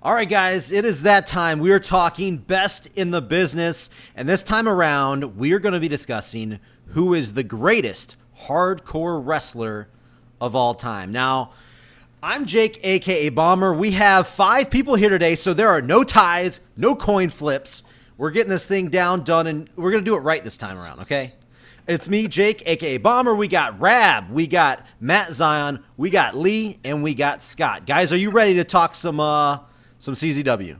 All right, guys, it is that time. We are talking best in the business, and this time around, we are going to be discussing who is the greatest hardcore wrestler of all time. Now, I'm Jake, a.k.a. Bomber. We have 5 people here today, so there are no ties, no coin flips. We're getting this thing done, and we're going to do it right this time around, okay? It's me, Jake, a.k.a. Bomber. We got Rab, we got Matt Zion, we got Lee, and we got Scott. Guys, are you ready to talk some CZW?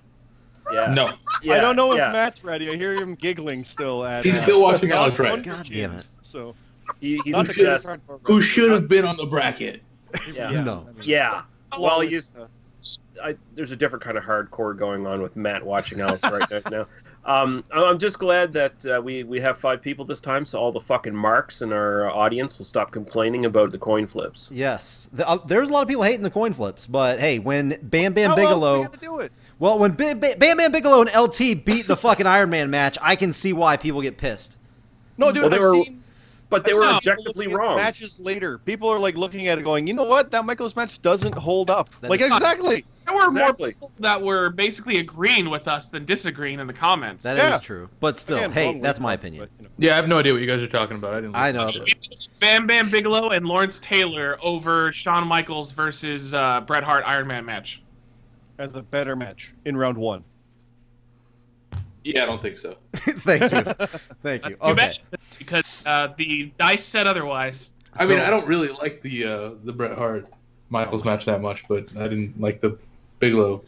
Yeah. No. Yeah, I don't know if Matt's ready. I hear him giggling still. He's still watching Alex Wright. God damn it. So, he's not the best. Who should have been on the bracket. Yeah. No. Yeah. Well, there's a different kind of hardcore going on with Matt watching Alex right now. I'm just glad that we have 5 people this time, so all the fucking marks in our audience will stop complaining about the coin flips. Yes. There's a lot of people hating the coin flips, but hey, when Bam Bam how Bigelow... else are we gonna do it? Well, when Bam Bam Bigelow and LT beat the fucking Iron Man match, I can see why people get pissed. No, dude, Well, I've they were seen objectively people looking at wrong. Matches later, people are like looking at it, going, "You know what? That Michaels match doesn't hold up." That Like is- exactly. There were Exactly. more people that were basically agreeing with us than disagreeing in the comments. That Yeah. is true. But still, Again, hey, wrong that's way, my but, opinion. you know. Yeah, I have no idea what you guys are talking about. I know. Bam Bam Bigelow and Lawrence Taylor over Shawn Michaels versus Bret Hart Iron Man match. As a better match in round 1. Yeah, I don't think so. Thank you. Thank you. Too Okay. bad, because the dice said otherwise. I mean, I don't really like the Bret Hart Michaels match that much, but I didn't like the Bigelow.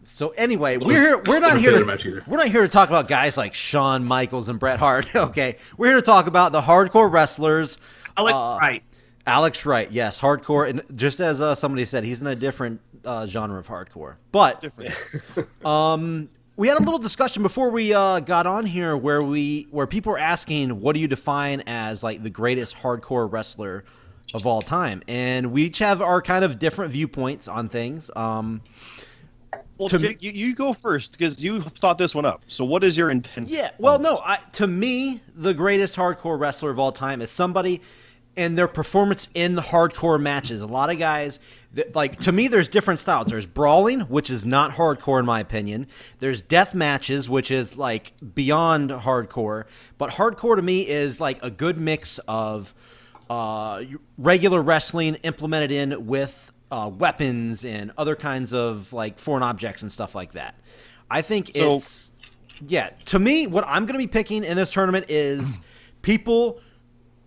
So anyway, we're not here Taylor to match either. we're not here to talk about guys like Shawn Michaels and Bret Hart. Okay, we're here to talk about the hardcore wrestlers. Alex Wright. Alex Wright, yes, hardcore, and just as somebody said, he's in a different genre of hardcore. But we had a little discussion before we got on here where people were asking, what do you define as like the greatest hardcore wrestler of all time? And we each have our kind of different viewpoints on things. Well, Jake, you go first because you thought this one up. So, what is your intent? Yeah, well, no, to me, the greatest hardcore wrestler of all time is somebody and their performance in the hardcore matches. A lot of guys, like, to me, there's different styles. There's brawling, which is not hardcore in my opinion. There's death matches, which is, like, beyond hardcore. But hardcore to me is, like, a good mix of regular wrestling implemented in with weapons and other kinds of, like, foreign objects and stuff like that. I think yeah, to me, what I'm going to be picking in this tournament is people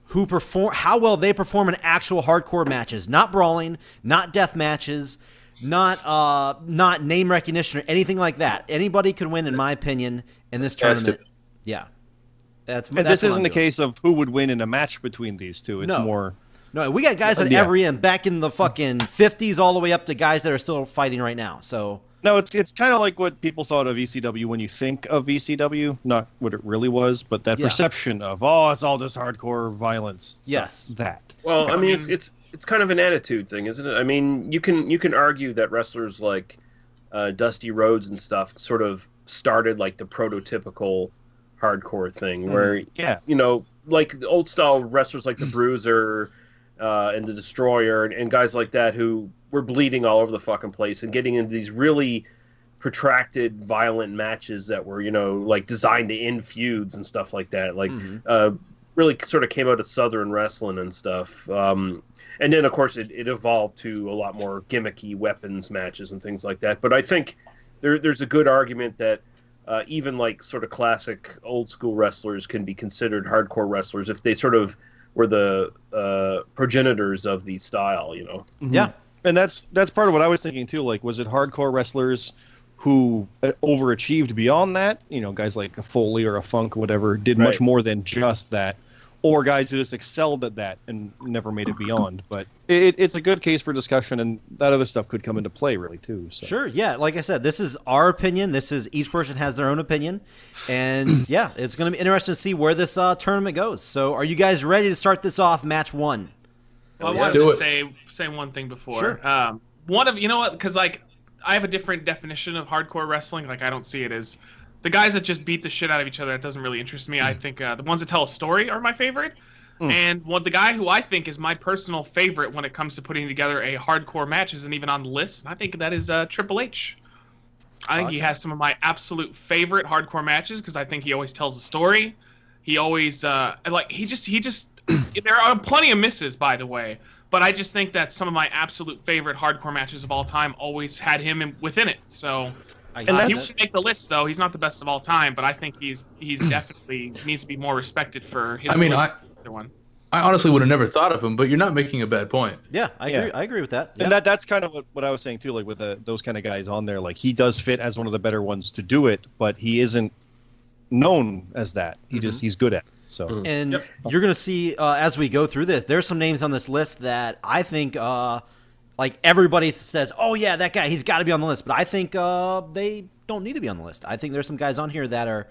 who perform, how well they perform in actual hardcore matches, not brawling, not death matches, not name recognition or anything like that. Anybody could win, in my opinion, in this tournament. Yeah, that's. And this isn't a case of who would win in a match between these two. It's more. No, we got guys at every end, back in the fucking 50s, all the way up to guys that are still fighting right now. So. No, it's kind of like what people thought of ECW when you think of ECW, not what it really was, but that perception of, oh, it's all just hardcore violence. Yes. That. Well, I mean, it's kind of an attitude thing, isn't it? I mean, you can argue that wrestlers like Dusty Rhodes and stuff sort of started like the prototypical hardcore thing, where you know, like old style wrestlers like the Bruiser and the Destroyer and guys like that who were bleeding all over the fucking place and getting into these really protracted, violent matches that were, you know, like designed to end feuds and stuff like that. Like, really sort of came out of Southern wrestling and stuff. And then, of course, it evolved to a lot more gimmicky weapons matches and things like that. But I think there's a good argument that even like sort of classic old school wrestlers can be considered hardcore wrestlers if they sort of were the progenitors of the style, you know? Yeah. And that's part of what I was thinking too. Like, was it hardcore wrestlers who overachieved beyond that? You know, guys like a Foley or a Funk, or whatever, did much more than just that, or guys who just excelled at that and never made it beyond. But it's a good case for discussion, and that other stuff could come into play really too. So. Sure, yeah. Like I said, this is our opinion. This is each person has their own opinion, and yeah, it's going to be interesting to see where this tournament goes. So, are you guys ready to start this off? Match 1. Well, I wanted to say one thing before. Sure. One of, you know what, because like I have a different definition of hardcore wrestling. Like, I don't see it as the guys that just beat the shit out of each other. That doesn't really interest me. I think the ones that tell a story are my favorite. And the guy who I think is my personal favorite when it comes to putting together a hardcore match isn't even on the list. And I think that is Triple H. I think he has some of my absolute favorite hardcore matches because I think he always tells a story. He always he just there are plenty of misses, by the way, but I just think that some of my absolute favorite hardcore matches of all time always had him within it. So he wouldn't make the list though. He's not the best of all time, but I think he's definitely needs to be more respected for his. I honestly would have never thought of him, but you're not making a bad point. Yeah, I agree. I agree with that. Yeah. And that's kind of what I was saying too. Like with those kind of guys on there, like he does fit as one of the better ones to do it, but he isn't known as that. He's good at it. So and you're gonna see as we go through this, there's some names on this list that I think like everybody says, oh yeah, that guy, he's got to be on the list, but I think they don't need to be on the list. I think there's some guys on here that are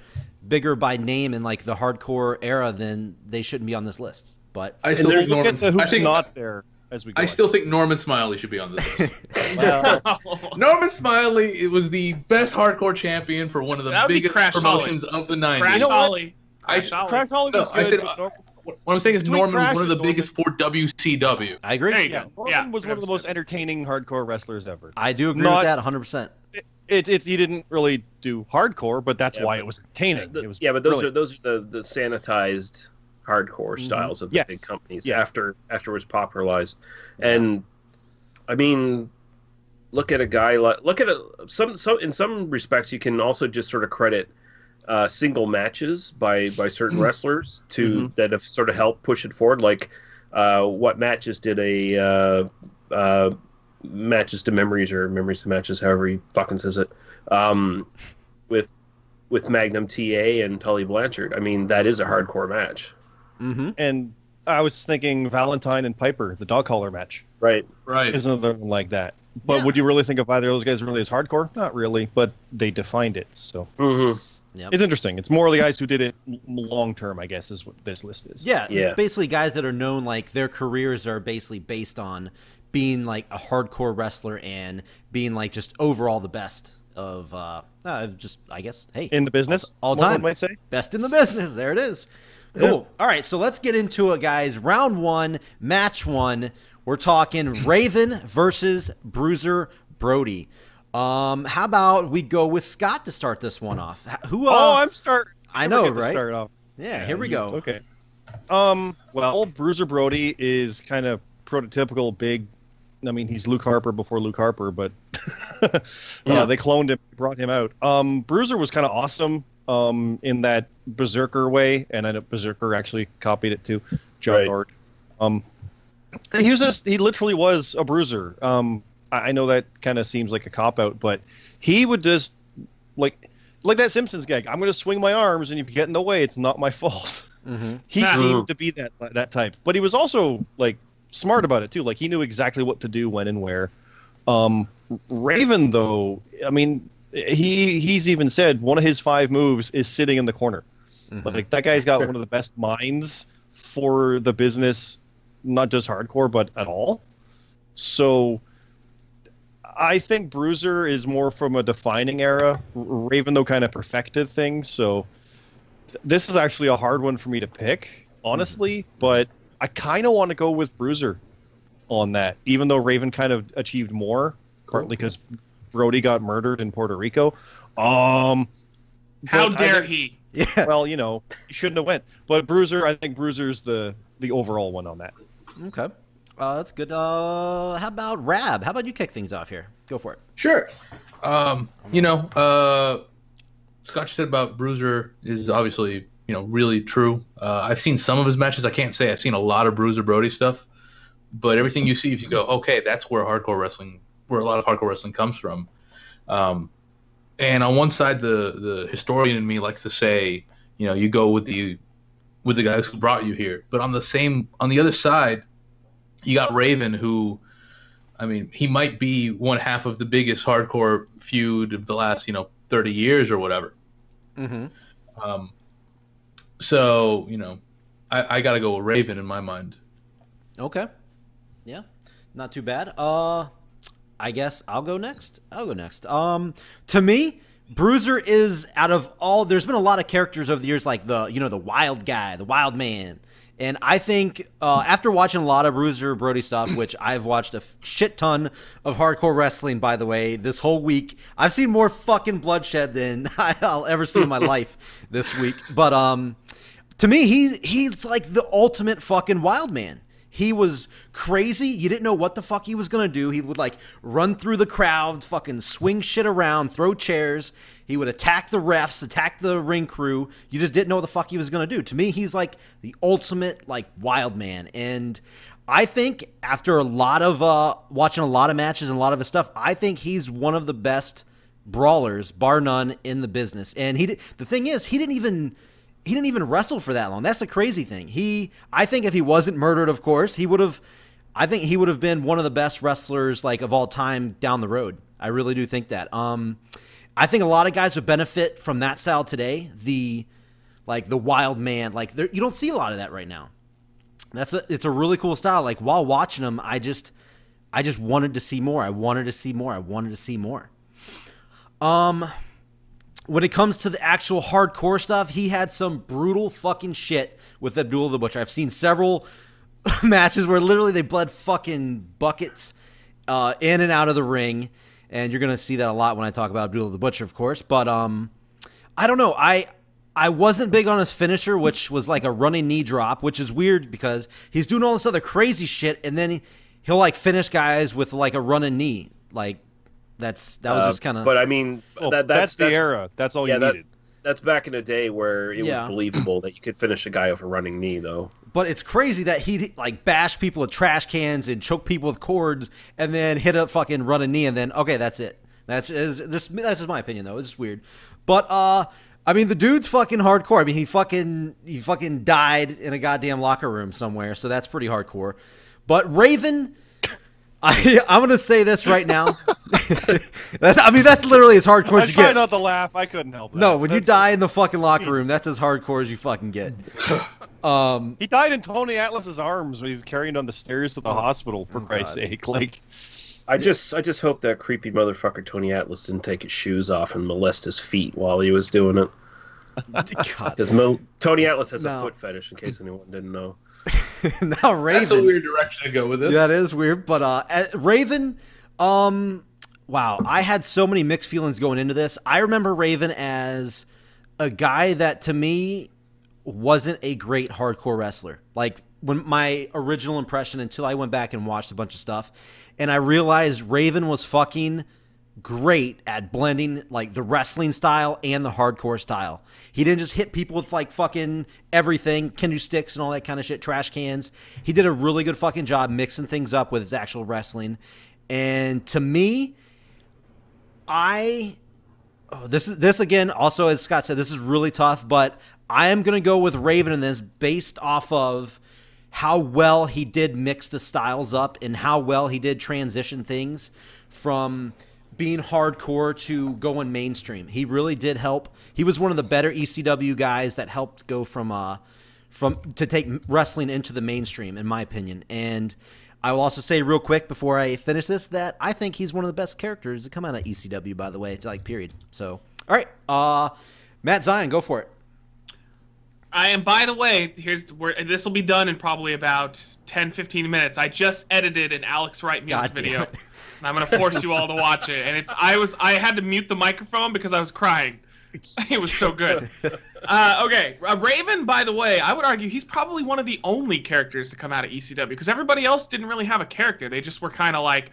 bigger by name in like the hardcore era than they shouldn't be on this list. But I still think not there as we go. I still think Norman Smiley should be on this list. Norman Smiley was the best hardcore champion for one of the biggest promotions of the 90s. Crash Holly. Crash Holly was good. What I'm saying is Norman was one of the biggest for WCW. I agree. Norman was one of the most entertaining hardcore wrestlers ever. I do agree with that 100%. He didn't really do hardcore, but that's why it was entertaining. But those are the sanitized hardcore styles of the big companies after it was popularized. And I mean, look at a guy like some in some respects you can also just sort of credit single matches by certain wrestlers that have sort of helped push it forward. Like what matches did a matches to memories or memories to matches, however he fucking says it, with Magnum TA and Tully Blanchard. I mean, that is a hardcore match. And I was thinking Valentine and Piper, the dog collar match. Right. Is another one like that. But would you really think of either of those guys really as hardcore? Not really, but they defined it. So it's interesting. It's more the guys who did it long term, I guess, is what this list is. Yeah. Basically, guys that are known, like their careers are basically based on being like a hardcore wrestler and being like just overall the best of just, I guess, hey, in the business all time. One might say best in the business. There it is. Cool. All right, so let's get into it, guys. Round 1, match 1. We're talking Raven versus Bruiser Brody. How about we go with Scott to start this one off? I'm starting. I know, right? Start off. Yeah, here we go. Okay. Well, Bruiser Brody is kind of prototypical big. I mean, he's Luke Harper before Luke Harper, but they cloned him, brought him out. Bruiser was kind of awesome. In that Berserker way, and I know Berserker actually copied it too. John Dort. He literally was a bruiser. I know that kind of seems like a cop out, but he would just like that Simpsons gag. I'm going to swing my arms, and if you get in the way, it's not my fault. He seemed to be that type, but he was also like smart about it too. Like he knew exactly what to do, when, and where. Raven, though, I mean. He's even said one of his 5 moves is sitting in the corner. Like that guy's got one of the best minds for the business, not just hardcore, but at all. So I think Bruiser is more from a defining era. Raven, though, kind of perfected things. So this is actually a hard one for me to pick, honestly. But I kind of want to go with Bruiser on that, even though Raven kind of achieved more, partly because Brody got murdered in Puerto Rico. How dare he? Yeah. Well, he shouldn't have went. But Bruiser, I think Bruiser's the overall one on that. Okay. That's good. How about Rab? How about you kick things off here? Go for it. Sure. Scott said about Bruiser is obviously, really true. I've seen some of his matches. I can't say I've seen a lot of Bruiser Brody stuff, but everything you see, if you go, okay, that's where a lot of hardcore wrestling comes from. And on one side, the historian in me likes to say, you go with the guys who brought you here. But on the other side, you got Raven, who, I mean, he might be one half of the biggest hardcore feud of the last, 30 years or whatever. So, I got to go with Raven in my mind. Okay. Yeah. Not too bad. I guess I'll go next. To me, Bruiser is, out of all, there's been a lot of characters over the years, like the wild guy, the wild man, And I think after watching a lot of Bruiser Brody stuff, which I've watched a shit ton of hardcore wrestling, by the way, this whole week, I've seen more fucking bloodshed than I'll ever see in my life this week. But to me, he's like the ultimate fucking wild man. He was crazy. You didn't know what the fuck he was going to do. He would like run through the crowd, fucking swing shit around, throw chairs. He would attack the refs, attack the ring crew. You just didn't know what the fuck he was going to do. To me, he's like the ultimate like wild man. And I think after a lot of watching a lot of matches and a lot of his stuff, I think he's one of the best brawlers, bar none, in the business. And the thing is, he didn't even wrestle for that long. That's the crazy thing. I think if he wasn't murdered, of course, I think he would have been one of the best wrestlers like of all time down the road. I really do think that. I think a lot of guys would benefit from that style today. The wild man, like you don't see a lot of that right now. It's a really cool style. Like while watching him, I just wanted to see more. I wanted to see more. When it comes to the actual hardcore stuff, he had some brutal fucking shit with Abdullah the Butcher. I've seen several matches where literally they bled fucking buckets in and out of the ring, and you're going to see that a lot when I talk about Abdullah the Butcher, of course. But I don't know. I wasn't big on his finisher, which was like a running knee drop, which is weird because he's doing all this other crazy shit, and then he'll like finish guys with like a running knee, like. That was just kind of. But I mean, that's the era. That's all you needed. That's back in the day where it was believable that you could finish a guy off a running knee, though. But it's crazy that he'd like bash people with trash cans and choke people with cords, and then hit a fucking running knee, and then okay, that's it. That's just my opinion, though. It's just weird. But I mean, the dude's fucking hardcore. I mean, he fucking died in a goddamn locker room somewhere, so that's pretty hardcore. But Raven. I'm going to say this right now. I mean, that's literally as hardcore as you get. I tried not to laugh. I couldn't help it. No, when you die in the fucking locker room, that's as hardcore as you fucking get. He died in Tony Atlas's arms when he's carrying down the stairs to the hospital, for Christ's sake. Like, I just hope that creepy motherfucker Tony Atlas didn't take his shoes off and molest his feet while he was doing it. Because Tony Atlas has a foot fetish, in case anyone didn't know. Now Raven. That's a weird direction to go with this. Yeah, that is weird. But Raven, wow, I had so many mixed feelings going into this. I remember Raven as a guy that to me wasn't a great hardcore wrestler. Like when my original impression until I went back and watched a bunch of stuff, and I realized Raven was fucking great at blending like the wrestling style and the hardcore style. He didn't just hit people with like fucking everything, kendo sticks and all that kind of shit, trash cans. He did a really good fucking job mixing things up with his actual wrestling. And to me, this again, also as Scott said, this is really tough, but I am going to go with Raven in this based off of how well he did mix the styles up and how well he did transition things from being hardcore to going mainstream. He really did help. He was one of the better ECW guys that helped go from to take wrestling into the mainstream, in my opinion. And I will also say real quick before I finish this that I think he's one of the best characters to come out of ECW, by the way, like period. So, all right, Matt Zion, go for it. And by the way, this will be done in probably about 10-15 minutes. I just edited an Alex Wright music video. And I'm gonna force you all to watch it. And I had to mute the microphone because I was crying. It was so good. Okay, Raven, by the way, I would argue he's probably one of the only characters to come out of ECW because everybody else didn't really have a character. They just were kind of like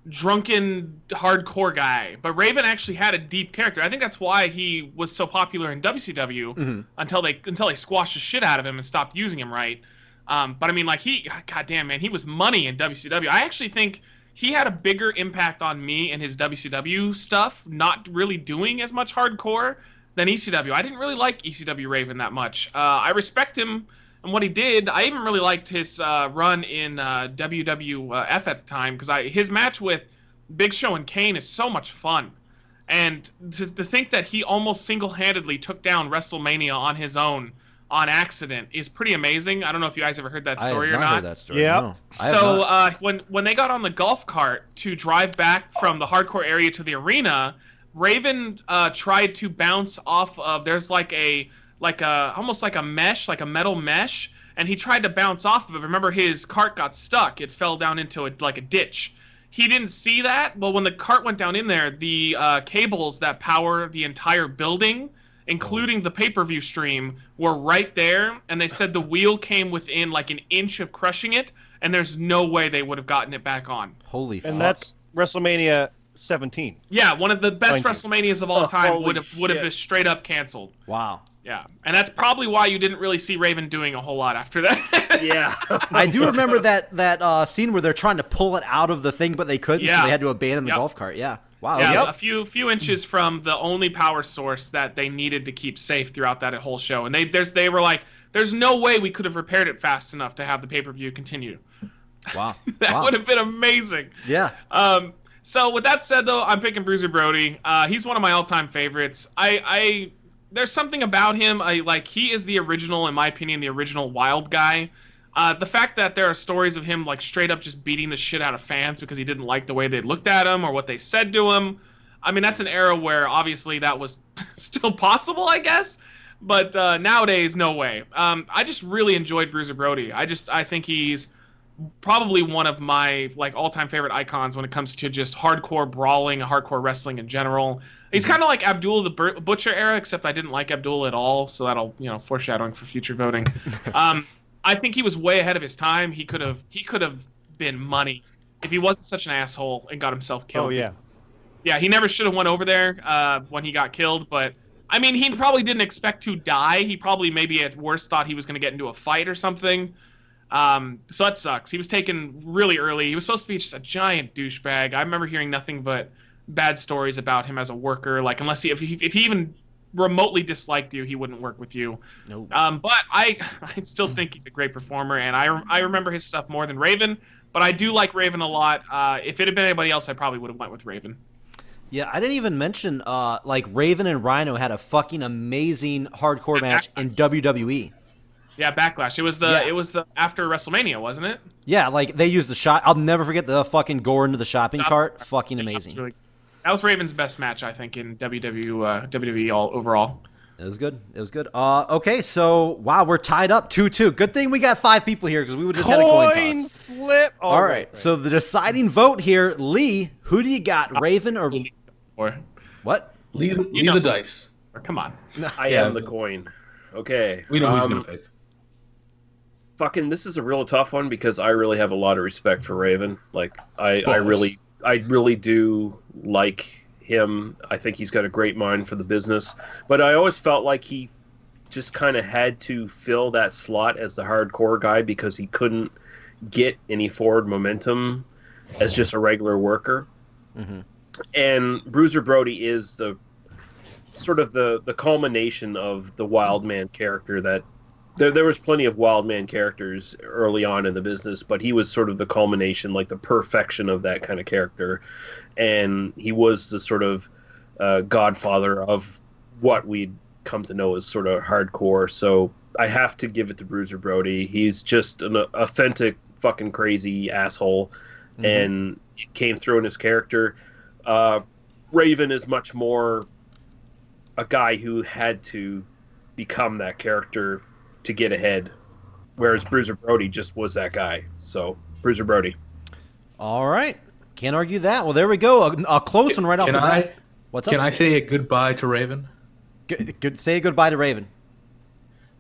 drunken hardcore guy. But Raven actually had a deep character. I think that's why he was so popular in WCW until they squashed the shit out of him and stopped using him right. But I mean, like goddamn man, he was money in WCW. I actually think he had a bigger impact on me and his WCW stuff, not really doing as much hardcore than ECW. I didn't really like ECW Raven that much. I respect him and what he did. I even really liked his run in WWF at the time because his match with Big Show and Kane is so much fun. And to think that he almost single-handedly took down WrestleMania on his own on accident is pretty amazing. I don't know if you guys ever heard that story or not. I have not heard that story. Yeah. No, so when they got on the golf cart to drive back from the hardcore area to the arena, Raven tried to bounce off of. There's almost like a mesh, like a metal mesh, and he tried to bounce off of it. Remember, his cart got stuck. It fell down into like a ditch. He didn't see that. Well, when the cart went down in there, the cables that power the entire building, including the pay-per-view stream, were right there. And they said the wheel came within like an inch of crushing it, and there's no way they would have gotten it back on. Holy fuck. And that's WrestleMania 17. Yeah, one of the best WrestleManias of all time would have been straight up canceled. Wow. Yeah, and that's probably why you didn't really see Raven doing a whole lot after that. Yeah. I do remember that scene where they're trying to pull it out of the thing, but they couldn't, so they had to abandon the golf cart. Yeah. Wow. Yeah, a few inches from the only power source that they needed to keep safe throughout that whole show. And they were like, there's no way we could have repaired it fast enough to have the pay-per-view continue. Wow. That would have been amazing. Yeah. So with that said, though, I'm picking Bruiser Brody. He's one of my all-time favorites. There's something about him. He is the original, in my opinion, the original wild guy. The fact that there are stories of him like straight up just beating the shit out of fans because he didn't like the way they looked at him or what they said to him. I mean, that's an era where obviously that was still possible, I guess. But nowadays, no way. I just really enjoyed Bruiser Brody. I think he's probably one of my like all-time favorite icons when it comes to just hardcore brawling, hardcore wrestling in general. He's kind of like Abdul the Butcher era, except I didn't like Abdul at all, so that'll, foreshadowing for future voting. I think he was way ahead of his time. He could have been money if he wasn't such an asshole and got himself killed. Oh yeah. Yeah, he never should have went over there when he got killed, but I mean, he probably didn't expect to die. He probably maybe at worst thought he was going to get into a fight or something. So that sucks. He was taken really early. He was supposed to be just a giant douchebag. I remember hearing nothing but bad stories about him as a worker. Like, unless if he even remotely disliked you, he wouldn't work with you. Nope. But I still think he's a great performer, and I remember his stuff more than Raven. But I do like Raven a lot. If it had been anybody else, I probably would have went with Raven. Yeah, I didn't even mention Raven and Rhino had a fucking amazing hardcore match in WWE. Yeah, Backlash. It was the after WrestleMania, wasn't it? Yeah, like they used the shot. I'll never forget the fucking gore into the shopping cart. Fucking amazing. That was Raven's best match, I think, in WWE all overall. It was good. It was good. Okay, so wow, we're tied up 2-2. Good thing we got 5 people here because we would just had a coin toss. Flip. All right. So the deciding vote here, Lee. Who do you got, Raven or what? Leave the dice. Or come on. I am the coin. Okay. We know who's gonna pick. This is a real tough one because I really have a lot of respect for Raven. Like I really do like him. I think he's got a great mind for the business. But I always felt like he just kind of had to fill that slot as the hardcore guy because he couldn't get any forward momentum as just a regular worker. Mm-hmm. And Bruiser Brody is the sort of the culmination of the wild man character that there was plenty of wild man characters early on in the business, but he was sort of the culmination, like the perfection of that kind of character. And he was the sort of godfather of what we'd come to know as sort of hardcore. So I have to give it to Bruiser Brody. He's just an authentic fucking crazy asshole. Mm-hmm. And it came through in his character. Raven is much more a guy who had to become that character to get ahead, whereas Bruiser Brody just was that guy. So Bruiser Brody. All right, can't argue that. Well, there we go. A close one right off the bat. What's up? Can I say a goodbye to Raven? Good. Say a goodbye to Raven.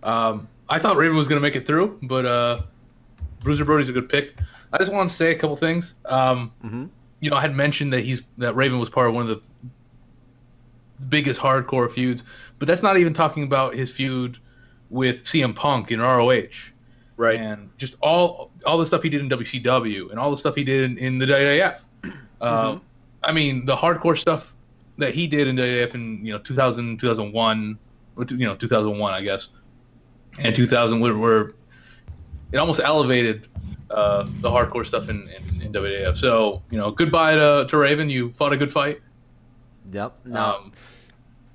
I thought Raven was going to make it through, but Bruiser Brody's a good pick. I just want to say a couple things. Mm-hmm. I had mentioned that Raven was part of one of the biggest hardcore feuds, but that's not even talking about his feud with CM Punk in ROH, right? And just all the stuff he did in WCW and all the stuff he did in the WWF. Mm-hmm. I mean, the hardcore stuff that he did in WWF in 2000, 2001, 2001, I guess, and 2000 were it almost elevated the hardcore stuff in WWF. So goodbye to Raven. You fought a good fight. Yep. No.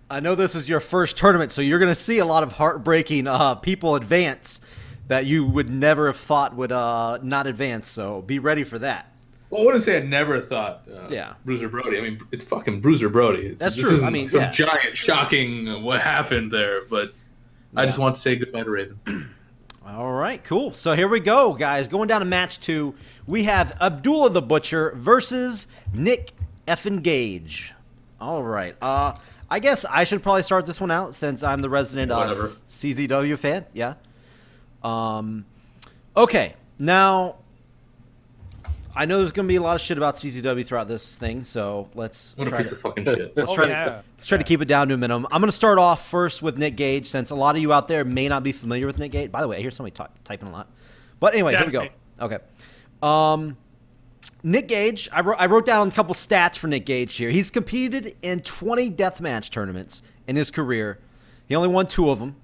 I know this is your first tournament, so you're going to see a lot of heartbreaking people advance that you would never have thought would not advance. So be ready for that. Well, I wouldn't say I never thought Bruiser Brody. I mean, it's fucking Bruiser Brody. That's true. I mean, some giant, shocking what happened there, but I just want to say goodbye to Raven. All right, cool. So here we go, guys. Going down to match 2, we have Abdullah the Butcher versus Nick effing Gage. All right. I guess I should probably start this one out since I'm the resident CZW fan. Yeah. Okay. Now, I know there's going to be a lot of shit about CZW throughout this thing, so let's try to fucking shit. Let's try to keep it down to a minimum. I'm going to start off first with Nick Gage, since a lot of you out there may not be familiar with Nick Gage. By the way, I hear somebody typing a lot. But anyway, here we go. Me. Okay. Nick Gage, I wrote down a couple stats for Nick Gage here. He's competed in 20 deathmatch tournaments in his career. He only won 2 of them.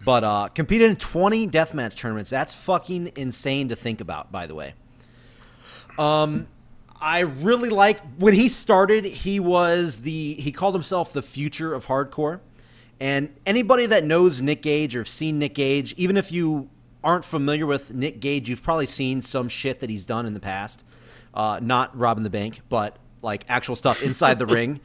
But competed in 20 deathmatch tournaments. That's fucking insane to think about, by the way. I really like when he started, he called himself the future of hardcore. And anybody that knows Nick Gage or have seen Nick Gage, even if you aren't familiar with Nick Gage, you've probably seen some shit that he's done in the past. Not robbing the bank, but like actual stuff inside the ring.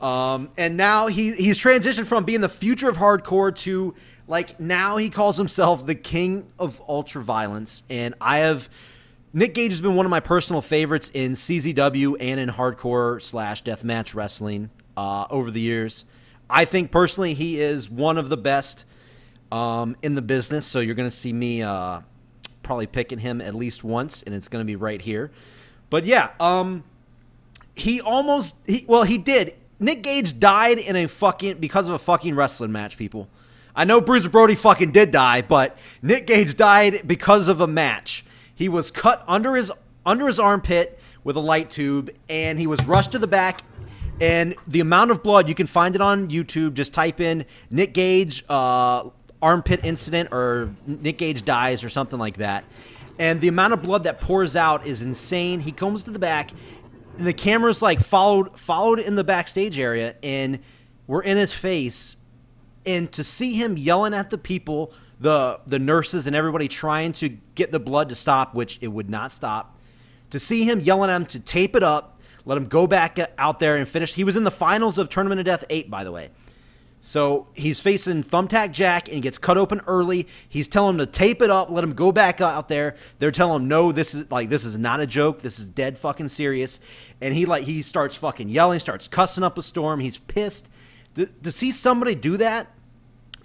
And now he's transitioned from being the future of hardcore to like now he calls himself the king of ultra violence. And Nick Gage has been one of my personal favorites in CZW and in hardcore / deathmatch wrestling over the years. I think personally he is one of the best in the business. So you're going to see me probably picking him at least once, and it's going to be right here. But yeah, he did. Nick Gage died because of a fucking wrestling match, people. I know Bruiser Brody fucking did die, but Nick Gage died because of a match. He was cut under his armpit with a light tube, and he was rushed to the back. And the amount of blood, you can find it on YouTube. Just type in Nick Gage armpit incident or Nick Gage dies or something like that. And the amount of blood that pours out is insane. He comes to the back, and the camera's like followed in the backstage area, and we're in his face. And to see him yelling at the people, the nurses and everybody trying to get the blood to stop, which it would not stop. To see him yelling at him to tape it up, let him go back out there and finish. He was in the finals of Tournament of Death 8, by the way. So he's facing Thumbtack Jack and he gets cut open early. He's telling him to tape it up, let him go back out there. They're telling him, no, this is not a joke. This is dead fucking serious. And he starts fucking yelling, starts cussing up a storm. He's pissed. To see somebody do that,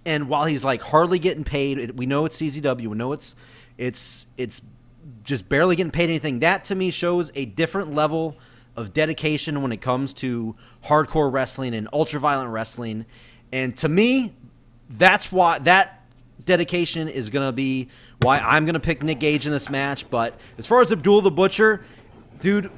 and while he's like hardly getting paid, we know it's CZW, we know it's just barely getting paid anything. That to me shows a different level of dedication when it comes to hardcore wrestling and ultraviolent wrestling. And to me, that's why that dedication is going to be why I'm going to pick Nick Gage in this match. But as far as Abdul the Butcher, dude,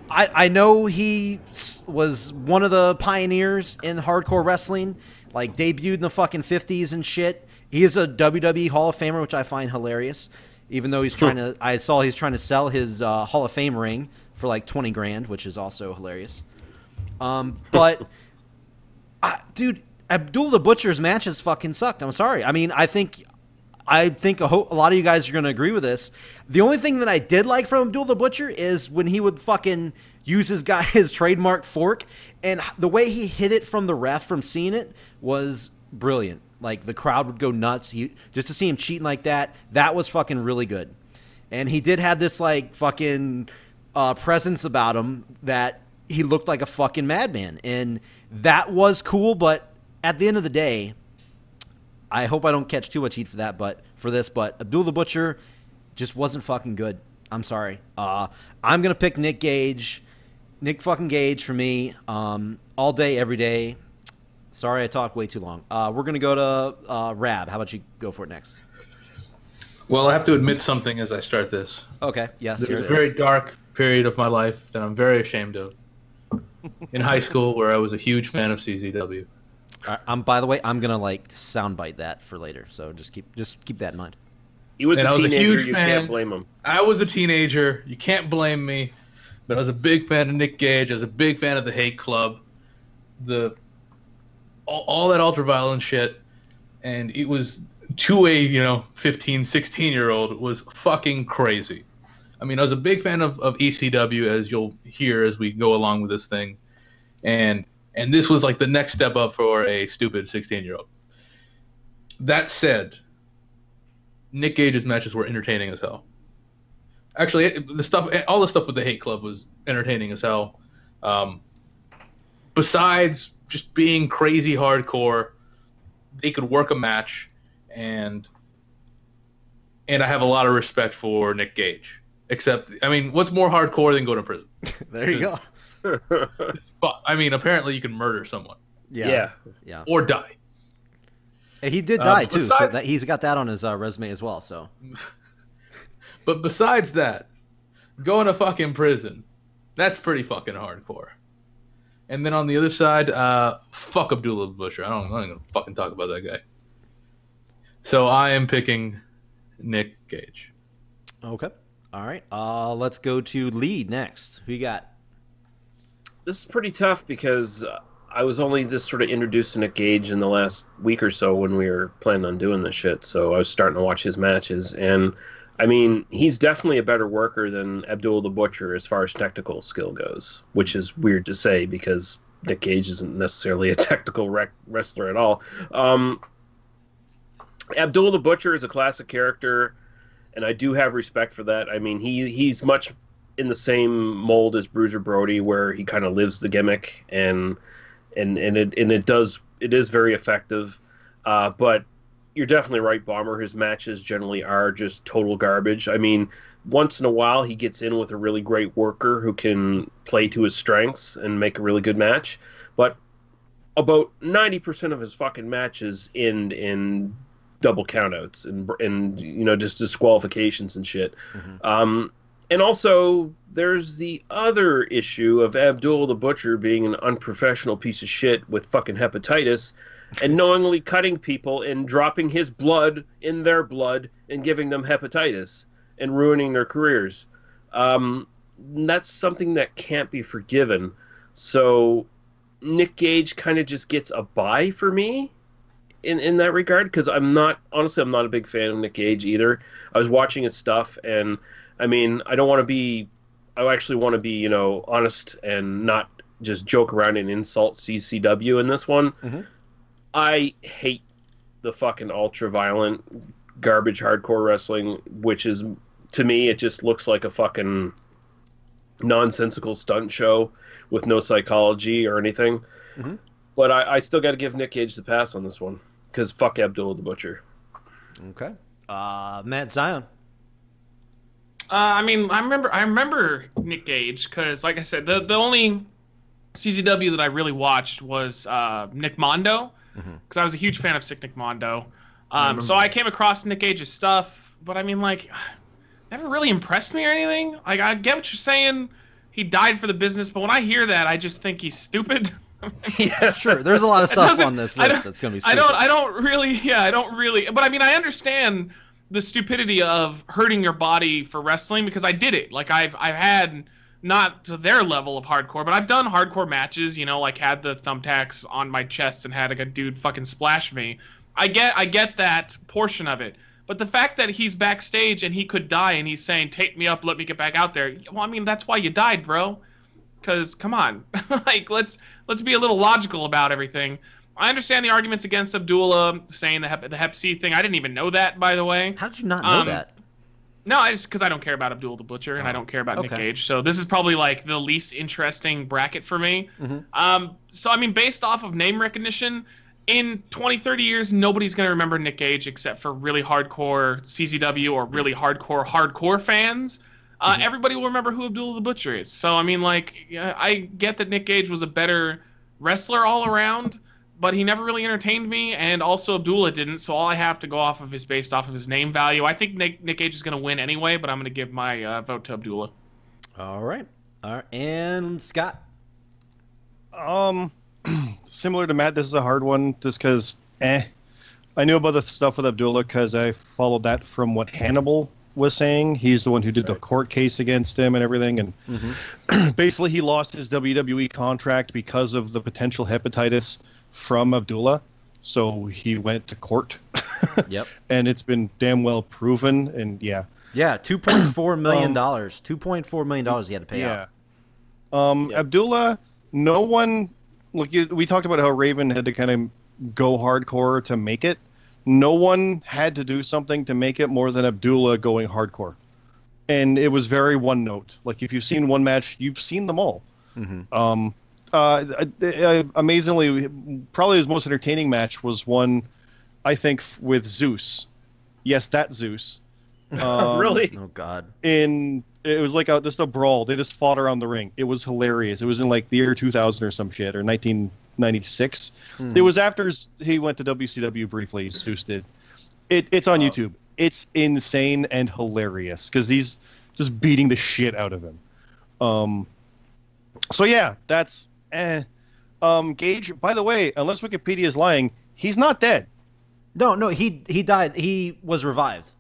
I know he was one of the pioneers in hardcore wrestling, like debuted in the fucking 50s and shit. He is a WWE Hall of Famer, which I find hilarious, even though he's I saw he's trying to sell his Hall of Fame ring for like 20 grand, which is also hilarious. But dude, Abdul the Butcher's matches fucking sucked. I'm sorry. I mean, I think a lot of you guys are going to agree with this. The only thing that I did like from Abdul the Butcher is when he would fucking use his trademark fork, and the way he hit it from the ref from seeing it was brilliant. Like, the crowd would go nuts. Just to see him cheating like that was fucking really good. And he did have this, like, fucking presence about him that he looked like a fucking madman. And that was cool, but at the end of the day, I hope I don't catch too much heat for that, but Abdul the Butcher just wasn't fucking good. I'm sorry. I'm going to pick Nick Gage. Nick fucking Gage for me, all day, every day. Sorry I talked way too long. We're going to go to Rab. How about you go for it next? Well, I have to admit something as I start this. Okay, yes. There's a very dark period of my life that I'm very ashamed of. In high school, where I was a huge fan of CZW. By the way, I'm gonna like soundbite that for later, so just keep that in mind. He was a teenager. You can't blame him. I was a teenager. You can't blame me. But I was a big fan of Nick Gage. I was a big fan of the Hate Club, all that ultraviolent shit, and it was to a 15, 16-year-old was fucking crazy. I mean, I was a big fan of ECW, as you'll hear as we go along with this thing, and this was like the next step up for a stupid 16-year-old. That said, Nick Gage's matches were entertaining as hell. Actually, all the stuff with the Hate Club was entertaining as hell. Besides just being crazy hardcore, they could work a match, and I have a lot of respect for Nick Gage. Except, I mean, what's more hardcore than going to prison? There you go. But I mean, apparently you can murder someone. Yeah. Or die. And he did die too, besides- so that he's got that on his resume as well. So, But besides that, going to fucking prison, that's pretty fucking hardcore. And then on the other side, fuck Abdullah the Butcher. I'm not even gonna fucking talk about that guy. So I am picking Nick Gage. okay. All right. Let's go to Lee next. Who you got? This is pretty tough because I was only just sort of introduced to Nick Gage in the last week or so when we were planning on doing this shit. So I was starting to watch his matches, and I mean, he's definitely a better worker than Abdul the Butcher as far as technical skill goes, which is weird to say because Nick Gage isn't necessarily a technical wrestler at all. Abdul the Butcher is a classic character, and I do have respect for that. I mean, he's much in the same mold as Bruiser Brody, where he kind of lives the gimmick, and it is very effective. But you're definitely right, Bomber. His matches generally are just total garbage. I mean, once in a while he gets in with a really great worker who can play to his strengths and make a really good match. But about 90% of his fucking matches end in double countouts and you know, just disqualifications and shit. Mm-hmm. And also, there's the other issue of Abdul the Butcher being an unprofessional piece of shit with fucking hepatitis and knowingly cutting people and dropping his blood in their blood and giving them hepatitis and ruining their careers. That's something that can't be forgiven. So Nick Gage kind of just gets a bye for me in that regard, because I'm not a big fan of Nick Gage either. I was watching his stuff, and I mean, I actually want to be, you know, honest and not just joke around and insult CCW in this one. Mm-hmm. I hate the fucking ultra-violent garbage hardcore wrestling, which is, to me, it just looks like a fucking nonsensical stunt show with no psychology or anything. Mm-hmm. But I still got to give Nick Gage the pass on this one, because fuck Abdul the Butcher. Okay. Matt Zion. I mean, I remember Nick Gage because, like I said, the only CZW that I really watched was Nick Mondo, because I was a huge fan of Sick Nick Mondo. So I came across Nick Gage's stuff, but I mean, like, never really impressed me or anything. Like, I get what you're saying. He died for the business, but when I hear that, I just think he's stupid. Yeah, sure. There's a lot of stuff on this list that's going to be stupid. I don't really. But I mean, I understand the stupidity of hurting your body for wrestling, because I did it. Like, I've had, not to their level of hardcore, but I've done hardcore matches, you know, like had the thumbtacks on my chest and had like a dude fucking splash me. I get that portion of it. But the fact that he's backstage and he could die and he's saying, "Take me up, let me get back out there." Well, I mean, that's why you died, bro. Because, come on. Like, let's be a little logical about everything. I understand the arguments against Abdullah saying the Hep C thing. I didn't even know that, by the way. How did you not know that? No, it's because I don't care about Abdullah the Butcher and I don't care about Nick Gage. So this is probably like the least interesting bracket for me. Mm-hmm. So, I mean, based off of name recognition, in 20, 30 years, nobody's going to remember Nick Gage except for really hardcore CZW or really hardcore fans. Everybody will remember who Abdullah the Butcher is. So, I mean, like, yeah, I get that Nick Gage was a better wrestler all around, but he never really entertained me, and also Abdullah didn't, so all I have to go off of is based off of his name value. I think Nick Gage is going to win anyway, but I'm going to give my vote to Abdullah. All right. And Scott? Similar to Matt, this is a hard one just because, I knew about the stuff with Abdullah because I followed that from what Hannibal was saying. He's the one who did the court case against him and everything, and basically he lost his WWE contract because of the potential hepatitis from Abdullah, so he went to court. Yep. And it's been damn well proven, and $2.4 million. $2.4 million he had to pay out. Abdullah, no one, look, we talked about how Raven had to kind of go hardcore to make it. no one had to do something to make it more than Abdullah going hardcore. And it was very one note. Like, if you've seen one match, you've seen them all. Mm-hmm. Amazingly, probably his most entertaining match was one, I think, with Zeus. Yes, that Zeus. Really? Oh God. It was like just a brawl. They just fought around the ring. It was hilarious. It was in like the year 2000 or some shit, or 1996. It was after he went to WCW briefly. Zeus did. It's on YouTube. It's insane and hilarious because he's just beating the shit out of him. So yeah, that's Gage. By the way, unless Wikipedia is lying, he's not dead. No, he died. He was revived.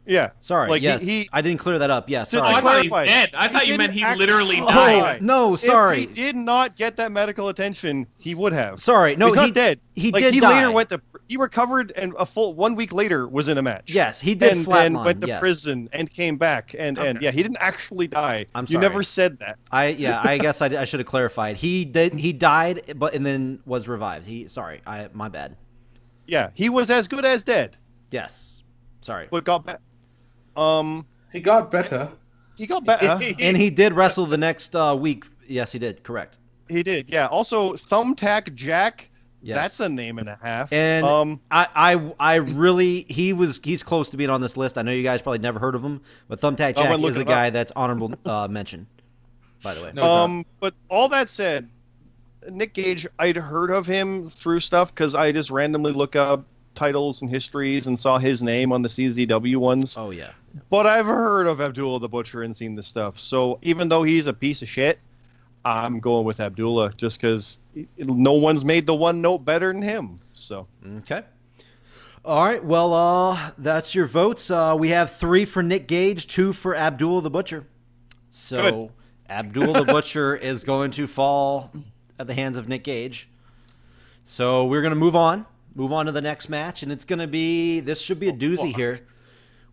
Yeah. Sorry. Like, yes, he I didn't clear that up. Yeah, Oh, sorry. I thought he's clarify. dead. I thought you meant he literally Oh, died. no, sorry. If he did not get that medical attention, he would have. Sorry. No, he's not dead. He Like, did he die. later went to. He recovered and a full 1 week later was in a match. Yes, he did and flatline. went to yes. prison and came back and yeah, he didn't actually die. I'm You sorry. never said that. I guess I should have clarified. He died, and then was revived. My bad. Yeah, he was as good as dead, Yes, sorry. but got back. He got better. He got better. And he did wrestle the next week. Yes, he did. Correct. He did. Yeah. Also, Thumbtack Jack. Yes. That's a name and a half. And I really he's close to being on this list. I know you guys probably never heard of him, but Thumbtack I Jack went is a looking guy him up. that's honorable mention. By the way. No. But all that said, Nick Gage, I'd heard of him through stuff because I just randomly look up titles and histories and saw his name on the CZW ones. Oh yeah. But I've heard of Abdullah the Butcher and seen this stuff. So even though he's a piece of shit, I'm going with Abdullah just because no one's made the one note better than him. So Okay. All right. Well, that's your votes. We have 3 for Nick Gage, 2 for Abdullah the Butcher. So Good. Abdullah the Butcher is going to fall at the hands of Nick Gage. So we're going to move on to the next match, and it's going to be. This should be a doozy here.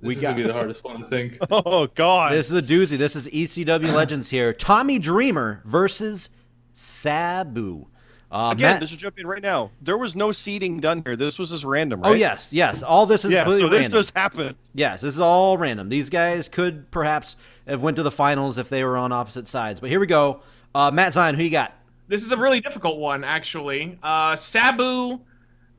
This is gonna be the hardest one to think. oh god, This is a doozy. This is ECW Legends here. Tommy Dreamer versus Sabu. again, this is jumping right now. There was no seeding done here. This was just random, right? Oh yes. All this is Yeah, completely so this random. just happened. Yes, this is all random. These guys could perhaps have went to the finals if they were on opposite sides. But here we go. Matt Zion, who you got? This is a really difficult one, actually. Sabu.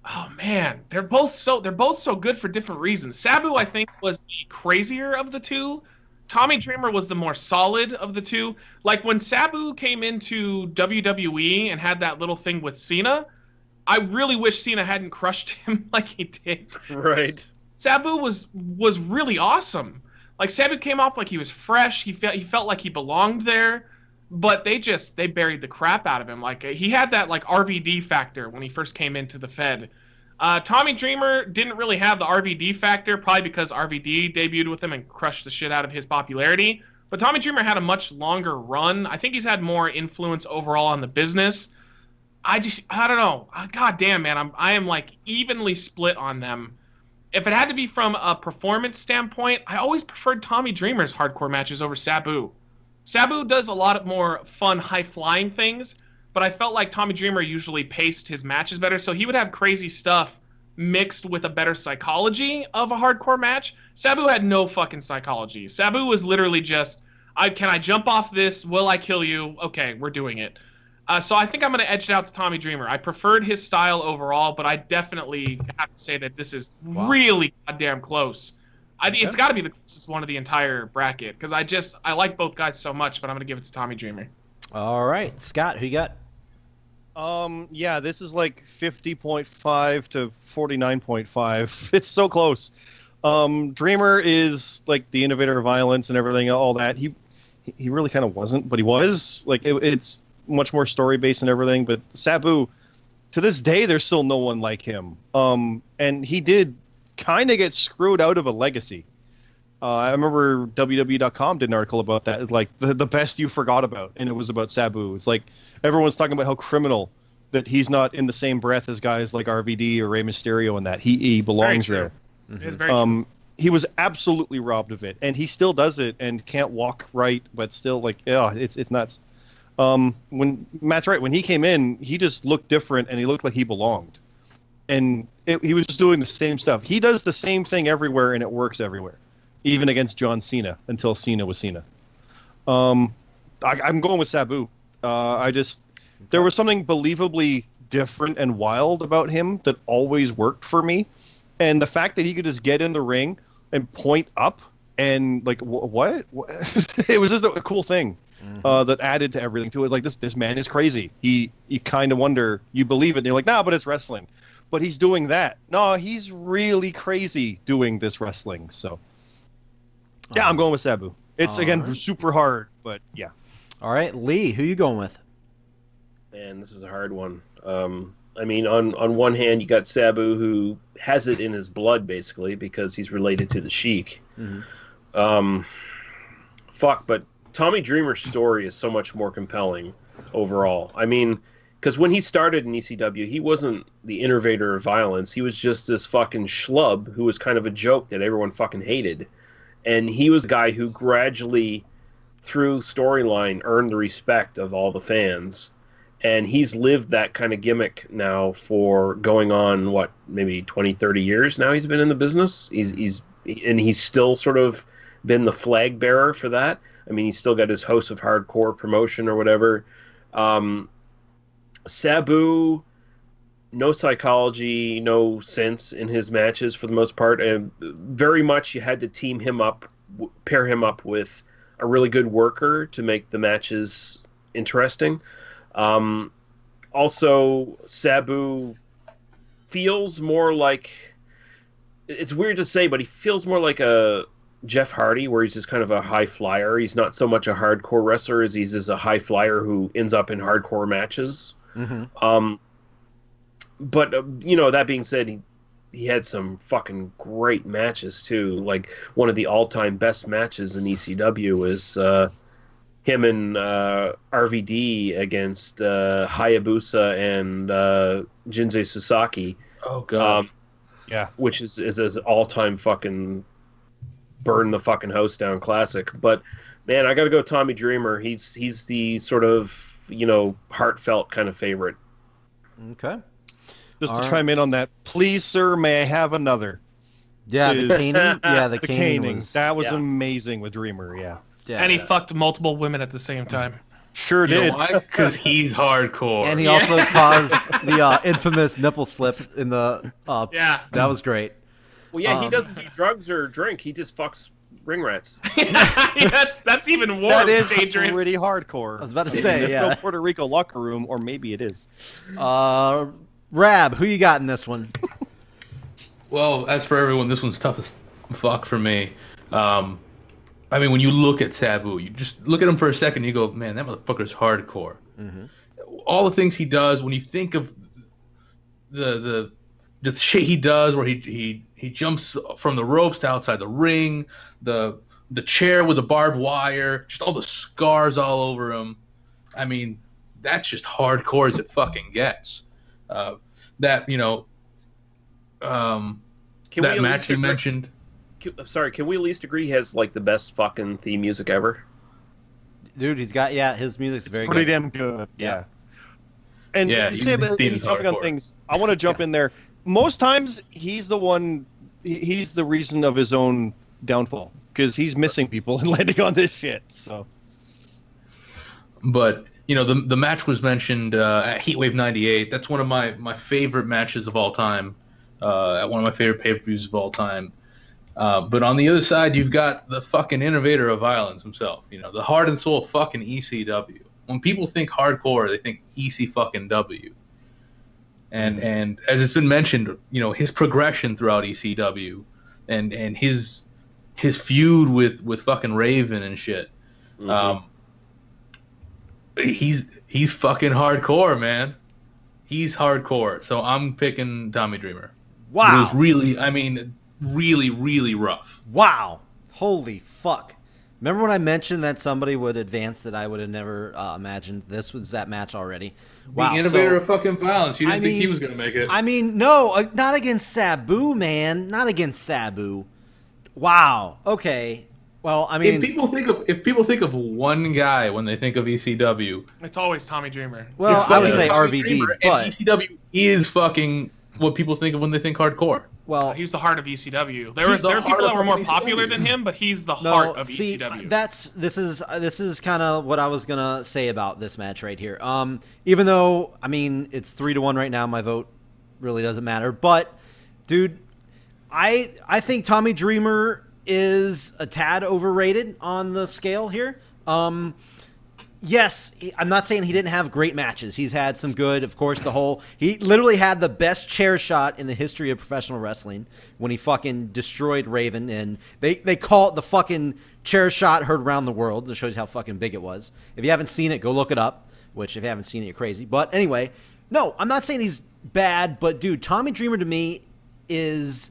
Oh man, they're both so good for different reasons. Sabu, I think, was the crazier of the two. Tommy Dreamer was the more solid of the two. Like when Sabu came into WWE and had that little thing with Cena, I really wish Cena hadn't crushed him like he did. Right. Sabu was really awesome. Like Sabu came off like he was fresh. He felt like he belonged there. But they buried the crap out of him. Like he had that like RVD factor when he first came into the Fed. Tommy Dreamer didn't really have the RVD factor, probably because RVD debuted with him and crushed the shit out of his popularity. But Tommy Dreamer had a much longer run. I think he's had more influence overall on the business. I don't know. God damn, man, I am like evenly split on them. If it had to be from a performance standpoint, I always preferred Tommy Dreamer's hardcore matches over Sabu. Sabu does a lot more fun, high-flying things, but I felt like Tommy Dreamer usually paced his matches better, so he would have crazy stuff mixed with a better psychology of a hardcore match. Sabu had no fucking psychology. Sabu was literally just, can I jump off this? Will I kill you? Okay, we're doing it. So I think I'm going to edge it out to Tommy Dreamer. I preferred his style overall, but I definitely have to say that this is really goddamn close. It's got to be the closest one of the entire bracket because I like both guys so much, but I'm going to give it to Tommy Dreamer. All right, Scott, who you got? Yeah, this is like 50.5 to 49.5. It's so close. Dreamer is like the innovator of violence and everything, all that. He really kind of wasn't, but he was. Like it's much more story based and everything. But Sabu, to this day, there's still no one like him. And he did kind of get screwed out of a legacy. I remember WWE.com did an article about that, like the best you forgot about, and it was about Sabu. It's like everyone's talking about how criminal that he's not in the same breath as guys like RVD or Rey Mysterio and that. He belongs there. It's very true. He was absolutely robbed of it, and he still does it and can't walk right, but still like, yeah, it's nuts. When Matt's right, when he came in, he just looked different and he looked like he belonged. And he was just doing the same stuff. He does the same thing everywhere, and it works everywhere, even against John Cena until Cena was Cena. I'm going with Sabu. There was something believably different and wild about him that always worked for me, and the fact that he could just get in the ring and point up and like what? It was just a cool thing that added to everything to it. Like this man is crazy. You kind of wonder, you believe it, and you're like, nah, but it's wrestling. But he's doing that. No, he's really crazy doing this wrestling. So yeah, I'm going with Sabu. It's again super hard, but yeah. All right, Lee, who you going with? Man, this is a hard one. I mean, on one hand, you got Sabu, who has it in his blood, basically, because he's related to the Sheik. But Tommy Dreamer's story is so much more compelling overall. I mean, because when he started in ECW, he wasn't the innovator of violence. He was just this fucking schlub who was kind of a joke that everyone fucking hated. And he was a guy who gradually, through storyline, earned the respect of all the fans. And he's lived that kind of gimmick now for going on, maybe 20, 30 years now he's been in the business. He's still sort of been the flag bearer for that. I mean, he's still got his House of Hardcore promotion or whatever. Sabu, no psychology, no sense in his matches for the most part. And very much you had to team him up, pair him up with a really good worker to make the matches interesting. Also, Sabu feels more like, it's weird to say, but he feels more like a Jeff Hardy, where he's just kind of a high flyer. He's not so much a hardcore wrestler as he's just a high flyer who ends up in hardcore matches. But that being said, he had some fucking great matches too. Like one of the all-time best matches in ECW is him and RVD against Hayabusa and Jinsei Sasaki. Oh god, yeah, which is an all-time fucking burn the fucking house down classic. But man, I got to go Tommy Dreamer. He's the sort of heartfelt kind of favorite. Okay. Just to chime in on that, please, sir, may I have another? Yeah, the caning. Yeah, the caning. was, that was amazing with Dreamer. Yeah. And he fucked multiple women at the same time. Sure did. Because he's hardcore. And he also caused the infamous nipple slip in the. Yeah. That was great. Well, yeah, he doesn't do drugs or drink. He just fucks ring rats. that's even more dangerous. That is pretty hardcore. I was about to say, There's no Puerto Rico locker room, or maybe it is. Rab, who you got in this one? Well, as for everyone, this one's tough as fuck for me. I mean, when you look at Sabu, you just look at him for a second, and you go, man, that motherfucker's hardcore. All the things he does, when you think of the shit he does, where he jumps from the ropes to outside the ring, the chair with the barbed wire, just all the scars all over him. I mean, that's just hardcore as it fucking gets. That match you mentioned. Sorry, can we at least agree he has like the best fucking theme music ever? Dude, he's got his music's very pretty good. Damn good. Yeah. And his theme is jumping on things. I want to jump in there. Most times he's the one. He's the reason of his own downfall because he's missing people and landing on this shit. So. But the match was mentioned at Heatwave '98. That's one of my favorite matches of all time. At one of my favorite pay-per-views of all time. But on the other side, you've got the fucking innovator of violence himself. The heart and soul of fucking ECW. When people think hardcore, they think EC fucking W. And as it's been mentioned, his progression throughout ECW, and his feud with fucking Raven and shit. He's fucking hardcore, man. He's hardcore. So I'm picking Tommy Dreamer. Wow. It was really, really rough. Wow. Holy fuck. Remember when I mentioned that somebody would advance that I would have never imagined? This was that match already. Wow. The innovator of fucking violence. You didn't think he was going to make it. I mean, no, not against Sabu, man. Not against Sabu. Wow. Okay. Well, I mean, if people think of one guy when they think of ECW, it's always Tommy Dreamer. Well, I would say RVD, Dreamer, but and ECW is fucking what people think of when they think hardcore. Well, He's the heart of ECW. There He's the were people heart that were of more ECW. popular than him, but he's the no, heart of see, ECW. this is kind of what I was gonna say about this match right here. Even though I mean it's 3-1 right now, my vote really doesn't matter. But dude, I think Tommy Dreamer is a tad overrated on the scale here. Yes, I'm not saying he didn't have great matches. He's had some good, of course, he literally had the best chair shot in the history of professional wrestling when he fucking destroyed Raven, and they call it the fucking chair shot heard around the world. That shows you how fucking big it was. If you haven't seen it, go look it up, which if you haven't seen it, you're crazy. But anyway, no, I'm not saying he's bad, but dude, Tommy Dreamer to me is,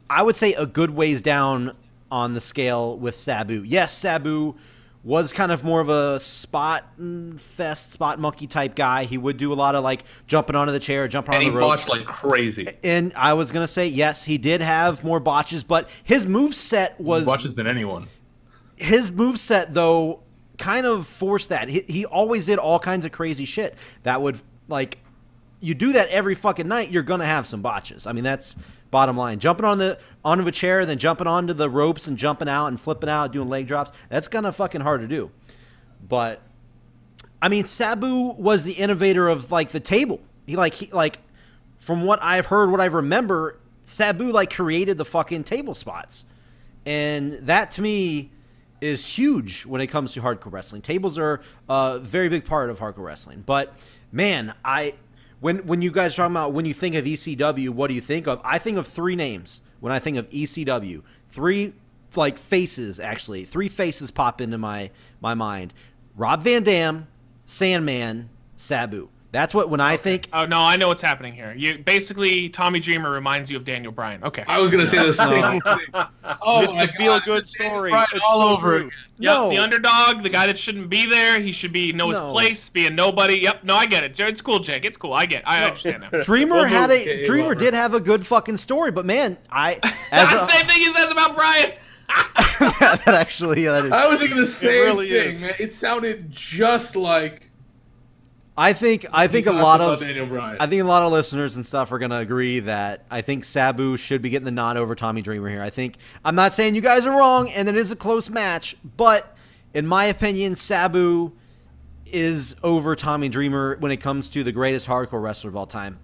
I would say, a good ways down on the scale with Sabu. Yes, Sabu was kind of more of a spot monkey type guy. He would do a lot of like jumping onto the chair, jumping on the ropes. And he botched like crazy. And I was going to say, yes, he did have more botches, but his moveset was... Botches than anyone. His moveset, though, kind of forced that. He always did all kinds of crazy shit that would, like... You do that every fucking night, you're going to have some botches. I mean, that's bottom line. Jumping onto a chair, then jumping onto the ropes and jumping out and flipping out, doing leg drops, that's kind of fucking hard to do. But, I mean, Sabu was the innovator of, like, the table. He from what I've heard, what I remember, Sabu, like, created the fucking table spots. And that, to me, is huge when it comes to hardcore wrestling. Tables are a very big part of hardcore wrestling. But, man, When you guys are talking about when you think of ECW, what do you think of? I think of three names when I think of ECW. Three, like, faces, actually. Three faces pop into my mind. Rob Van Dam, Sandman, Sabu. That's what, when I think... Oh, no, I know what's happening here. Basically, Tommy Dreamer reminds you of Daniel Bryan. Okay. I was going to say the same thing. Oh, it's a feel-good story. It's all so over true. again. Yep, the underdog, the guy that shouldn't be there. He should know his place, be a nobody. Yep, no, I get it. It's cool, Jake. It's cool. I understand that. Dreamer did have a good fucking story, but man, That's the same thing he says about Bryan. that actually, that is. I was thinking the same really thing, is. man. It sounded just like. I think a lot of Daniel Bryan. I think a lot of listeners and stuff are gonna agree that I think Sabu should be getting the nod over Tommy Dreamer here. I'm not saying you guys are wrong, and it is a close match, but in my opinion, Sabu is over Tommy Dreamer when it comes to the greatest hardcore wrestler of all time.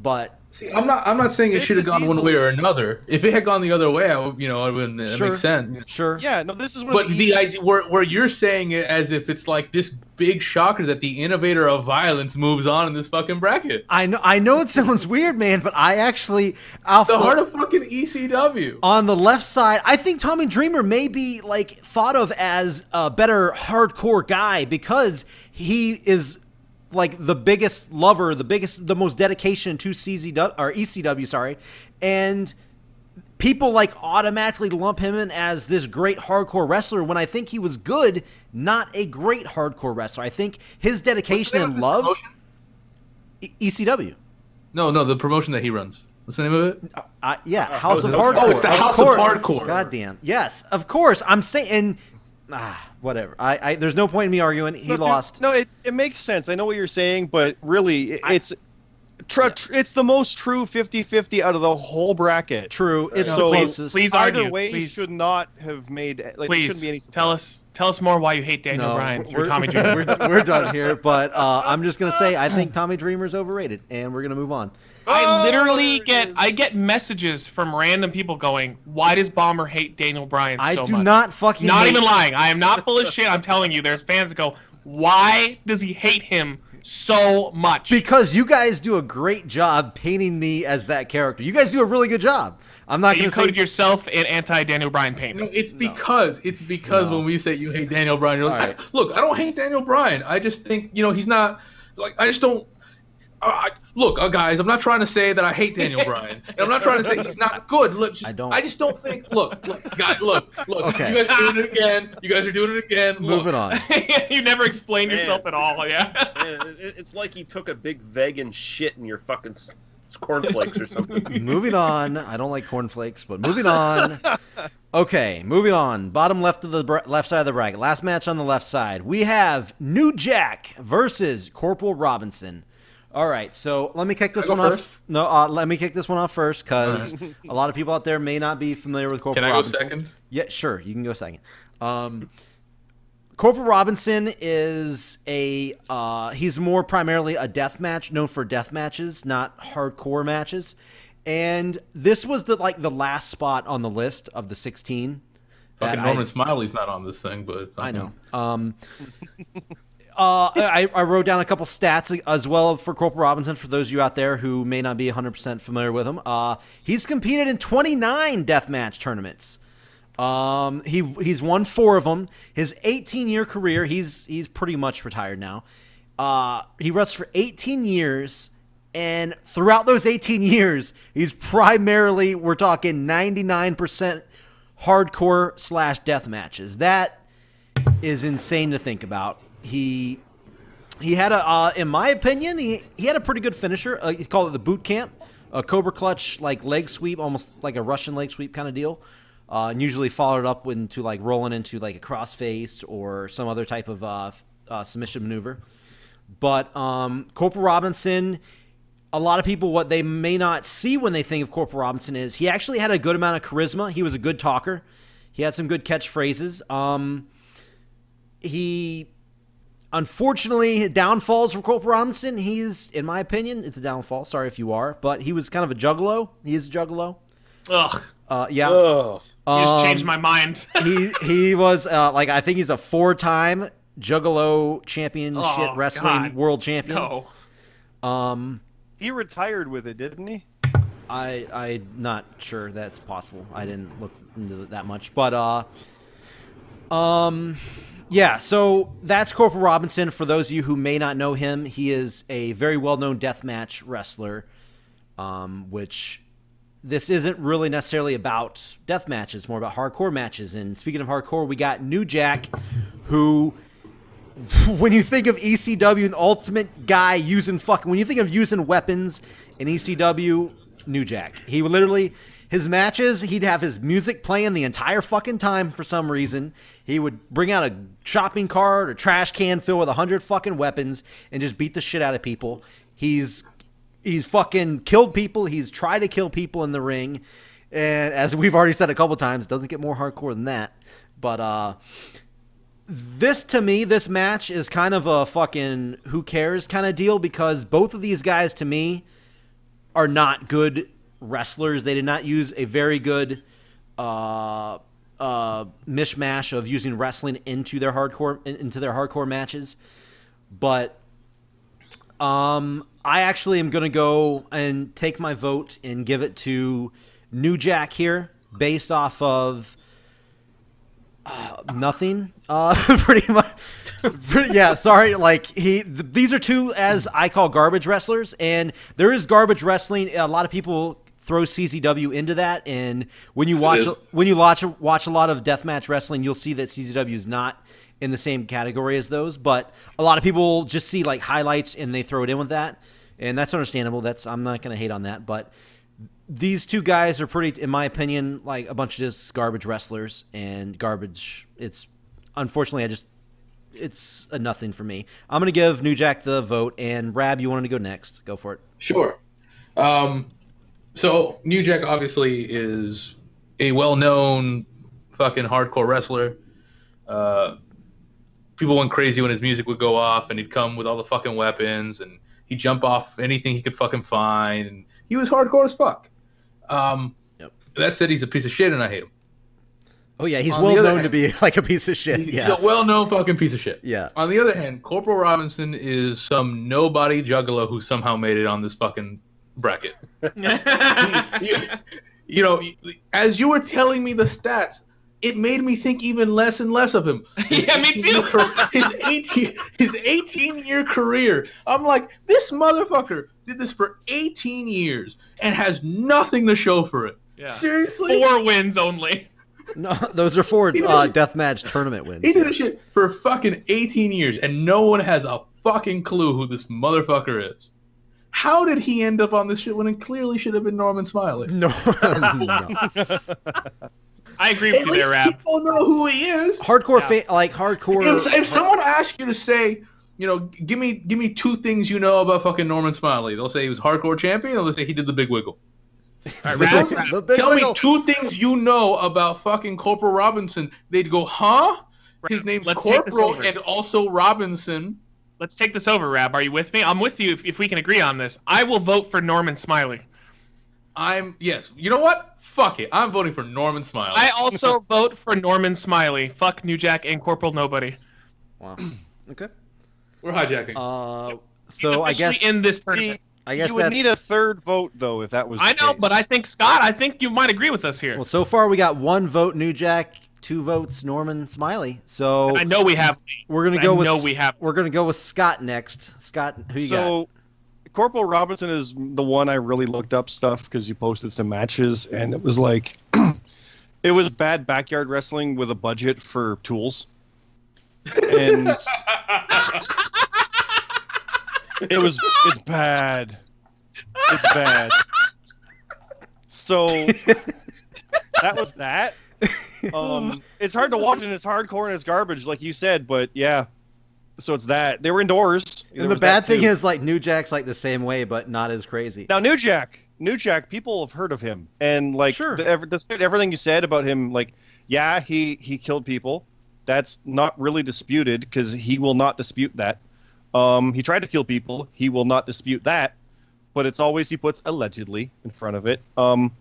But See, I'm not saying it should have gone one way or another. If it had gone the other way, it wouldn't. It Sure. makes sense. sure, Yeah, no, this is what. But the idea where you're saying it as if it's like this big shocker that the innovator of violence moves on in this fucking bracket. I know it sounds weird, man, but I actually The heart of fucking ECW. on the left side, I think Tommy Dreamer may be like thought of as a better hardcore guy because he is like the biggest lover, the most dedication to ECW, sorry, and people like automatically lump him in as this great hardcore wrestler when I think he was good, not a great hardcore wrestler. I think his dedication and love. ECW. No, the promotion that he runs. What's the name of it? Yeah, House of Oh, Hardcore. it's the House of Hardcore. God damn. Yes, of course. I'm saying, whatever. There's no point in me arguing. He lost. No, it makes sense. I know what you're saying, but really, it's the most true 50-50 out of the whole bracket. True. It's the So, closest. please Either argue. way, Please. should not have made. Like, there Please shouldn't be any tell us more why you hate Daniel Bryan through Tommy Dreamer. we're done here, but I'm just going to say I think Tommy Dreamer's overrated, and we're going to move on. I literally get messages from random people going, "Why does Bomber hate Daniel Bryan so I much?" do not fucking Not hate- even lying. I am not full of shit. I'm telling you, there's fans that go, "Why does he hate him so much?" Because you guys do a great job painting me as that character. You guys do a really good job. I'm not going you to say coded yourself in anti-Daniel Bryan paint. No, it's because No. when we say you hate Daniel Bryan, you're like, right. look, I don't hate Daniel Bryan. I just think he's not like I just don't. Look, guys, I'm not trying to say that I hate Daniel Bryan, and I'm not trying to say he's not good. Look, I just don't think. Look, guys, look. Okay. You guys are doing it again. You guys are doing it again. Look. moving on. You never explained yourself at all, yeah. It's like you took a big vegan shit in your fucking cornflakes or something. Moving on. I don't like cornflakes, but moving on. Okay, moving on. Bottom left of the left side of the bracket. Last match on the left side. We have New Jack versus Corporal Robinson. All right, so let me kick this Can I one go off. first? No, let me kick this one off first because a lot of people out there may not be familiar with Corporal Can I go Robinson. second? Yeah, sure. You can go second. Corporal Robinson is he's more primarily a death match, known for death matches, not hardcore matches. And this was the last spot on the list of the 16. Fucking Norman Smiley's not on this thing, but I know. I wrote down a couple stats as well for Corporal Robinson for those of you out there who may not be 100% familiar with him. He's competed in 29 deathmatch tournaments. He's won 4 of them. His 18-year career, he's pretty much retired now. He wrestled for 18 years, and throughout those 18 years, he's primarily, we're talking 99% hardcore / death matches. That is insane to think about. He had in my opinion, he had a pretty good finisher. He's called it the boot camp, a Cobra Clutch leg sweep, almost like a Russian leg sweep kind of deal. And usually followed up into rolling into a crossface or some other type of submission maneuver. But Corporal Robinson, a lot of people, what they may not see when they think of Corporal Robinson is he actually had a good amount of charisma. He was a good talker. He had some good catchphrases. Unfortunately, downfalls for Corporal Robinson, in my opinion, it's a downfall. Sorry if you are, but he was kind of a juggalo. He is a juggalo. Ugh. Yeah. Oh. You just changed my mind. he was I think he's a 4-time Juggalo Championship Wrestling World Champion. No. He retired with it, didn't he? I'm not sure that's possible. I didn't look into it that much, but yeah. So that's Corporal Robinson. For those of you who may not know him, he is a very well-known deathmatch wrestler, which. This isn't really necessarily about death matches, more about hardcore matches. And speaking of hardcore, we got New Jack, who, when you think of ECW, an ultimate guy when you think of using weapons in ECW, New Jack. He would literally, his matches, he'd have his music playing the entire fucking time for some reason. He would bring out a shopping cart or trash can filled with 100 fucking weapons and just beat the shit out of people. He's fucking killed people. He's tried to kill people in the ring. And as we've already said a couple times, doesn't get more hardcore than that. But this match is kind of a fucking who cares kind of deal because both of these guys, to me, are not good wrestlers. They did not use a very good mishmash of using wrestling into their hardcore matches. But I actually am going to go and take my vote and give it to New Jack here based off of nothing. Pretty much. Yeah, sorry. These are two, as I call, garbage wrestlers, and there is garbage wrestling. A lot of people throw CZW into that, and when you watch a lot of deathmatch wrestling, you'll see that CZW is not in the same category as those, but a lot of people just see highlights and they throw it in with that, and that's understandable. I'm not going to hate on that, but these two guys are pretty, in my opinion, a bunch of just garbage wrestlers and garbage. It's unfortunately, it's a nothing for me. I'm going to give New Jack the vote, and Rab, you wanted to go next. Go for it. Sure. So New Jack obviously is a well-known fucking hardcore wrestler. People went crazy when his music would go off, and he'd come with all the fucking weapons, and he'd jump off anything he could fucking find, and he was hardcore as fuck. Yep. That said, he's a piece of shit, and I hate him. Oh yeah, he's well known to be a piece of shit. He's a well-known fucking piece of shit. Yeah. On the other hand, Corporal Robinson is some nobody juggalo who somehow made it on this fucking bracket. you know, as you were telling me the stats, it made me think even less and less of him. Yeah, me too. His 18-year career. I'm like, this motherfucker did this for 18 years and has nothing to show for it. Yeah. Seriously? 4 wins only. No, those are 4 deathmatch tournament wins. He did this shit for fucking 18 years, and no one has a fucking clue who this motherfucker is. How did he end up on this shit when it clearly should have been Norman Smiley? No. I agree with you there, Rap. People know who he is. Hardcore. If someone asked you to say give me two things you know about fucking Norman Smiley. They'll say he was hardcore champion, or they'll say he did the big wiggle. All right, Rad, The big Tell wiggle. me two things you know about fucking Corporal Robinson. They'd go, huh? His name's Let's take this Corporal over. and also Robinson. Let's take this over, Rab. Are you with me? I'm with you if we can agree on this. I will vote for Norman Smiley. Yes. You know what? Fuck it. I'm voting for Norman Smiley. I also vote for Norman Smiley. Fuck New Jack and Corporal Nobody. Wow. Okay. We're hijacking. So I He's guess officially in this tournament. I guess you would that's need a third vote though if that was. I the know, case. but I think Scott. I think you might agree with us here. well. So far, we got 1 vote New Jack, 2 votes Norman Smiley. So I know we have. we're gonna go with we have. we're gonna go with Scott next. Scott, who you got? So, Corporal Robinson is the one I really looked up stuff because you posted some matches, and it was like, it was bad backyard wrestling with a budget for tools, and it's bad. It's bad. So that was that. It's hard to watch and it's hardcore and it's garbage, like you said, but yeah. So it's that. They were indoors. There And the was bad that thing too. is, like, New Jack's like the same way, but not as crazy. Now New Jack, people have heard of him, and like, Sure. despite everything you said about him, like, yeah, he killed people. That's not really disputed because he will not dispute that. He tried to kill people. He will not dispute that. But it's always he puts allegedly in front of it.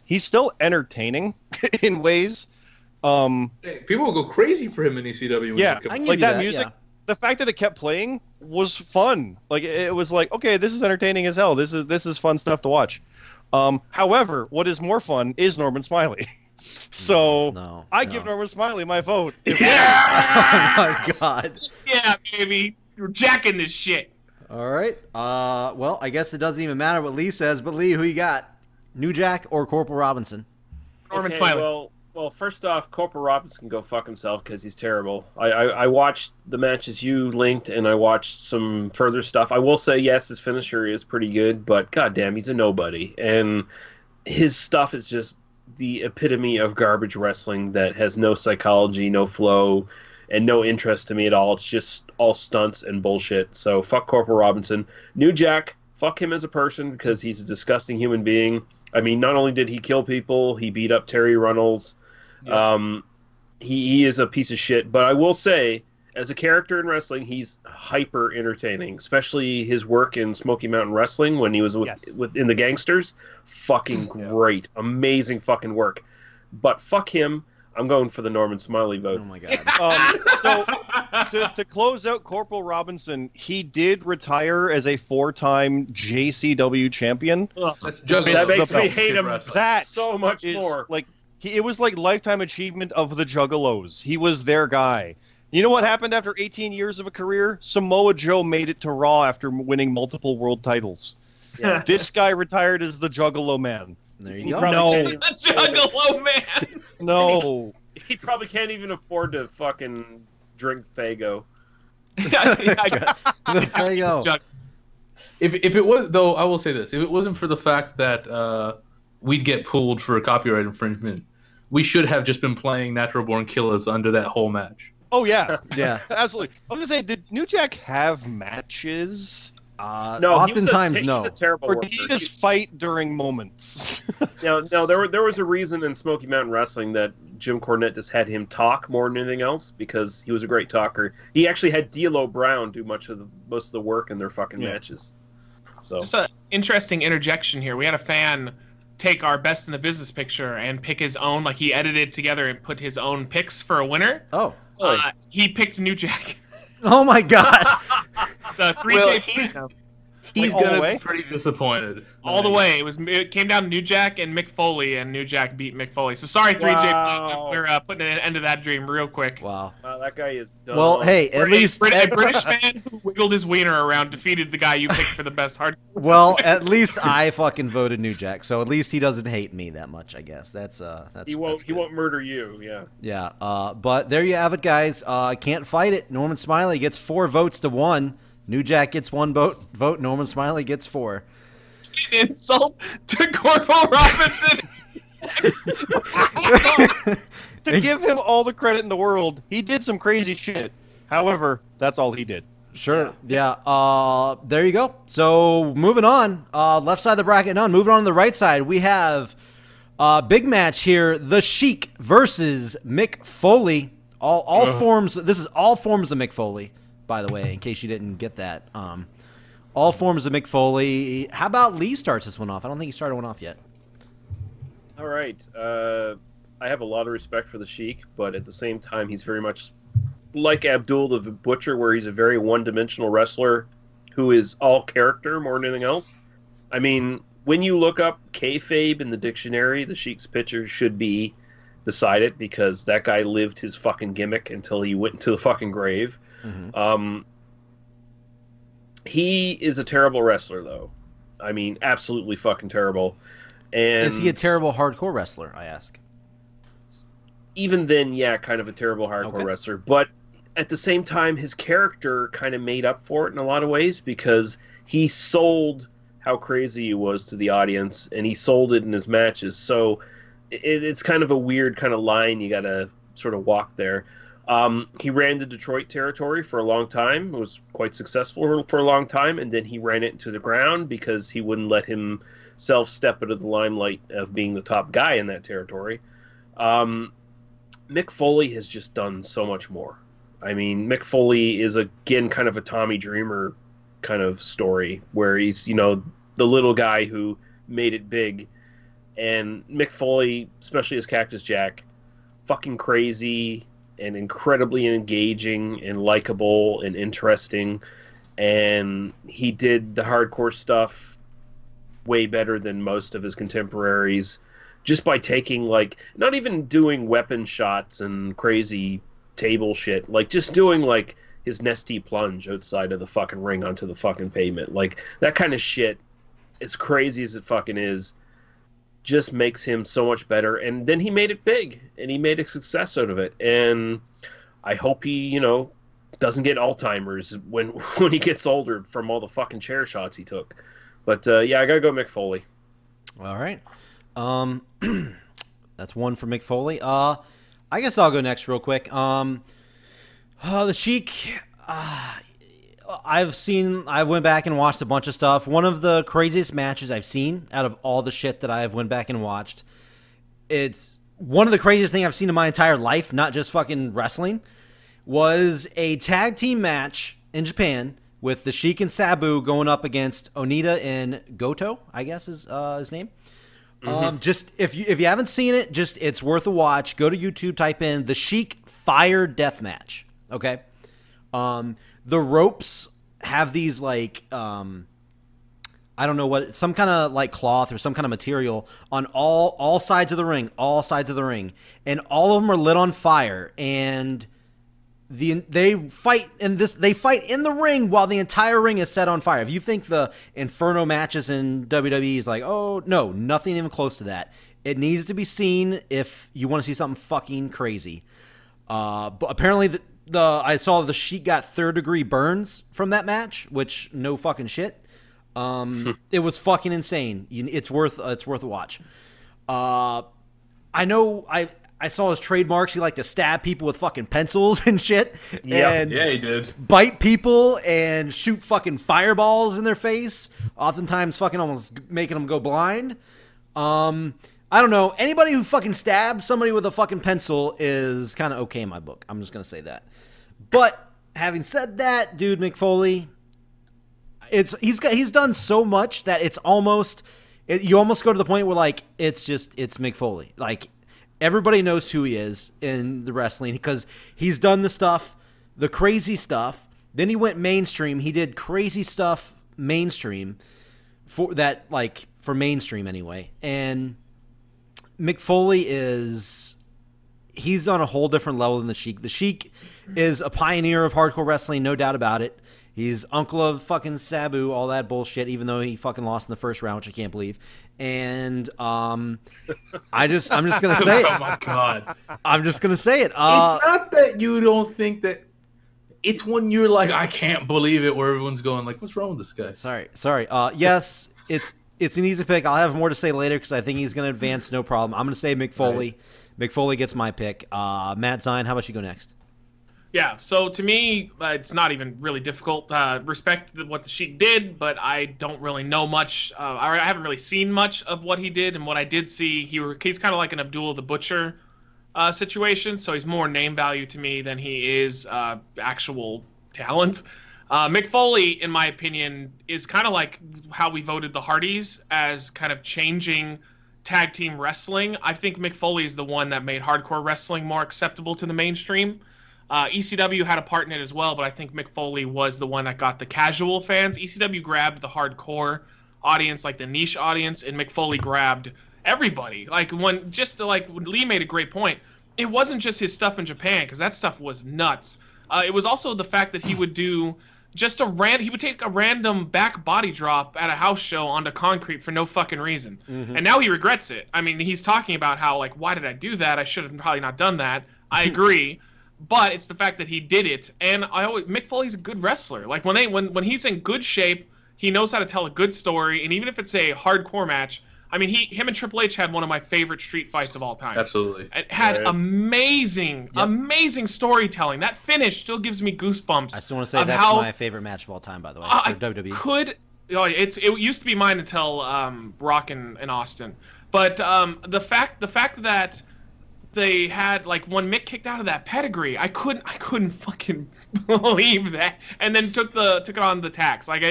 He's still entertaining in ways. Hey, people will go crazy for him in ECW. When Yeah, he comes I can like give you that music. yeah. The fact that it kept playing was fun. Like it was like, okay, this is entertaining as hell. This is fun stuff to watch. However, what is more fun is Norman Smiley. So No, I no. give Norman Smiley my vote. Oh my god. Yeah, baby. You're jacking this shit. All right. Well, I guess it doesn't even matter what Lee says, but Lee, who you got? New Jack or Corporal Robinson? Norman Okay, Smiley. Well, first off, Corporal Robinson can go fuck himself because he's terrible. I watched the matches you linked, and I watched some further stuff. I will say, yes, his finisher is pretty good, but goddamn, he's a nobody. And his stuff is just the epitome of garbage wrestling that has no psychology, no flow, and no interest to me at all. It's just all stunts and bullshit. So fuck Corporal Robinson. New Jack, fuck him as a person because he's a disgusting human being. I mean, not only did he kill people, he beat up Terry Runnels. Yeah. He is a piece of shit. But I will say, as a character in wrestling, he's hyper entertaining. Especially his work in Smoky Mountain Wrestling when he was in the Gangsters. Fucking great, amazing fucking work. But fuck him. I'm going for the Norman Smiley vote. Oh my god. So to close out Corporal Robinson, he did retire as a 4-time JCW champion. That's juggalo. That makes me belt. hate him That so much is, more. like it was like lifetime achievement of the Juggalos. He was their guy. You know what happened after 18 years of a career? Samoa Joe made it to Raw after winning multiple world titles. Yeah. This guy retired as the Juggalo Man. There you go. No, Juggalo man. no. He probably can't even afford to fucking drink Fago. There you go. If it was, though, I will say this: if it wasn't for the fact that we'd get pulled for a copyright infringement, we should have just been playing Natural Born Killers under that whole match. Oh yeah, Yeah. absolutely. I was gonna say, did New Jack have matches, No, oftentimes he's no. a terrible or worker. did he just fight during moments? No, there was a reason in Smoky Mountain Wrestling that Jim Cornette just had him talk more than anything else because he was a great talker. He actually had D'Lo Brown do most of the work in their fucking matches. So Just an interesting interjection here. We had a fan take our best in the business picture and pick his own. Like he edited together and put his own picks for a winner. Oh. He picked New Jack. Oh my god. The 3J Well, he's all the gonna way? be pretty disappointed. all the way. It came down to New Jack and Mick Foley, and New Jack beat Mick Foley. So sorry, 3J. Wow. We're putting an end to that dream real quick. Wow. that guy is dumb. Well, hey, at least a British man who wiggled his wiener around defeated the guy you picked for the best hard. well, at least I fucking voted New Jack, so at least he doesn't hate me that much, I guess. That's he won't that's good. murder you. Yeah. Yeah, but there you have it, guys. Can't fight it. Norman Smiley gets 4 votes to 1. New Jack gets 1 vote. Norman Smiley gets 4. Insult to Corporal Robinson. To give him all the credit in the world, he did some crazy shit. However, that's all he did. Sure. Yeah. There you go. So moving on. Left side of the bracket done. Moving on to the right side, we have big match here: The Sheik versus Mick Foley. All forms. This is all forms of Mick Foley, by the way, in case you didn't get that. All forms of Mick Foley. How about Lee starts this one off? I don't think he started one off yet. All right. I have a lot of respect for the Sheik, but at the same time, he's very much like Abdul the Butcher, where he's a very one-dimensional wrestler who is all character more than anything else. I mean, when you look up kayfabe in the dictionary, the Sheik's picture should be beside it, because that guy lived his fucking gimmick until he went into the fucking grave. Mm-hmm. He is a terrible wrestler, though. I mean, absolutely fucking terrible. And is he a terrible hardcore wrestler, I ask? Even then, yeah, kind of a terrible hardcore wrestler. But at the same time, his character kind of made up for it in a lot of ways, because he sold how crazy he was to the audience, and he sold it in his matches. So it's kind of a weird kind of line you got to sort of walk there. He ran the Detroit territory for a long time, was quite successful for a long time, and then he ran it into the ground because he wouldn't let himself step into the limelight of being the top guy in that territory. Mick Foley has just done so much more. I mean, Mick Foley is, again, kind of a Tommy Dreamer kind of story, where he's, you know, the little guy who made it big. And Mick Foley, especially as Cactus Jack, fucking crazy and incredibly engaging and likable and interesting. And he did the hardcore stuff way better than most of his contemporaries, just by taking, like, not even doing weapon shots and crazy table shit, like just doing like his nesty plunge outside of the fucking ring onto the fucking pavement, like that kind of shit, as crazy as it fucking is, just makes him so much better. And then he made it big, and he made a success out of it. And I hope he, you know, doesn't get Alzheimer's when he gets older from all the fucking chair shots he took. But yeah, I gotta go Mick Foley. All right. That's one for Mick Foley. I guess I'll go next real quick. The Sheik, I went back and watched a bunch of stuff. One of the craziest matches I've seen out of all the shit that I've went back and watched. It's one of the craziest things I've seen in my entire life, not just fucking wrestling, was a tag team match in Japan with the Sheik and Sabu going up against Onita and Goto, I guess is his name. Mm-hmm. Just if you haven't seen it, just it's worth a watch. Go to YouTube, type in the Sheik Fire Death Match. Okay. The ropes have these like I don't know what, some kind of like cloth or some kind of material on all sides of the ring, and all of them are lit on fire, and they fight in the ring while the entire ring is set on fire. If you think the Inferno matches in WWE is like, oh no, nothing even close to that. It needs to be seen if you want to see something fucking crazy. But apparently I saw the Sheik got 3rd-degree burns from that match, which no fucking shit. It was fucking insane. It's worth a watch. I know I saw his trademarks. He liked to stab people with fucking pencils and shit. Yeah, he did. Bite people and shoot fucking fireballs in their face. Oftentimes fucking almost making them go blind. I don't know. Anybody who fucking stabs somebody with a fucking pencil is kind of okay in my book. I'm just going to say that. But having said that, dude, Mick Foley, he's done so much that it's almost, you almost go to the point where like it's Mick Foley. Like everybody knows who he is in the wrestling because he's done the stuff, the crazy stuff. Then he went mainstream. He did crazy stuff mainstream for mainstream anyway. And Mick Foley he's on a whole different level than the Sheik. The Sheik is a pioneer of hardcore wrestling, no doubt about it. He's uncle of fucking Sabu, all that bullshit, even though he fucking lost in the first round, which I can't believe. And I'm just gonna say it. Oh my god. I'm just gonna say it. It's not that you don't think that, it's when you're like, I can't believe it, where everyone's going like, what's wrong with this guy? Sorry. Yes, it's an easy pick. I'll have more to say later because I think he's gonna advance, no problem. I'm gonna say Mick Foley. Right. Mick Foley gets my pick. Matt Zion, how about you go next? Yeah, so to me, it's not even really difficult. Respect what the Sheik did, but I don't really know much. I haven't really seen much of what he did, and what I did see, he's kind of like an Abdul the Butcher situation, so he's more name value to me than he is actual talent. Mick Foley, in my opinion, is kind of like how we voted the Hardys as kind of changing tag team wrestling. I think Mick Foley is the one that made hardcore wrestling more acceptable to the mainstream. ECW had a part in it as well, but I think Mick Foley was the one that got the casual fans. ECW grabbed the hardcore audience, like the niche audience, and Mick Foley grabbed everybody. Like when Lee made a great point, it wasn't just his stuff in Japan, because that stuff was nuts. It was also the fact that he would do he would take a random back body drop at a house show onto concrete for no fucking reason. Mm-hmm. And now he regrets it. I mean, he's talking about how, like, why did I do that? I should have probably not done that. I agree. But it's the fact that he did it, and Mick Foley's a good wrestler. Like when he's in good shape, he knows how to tell a good story, and even if it's a hardcore match, I mean, him and Triple H had one of my favorite street fights of all time. Absolutely, it had amazing storytelling. That finish still gives me goosebumps. I still want to say that's my favorite match of all time, by the way, for WWE. It used to be mine until Rock and Austin, but the fact that they had, like, when Mick kicked out of that pedigree, I couldn't fucking believe that, and then took it on the tax. Like,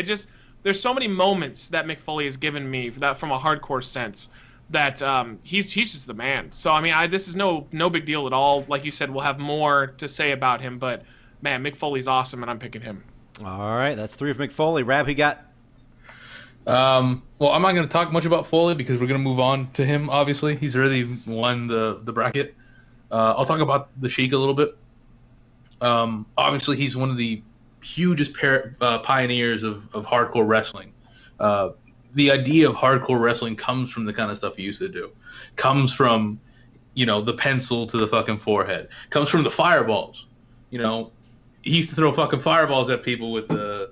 there's so many moments that Mick Foley has given me that from a hardcore sense that he's just the man. So I mean, this is no big deal at all. Like you said, we'll have more to say about him, but man, Mick Foley's awesome, and I'm picking him. All right, that's 3 of Mick Foley. Rab, who got? Well, I'm not going to talk much about Foley because we're going to move on to him. Obviously, he's already won the bracket. I'll talk about the Sheik a little bit. Obviously, he's one of the hugest pioneers of hardcore wrestling. The idea of hardcore wrestling comes from the kind of stuff he used to do. Comes from, the pencil to the fucking forehead. Comes from the fireballs. He used to throw fucking fireballs at people with the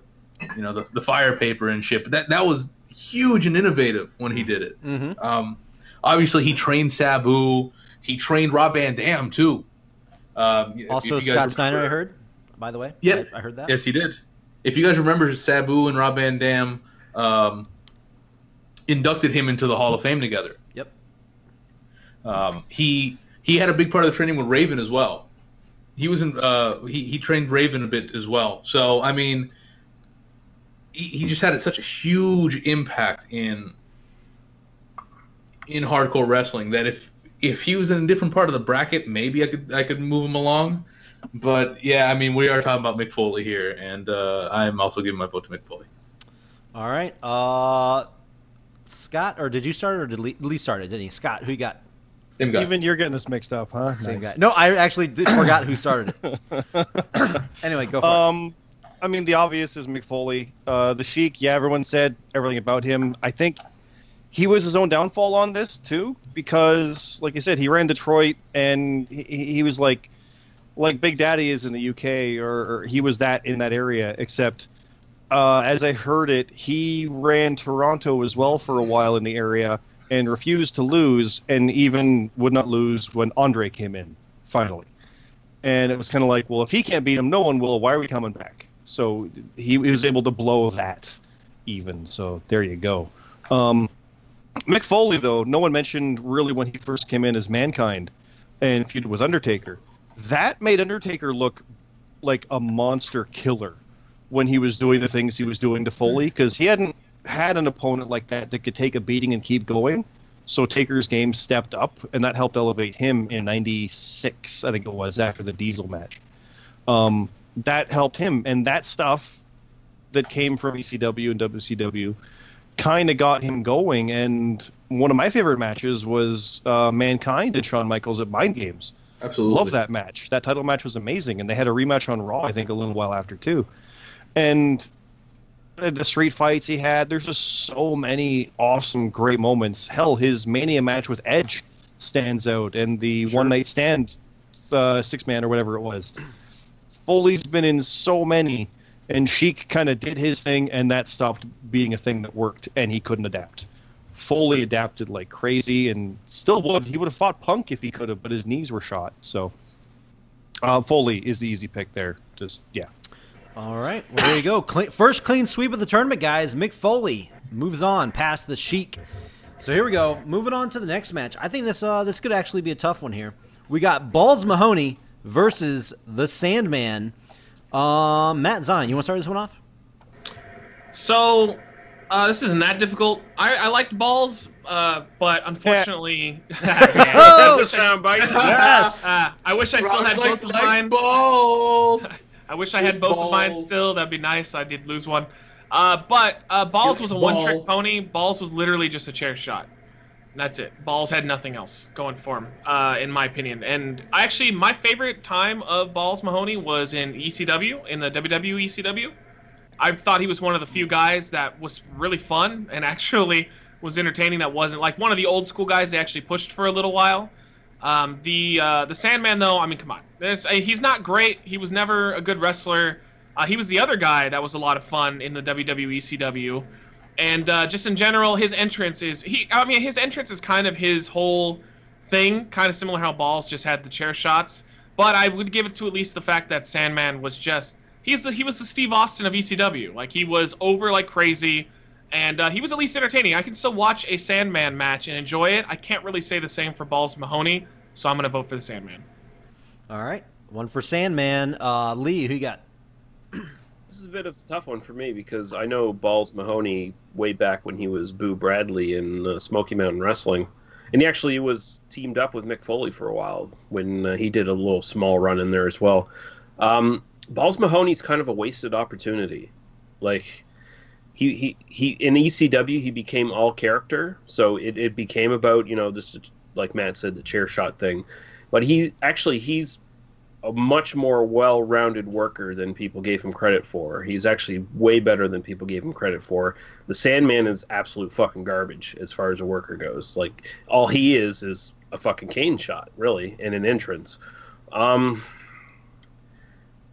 fire paper and shit. But that was huge and innovative when he did it. Mm-hmm. Obviously, he trained Sabu. He trained Rob Van Dam too. Also, Scott Steiner, I heard. By the way, yeah, I heard that. Yes, he did. If you guys remember, Sabu and Rob Van Dam inducted him into the Hall of Fame together. Yep. He had a big part of the training with Raven as well. He was he trained Raven a bit as well. So I mean, he just had such a huge impact in hardcore wrestling that if he was in a different part of the bracket, maybe I could move him along. But yeah, I mean, we are talking about Mick Foley here, and I'm also giving my vote to Mick Foley. All right, Scott, or did you start, or did Lee start it? Didn't he? Scott, who you got? Same guy. Even you're getting us mixed up, huh? Same guy. No, I actually forgot who started it. Anyway, go for it. I mean, the obvious is Mick Foley. The Sheik, yeah, everyone said everything about him. I think he was his own downfall on this too, because, like I said, he ran Detroit, and he was like Big Daddy is in the UK, or he was that in that area, except as I heard it, he ran Toronto as well for a while in the area and refused to lose, and even would not lose when Andre came in, finally. And it was kind of like, well, if he can't beat him, no one will. Why are we coming back? So he was able to blow that even. So there you go. Mick Foley, though, no one mentioned really when he first came in as Mankind and feuded with Undertaker. That made Undertaker look like a monster killer when he was doing the things he was doing to Foley, because he hadn't had an opponent like that could take a beating and keep going. So Taker's game stepped up, and that helped elevate him in '96, I think it was, after the Diesel match. That helped him, and that stuff that came from ECW and WCW kind of got him going. And one of my favorite matches was Mankind and Shawn Michaels at Mind Games. Absolutely. Love that match. That title match was amazing, and they had a rematch on Raw, I think, a little while after, too. And the street fights he had, there's just so many awesome, great moments. Hell, his Mania match with Edge stands out, and the one-night stand six-man or whatever it was. Foley's been in so many, and Sheik kind of did his thing, and that stopped being a thing that worked, and he couldn't adapt. Foley adapted like crazy, and still would. He would have fought Punk if he could have, but his knees were shot. So Foley is the easy pick there. Just yeah. All right, well, there you go. First clean sweep of the tournament, guys. Mick Foley moves on past the Sheik. So here we go. Moving on to the next match. I think this could actually be a tough one here. We got Balls Mahoney versus the Sandman. Matt Zion, you want to start this one off? So, this isn't that difficult. I liked Balls, but unfortunately, That's a soundbite. Yes. I wish I still had both of mine. Balls. I wish I had both of mine still. That'd be nice. I did lose one. But Balls was a one-trick pony. Balls was literally just a chair shot. And that's it. Balls had nothing else going for him, in my opinion. And actually, my favorite time of Balls Mahoney was in ECW, in the WWE ECW. I thought he was one of the few guys that was really fun and actually was entertaining. That wasn't like one of the old school guys they actually pushed for a little while. The Sandman, though, I mean, come on. He's not great. He was never a good wrestler. He was the other guy that was a lot of fun in the WWE ECW. And just in general, his entrance is his entrance is kind of his whole thing, kind of similar how Balls just had the chair shots. But I would give it to at least the fact that Sandman was just he was the Steve Austin of ECW. Like, he was over like crazy, and he was at least entertaining. I can still watch a Sandman match and enjoy it. I can't really say the same for Balls Mahoney, so I'm gonna vote for the Sandman. All right, one for Sandman. Lee, who you got? This is a bit of a tough one for me because I know Balls Mahoney way back when he was Boo Bradley in Smoky Mountain Wrestling. And he actually was teamed up with Mick Foley for a while when he did a little small run in there as well. Balls Mahoney's kind of a wasted opportunity. Like, he in ECW, he became all character. So it became about, this, like Matt said, the chair shot thing. But he's a much more well-rounded worker than people gave him credit for. He's actually way better than people gave him credit for. The Sandman is absolute fucking garbage as far as a worker goes. Like, all he is a fucking cane shot, really, and an entrance.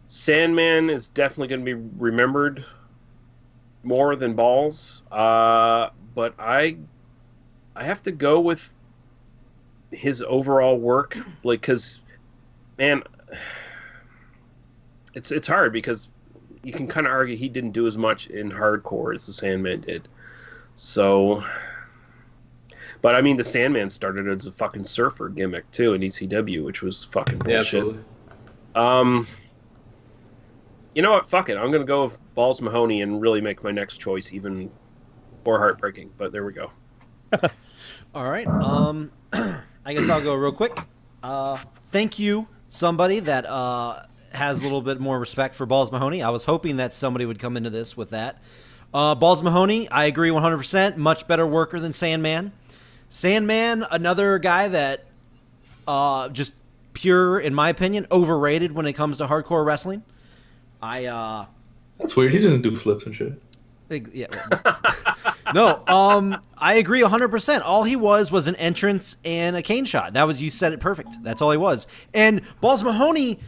Sandman is definitely going to be remembered more than Balls, but I have to go with his overall work, like, because, man, it's hard because you can kind of argue he didn't do as much in hardcore as the Sandman did. So, but I mean, the Sandman started as a fucking surfer gimmick too in ECW, which was fucking bullshit. Yeah, you know what? Fuck it. I'm gonna go with Balls Mahoney and really make my next choice even more heartbreaking. But there we go. All right. I guess I'll go real quick. Thank you, somebody that has a little bit more respect for Balls Mahoney. I was hoping that somebody would come into this with that. Balls Mahoney, I agree 100%. Much better worker than Sandman. Sandman, another guy that just pure, in my opinion, overrated when it comes to hardcore wrestling. That's weird. He doesn't do flips and shit. Yeah. No, I agree 100%. All he was an entrance and a cane shot. That was, you said it perfect. That's all he was. And Balls Mahoney,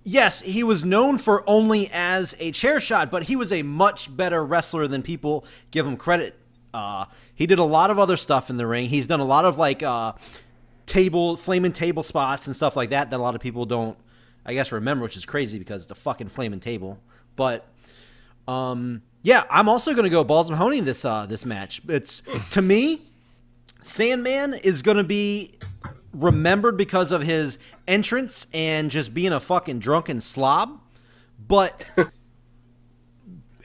yes, he was known for only as a chair shot, but he was a much better wrestler than people give him credit. He did a lot of other stuff in the ring. He's done a lot of like flaming table spots and stuff like that a lot of people don't, I guess, remember, which is crazy because it's a fucking flaming table. But yeah, I'm also going to go Balls Mahoney this match. It's, to me, Sandman is going to be remembered because of his entrance and just being a fucking drunken slob. But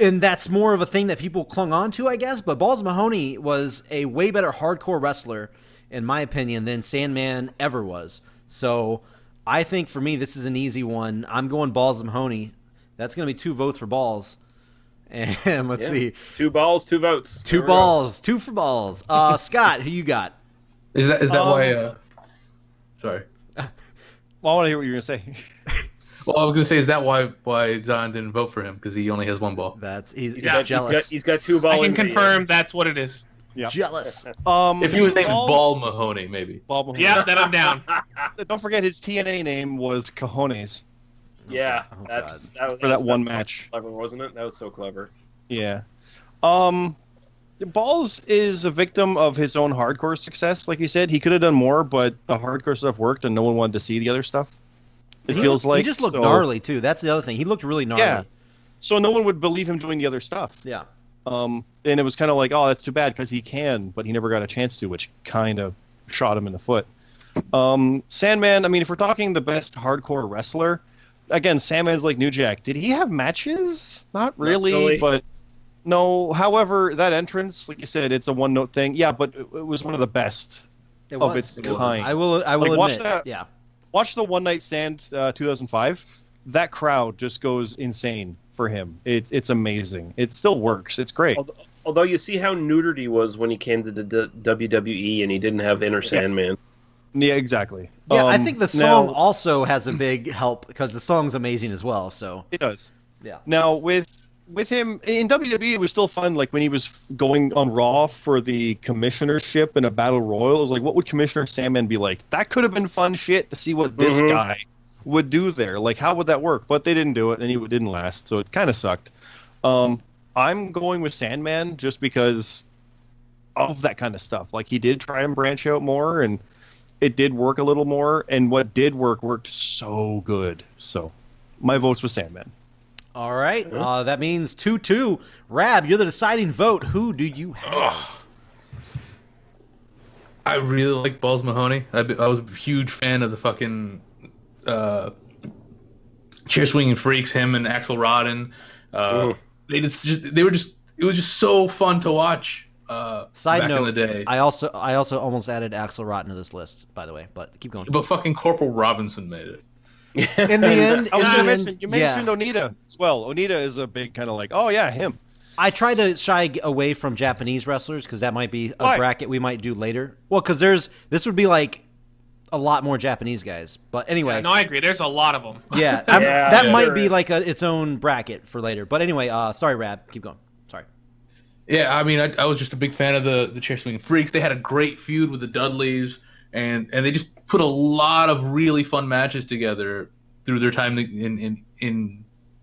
and that's more of a thing that people clung on to, I guess. But Balls Mahoney was a way better hardcore wrestler, in my opinion, than Sandman ever was. So I think for me, this is an easy one. I'm going Balls Mahoney. That's going to be 2 votes for Balls. And let's see. 2 balls, 2 votes. 2 balls. 2 for Balls. Scott, who you got? Is that why? Sorry. Well, I want to hear what you're going to say. Well, I was going to say, is that why Zion didn't vote for him? Because he only has 1 ball. He's jealous. He's got 2 balls. I can confirm that's what it is. Yep. Jealous. If he was named Ball Mahoney, maybe. Ball Mahoney. Yeah, then I'm down. Don't forget his TNA name was Cajones. Yeah, for that one match. Clever, wasn't it? That was so clever. Yeah. Balls is a victim of his own hardcore success. Like you said, he could have done more, but the hardcore stuff worked, and no one wanted to see the other stuff. It feels like he just looked gnarly too. That's the other thing. He looked really gnarly. Yeah. So no one would believe him doing the other stuff. Yeah. And it was kind of like, oh, that's too bad because he can, but he never got a chance to, which kind of shot him in the foot. Sandman, I mean, if we're talking the best hardcore wrestler, again, Sandman's like New Jack. Did he have matches? Not really, but no. However, that entrance, like you said, it's a one-note thing. Yeah, but it was one of the best of its kind. I will admit. Yeah. Watch the One Night Stand 2005. That crowd just goes insane for him. It's amazing. It still works. It's great. Although you see how neutered he was when he came to the WWE and he didn't have Inner Sandman. Yeah, exactly. Yeah, I think the song also has a big help because the song's amazing as well. So it does. Yeah. Now with him in WWE, it was still fun. Like when he was going on Raw for the commissionership in a battle royal, it was like, what would Commissioner Sandman be like? That could have been fun shit to see what this guy would do there. Like, how would that work? But they didn't do it, and he didn't last, so it kind of sucked. I'm going with Sandman just because of that kind of stuff. Like, he did try and branch out more, and it did work a little more, and what did worked so good. So, my vote's with Sandman. All right. That means 2-2. Rab, you're the deciding vote. Who do you have? I really like Balls Mahoney. I was a huge fan of the fucking Chair Swinging Freaks, him and Axel Rodden. It was just so fun to watch. Side back note, in the day. I also almost added Axel Rotten to this list, by the way, but keep going. But fucking Corporal Robinson made it. In the end, you mentioned Onita as well. Onita is a big kind of like, oh yeah, him. I try to shy away from Japanese wrestlers because that might be a bracket we might do later. Well, because this would be like a lot more Japanese guys. But anyway. Yeah, no, I agree. There's a lot of them. Yeah, that might be like its own bracket for later. But anyway, sorry, Rab. Keep going. Sorry. Yeah, I mean, I was just a big fan of the Chair Swinging Freaks. They had a great feud with the Dudleys, and they just put a lot of really fun matches together through their time in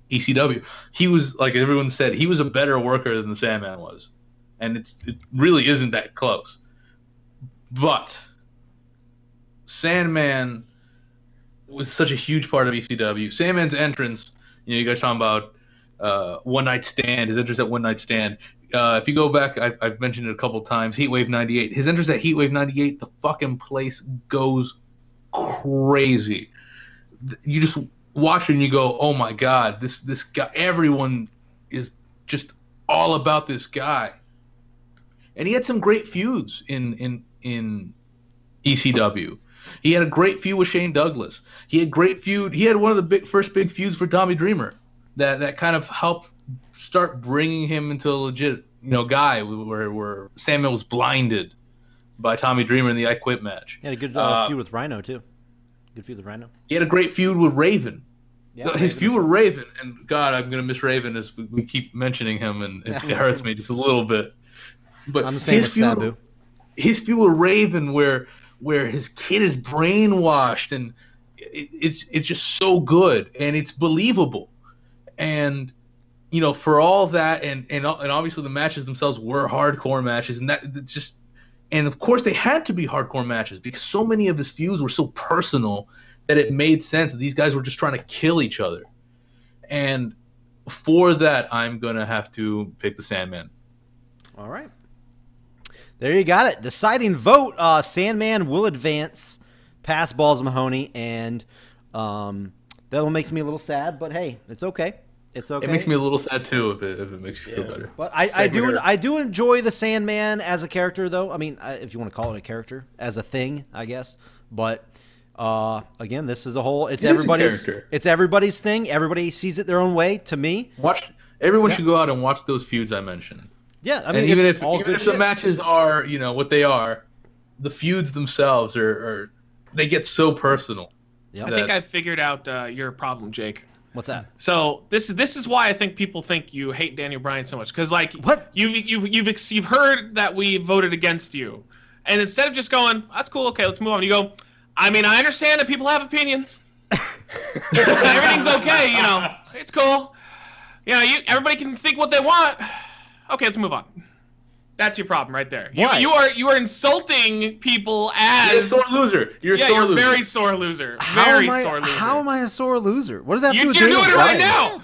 ECW. He was, like everyone said, he was a better worker than the Sandman was. And it really isn't that close. But Sandman was such a huge part of ECW. Sandman's entrance, you guys talking about One Night Stand, his entrance at One Night Stand. If you go back, I've mentioned it a couple times, Heatwave 98. His entrance at Heatwave 98, the fucking place goes crazy. You just watch it and you go, oh my God, this guy, everyone is just all about this guy. And he had some great feuds in ECW. He had a great feud with Shane Douglas. He had one of the first big feuds for Tommy Dreamer that kind of helped start bringing him into a legit, guy where Sandman was blinded by Tommy Dreamer in the I Quit match. He had a good feud with Rhino too. Good feud with Rhino. He had a great feud with Raven. Yeah, his feud with Raven, and God, I'm gonna miss Raven as we keep mentioning him, and it hurts me just a little bit. But I'm the same with Sabu. His feud with Raven, where his kid is brainwashed, and it's just so good, and it's believable, and for all that, and obviously the matches themselves were hardcore matches, and of course they had to be hardcore matches because so many of his feuds were so personal that it made sense that these guys were just trying to kill each other. And for that, I'm going to have to pick the Sandman. All right. There you got it. Deciding vote. Sandman will advance past Balls Mahoney, and that one makes me a little sad, but hey, it's okay. It's okay. It makes me a little sad too if it makes you feel better. But I do enjoy the Sandman as a character, though. I mean, if you want to call it a character, as a thing, I guess. But again, this is a whole. It's everybody's thing. Everybody sees it their own way. To me, everyone should go out and watch those feuds I mentioned. Yeah, I mean, even if the matches are what they are, the feuds themselves are they get so personal. Yeah, I think I figured out your problem, Jake. What's that? So this is why I think people think you hate Daniel Bryan so much, because like what you've heard that we voted against you, and instead of just going, that's cool, okay, let's move on, you go, I mean, I understand that people have opinions. Everything's okay, it's cool. Everybody can think what they want. Okay, let's move on. That's your problem right there. Why? You are insulting people as You're a sore loser. You're a yeah, sore you're a loser. very sore loser. How Very am I, sore loser. How am I a sore loser? What does that have to You're do with doing Daniel it right Bryan?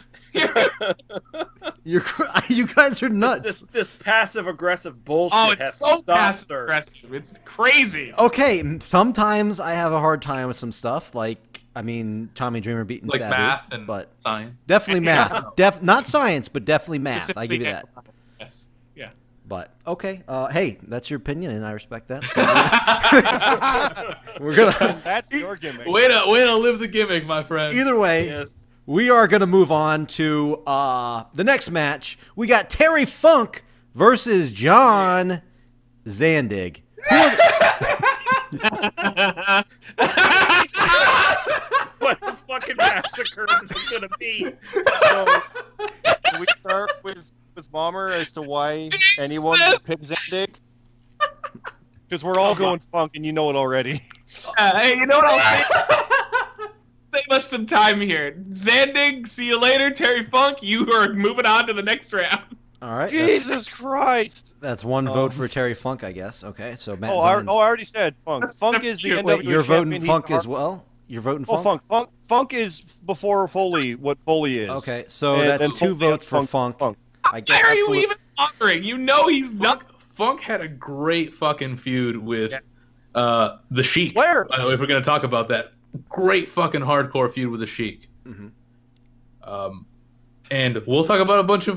now. You guys are nuts. This passive aggressive bullshit. Oh, has it's to so stop, passive sir. aggressive. It's crazy. Okay, sometimes I have a hard time with some stuff, like Tommy Dreamer beating Like Savvy, math and but science. definitely math. Not science, but definitely math. I give you that. Yes. Yeah. But okay, hey, that's your opinion, and I respect that. So we're gonna. That's your gimmick. Way to live the gimmick, my friend. Either way, Yes. we are gonna move on to the next match. We got Terry Funk versus John Zandig. What a fucking massacre this is gonna be. So, can we start with Bomber as to why anyone would pick Zandig? Because we're all going Funk, and you know it already. Hey, you know what I'll say? Save us some time here. Zandig, see you later. Terry Funk, you are moving on to the next round. All right, Jesus Christ! that's one vote for Terry Funk, I guess. Okay, so Matt Oh, I Zion's- already said Funk. Funk is the NWA Wait, you're voting champion. Funk He's as well? You're voting Oh, Funk? Funk is before Foley. What Foley is? Okay, so And- that's and two Foley votes for has Funk. Funk. I guess. Why are you even bothering? You know he's not. Funk had a great fucking feud with the Sheik. Flair. By the way, if we're gonna talk about that, great fucking hardcore feud with the Sheik. Mhm. And we'll talk about a bunch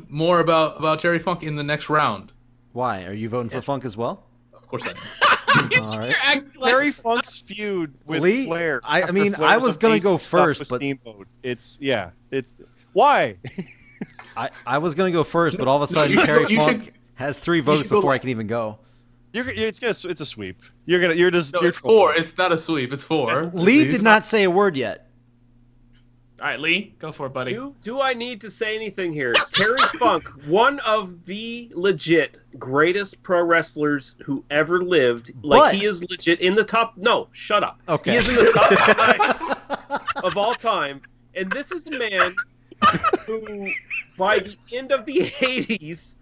more about Terry Funk in the next round. Why? Are you voting for Funk as well? Of course I am. All right. You're acting like- Terry Funk's feud with Lee, Flair. I after mean, Flair I was gonna amazing go stuff first, with but- Steamboat. It's why? I was going to go first, but all of a sudden you should Terry go- you Funk should- has three votes should go- before I can even go. It's a sweep. You're just No, you're it's 4. It's not a sweep. It's 4. Lee did not say a word yet. All right, Lee, go for it, buddy. Do I need to say anything here? Terry Funk, one of the legit greatest pro wrestlers who ever lived. Like, But- he is legit in the top. No, shut up. Okay. He is in the top 5 of all time. And this is a man who, by the end of the 80s,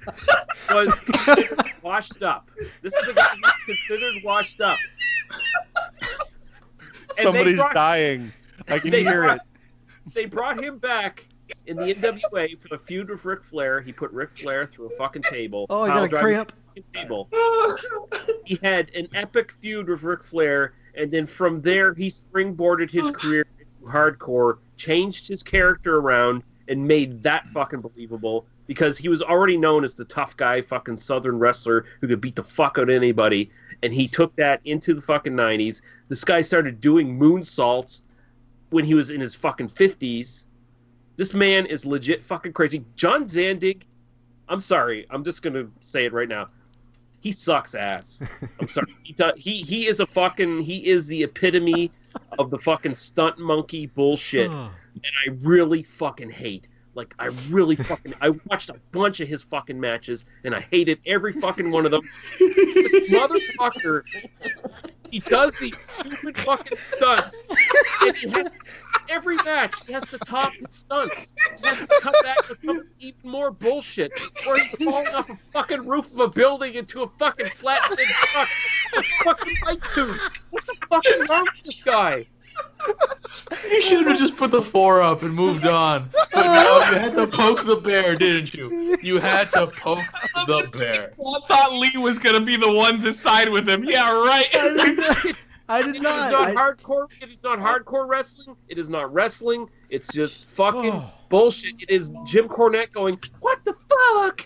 was considered washed up. This is a guy who's considered washed up. And Somebody's dying. I can hear it. They brought him back in the NWA for the feud with Ric Flair. He put Ric Flair through a fucking table. Oh, I got pile a driver cramp. through a fucking table. He had an epic feud with Ric Flair, and then from there he springboarded his career into hardcore, changed his character around, and made that fucking believable because he was already known as the tough guy, fucking Southern wrestler who could beat the fuck out of anybody, and he took that into the fucking 90s. This guy started doing moonsaults when he was in his fucking 50s. This man is legit fucking crazy. John Zandig, I'm sorry, I'm just gonna say it right now. He sucks ass. I'm sorry. He is a fucking, he is the epitome of the fucking stunt monkey bullshit that I really fucking hate. Like, I watched a bunch of his fucking matches, and I hated every fucking one of them. This motherfucker, he does these stupid fucking stunts, and he has, every match, he has to top his stunts. He has to come back with some even more bullshit, where he's falling off a fucking roof of a building into a fucking flat-bed truck with fucking light tubes. What the fuck is wrong with this guy? You should have just put the 4 up and moved on. But no, you had to poke the bear, didn't you? You had to poke the bear. I thought Lee was gonna be the one to side with him. Yeah, right. I did It is not. not hardcore. It is not hardcore wrestling. It is not wrestling. It's just fucking bullshit. It is Jim Cornette going, "What the fuck?"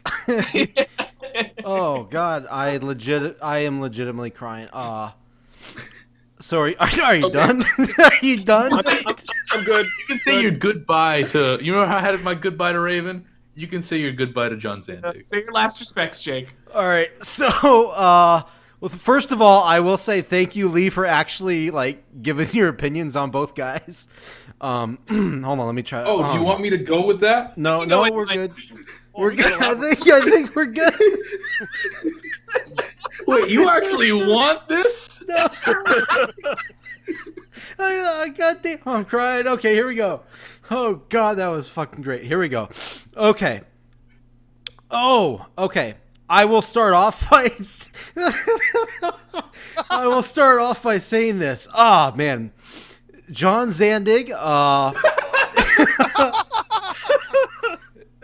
Oh God, I am legitimately crying. Sorry, are you done? Are you done? I'm good. You can say your goodbye to. You know how I had my goodbye to Raven? You can say your goodbye to John Zandig. Say your last respects, Jake. All right, so well, first of all, I will say thank you, Lee, for actually like giving your opinions on both guys. Hold on, let me try. Oh, you want me to go with that? No, You know no, what, we're like- good. We're good. I think we're good. Wait, you actually want this? No. I got the. I'm crying. Okay, here we go. Oh God, that was fucking great. Here we go. Okay. Oh, okay. I will start off by saying this. Ah, man, John Zandig.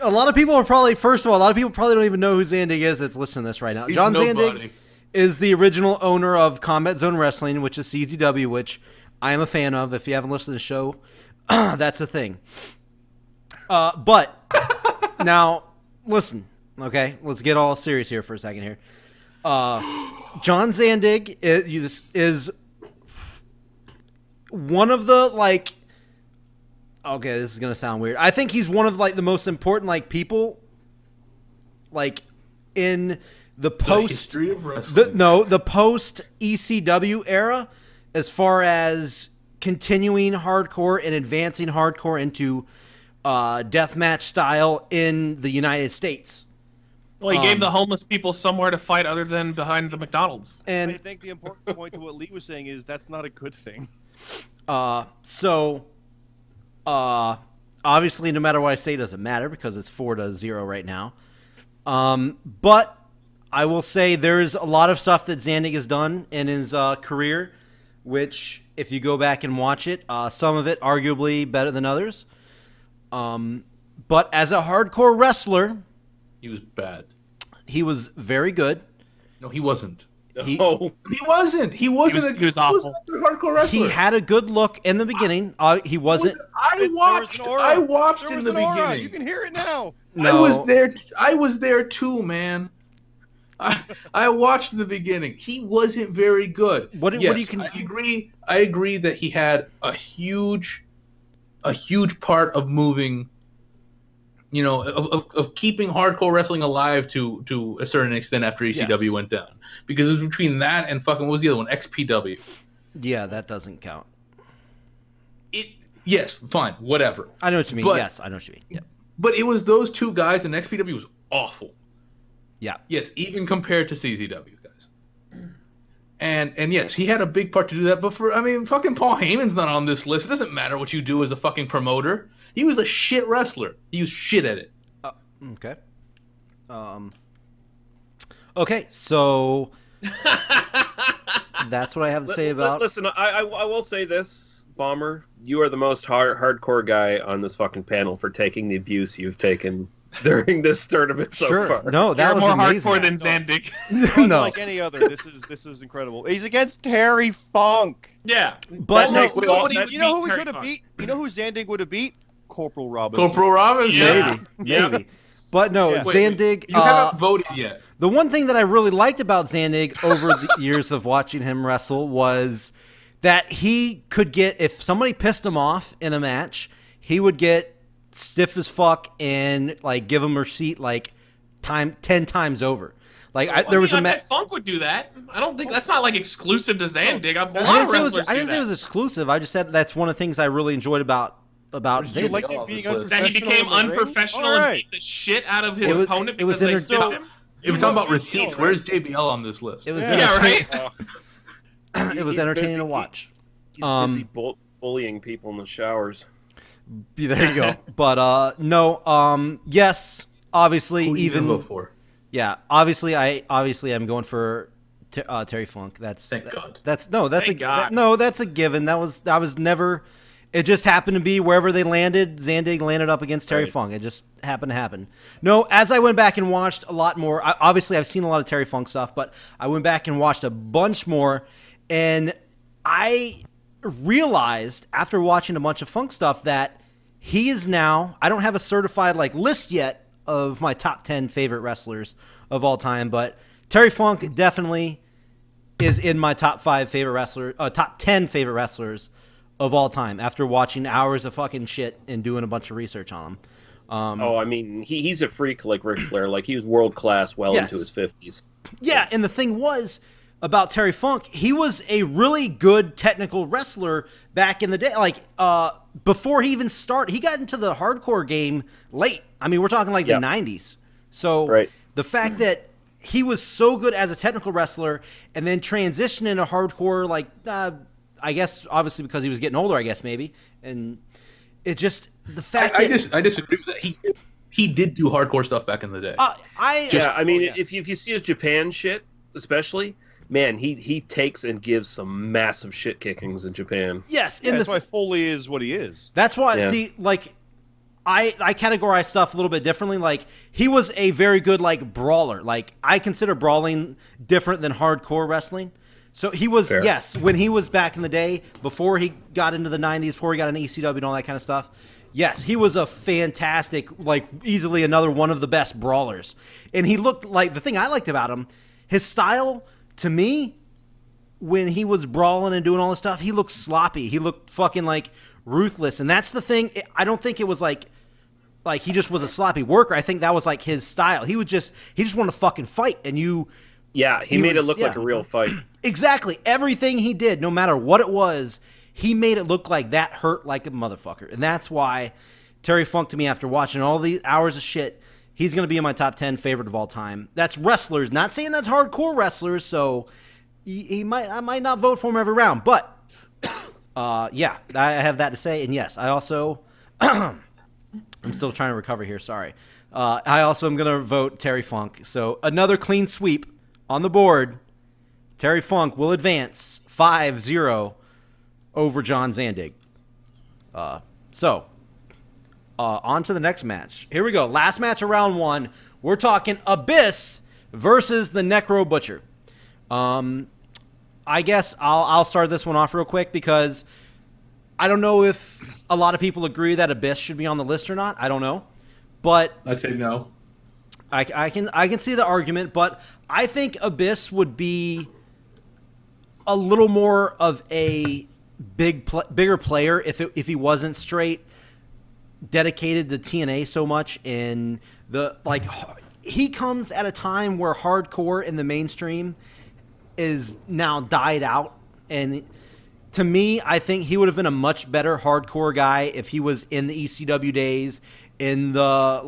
A lot of people are probably, first of all, a lot of people probably don't even know who Zandig is that's listening to this right now. He's John nobody. Zandig is the original owner of Combat Zone Wrestling, which is CZW, which I am a fan of. If you haven't listened to the show, that's a thing. But now, listen, okay? Let's get all serious here for a second here. John Zandig is one of the, like, okay, this is going to sound weird. I think he's one of, like, the most important, like, people, like, in the post the post ECW era, as far as continuing hardcore and advancing hardcore into deathmatch style in the United States. Well, he gave the homeless people somewhere to fight other than behind the McDonald's. And I think the important point to what Lee was saying is that's not a good thing. Obviously, no matter what I say, it doesn't matter because it's 4-0 right now. But I will say there's a lot of stuff that Zandig has done in his career, which, if you go back and watch it, some of it arguably better than others. But as a hardcore wrestler, He was bad. he was very good. No, he wasn't. He He wasn't. He wasn't. He was awful. a hardcore wrestler. he had a good look in the beginning. He wasn't. I watched There in was the an aura. beginning. You can hear it now. No, I was there too, man. I watched in the beginning. He wasn't very good. What do you I agree that he had a huge part of moving, you know, of keeping hardcore wrestling alive to a certain extent after ECW Yes. went down. Because it was between that and fucking, what was the other one? XPW. Yeah, that doesn't count. Yes, fine, whatever. I know what you mean. But- Yes, I know what you mean. Yeah. But it was those two guys, and XPW was awful. Yeah. Yes, even compared to CZW guys. And yes, he had a big part to do that. But fucking Paul Heyman's not on this list. It doesn't matter what you do as a fucking promoter. He was a shit wrestler. He was shit at it. Okay. Okay, so that's what I have to say about. Listen, I will say this, Bomber. You are the most hardcore guy on this fucking panel for taking the abuse you've taken during this tournament so Sure. far. No, that You're was more amazing. hardcore than Zandig. No, Like any other, this is incredible. He's against Terry Funk. Yeah. but no, That makes- nobody would You know who beat we Terry should have Funk. beat? You know who Zandig would have beat? Corporal Robinson. Corporal Robinson. Yeah. maybe. But no, Yeah. Zandig. You haven't voted yet. The one thing that I really liked about Zandig over the years of watching him wrestle was that he could get, if somebody pissed him off in a match, he would get stiff as fuck and like give him a receipt like 10 times over. Like there was a match. Funk would do that. I don't think that's not like exclusive to Zandig. A I lot didn't of say it wrestlers was. I didn't do say it that. was exclusive. I just said that's one of the things I really enjoyed about You Zandig. like All it of being this list. That he became unprofessional in the ring? unprofessional All and right. beat the shit out of his It was- opponent it was because they enter- stopped him. If we're talking about receipts, where's JBL on this list? It was Yeah, entertaining. right. It was He's entertaining busy. to watch. He's busy bullying people in the showers. There you go. But no. Yes. Obviously, Who do you even vote for? yeah. Obviously, I'm going for Terry Funk. Thank God. That's Thank God. that's a given. That was never. It just happened to be wherever they landed. Zandig landed up against Terry Right. Funk. It just happened to happen. No, as I went back and watched a lot more. Obviously, I've seen a lot of Terry Funk stuff, but I went back and watched a bunch more, and I realized after watching a bunch of Funk stuff that he is now. I don't have a certified like list yet of my top 10 favorite wrestlers of all time, but Terry Funk definitely is in my top 5 favorite wrestler, top 10 favorite wrestlers of all time after watching hours of fucking shit and doing a bunch of research on him. I mean, he's a freak like Ric Flair. Like, he was world class well Yes. into his 50s. Yeah, and the thing was about Terry Funk, he was a really good technical wrestler back in the day. Like, before he even started, he got into the hardcore game late. I mean, we're talking like Yeah. the 90s. So Right. the fact that he was so good as a technical wrestler and then transitioned into hardcore, like, I guess obviously because he was getting older, I guess maybe. And it just, the fact I that disagree with that. he did do hardcore stuff back in the day. I mean, if you see his Japan shit, especially, man, he takes and gives some massive shit kickings in Japan. Yes, that's why Foley is what he is. That's why, see, like, I categorize stuff a little bit differently. Like, he was a very good, like, brawler. Like, I consider brawling different than hardcore wrestling. So he was, yes, when he was back in the day, before he got into the 90s, before he got into ECW and all that kind of stuff, yes, he was a fantastic, like, easily another one of the best brawlers. And he looked like, the thing I liked about him, his style, to me, when he was brawling and doing all this stuff, he looked sloppy. He looked fucking, like, ruthless. And that's the thing. I don't think it was, like he just was a sloppy worker. I think that was, like, his style. He just wanted to fucking fight. And yeah, he made it look like a real fight. Exactly. Everything he did, no matter what it was, he made it look like that hurt like a motherfucker. And that's why Terry Funk, to me, after watching all these hours of shit, he's going to be in my top 10 favorite of all time. That's wrestlers. Not saying that's hardcore wrestlers, so I might not vote for him every round. But, yeah, I have that to say. And, yes, I also I'm still trying to recover here. Sorry. I also am going to vote Terry Funk. So another clean sweep on the board. Terry Funk will advance 5-0 over John Zandig. On to the next match. Here we go. Last match of round one. We're talking Abyss versus the Necro Butcher. I guess I'll start this one off real quick because I don't know if a lot of people agree that Abyss should be on the list or not. I don't know. But I'd say no. I can see the argument, but I think Abyss would be a little more of a bigger player if he wasn't straight dedicated to TNA so much. In the he comes at a time where hardcore in the mainstream is now died out, and to me, I think he would have been a much better hardcore guy if he was in the ECW days, in the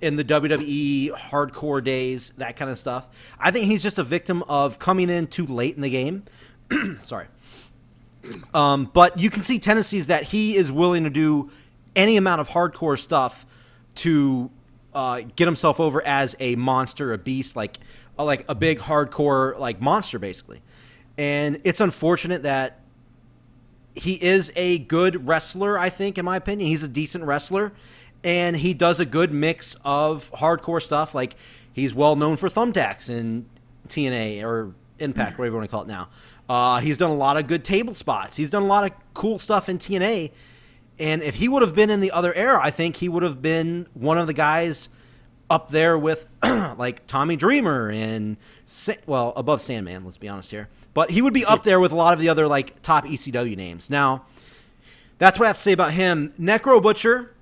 WWE hardcore days, that kind of stuff. I think he's just a victim of coming in too late in the game. Sorry. But you can see tendencies that he is willing to do any amount of hardcore stuff to get himself over as a monster, a beast, like a big hardcore like monster, basically. And it's unfortunate that he is a good wrestler, I think, in my opinion. He's a decent wrestler, and he does a good mix of hardcore stuff. Like, he's well known for thumbtacks in TNA or Impact, whatever you want to call it now. He's done a lot of good table spots. He's done a lot of cool stuff in TNA. And if he would have been in the other era, I think he would have been one of the guys up there with like Tommy Dreamer and, well, above Sandman, let's be honest here. But he would be up there with a lot of the other like top ECW names. Now, that's what I have to say about him. Necro Butcher,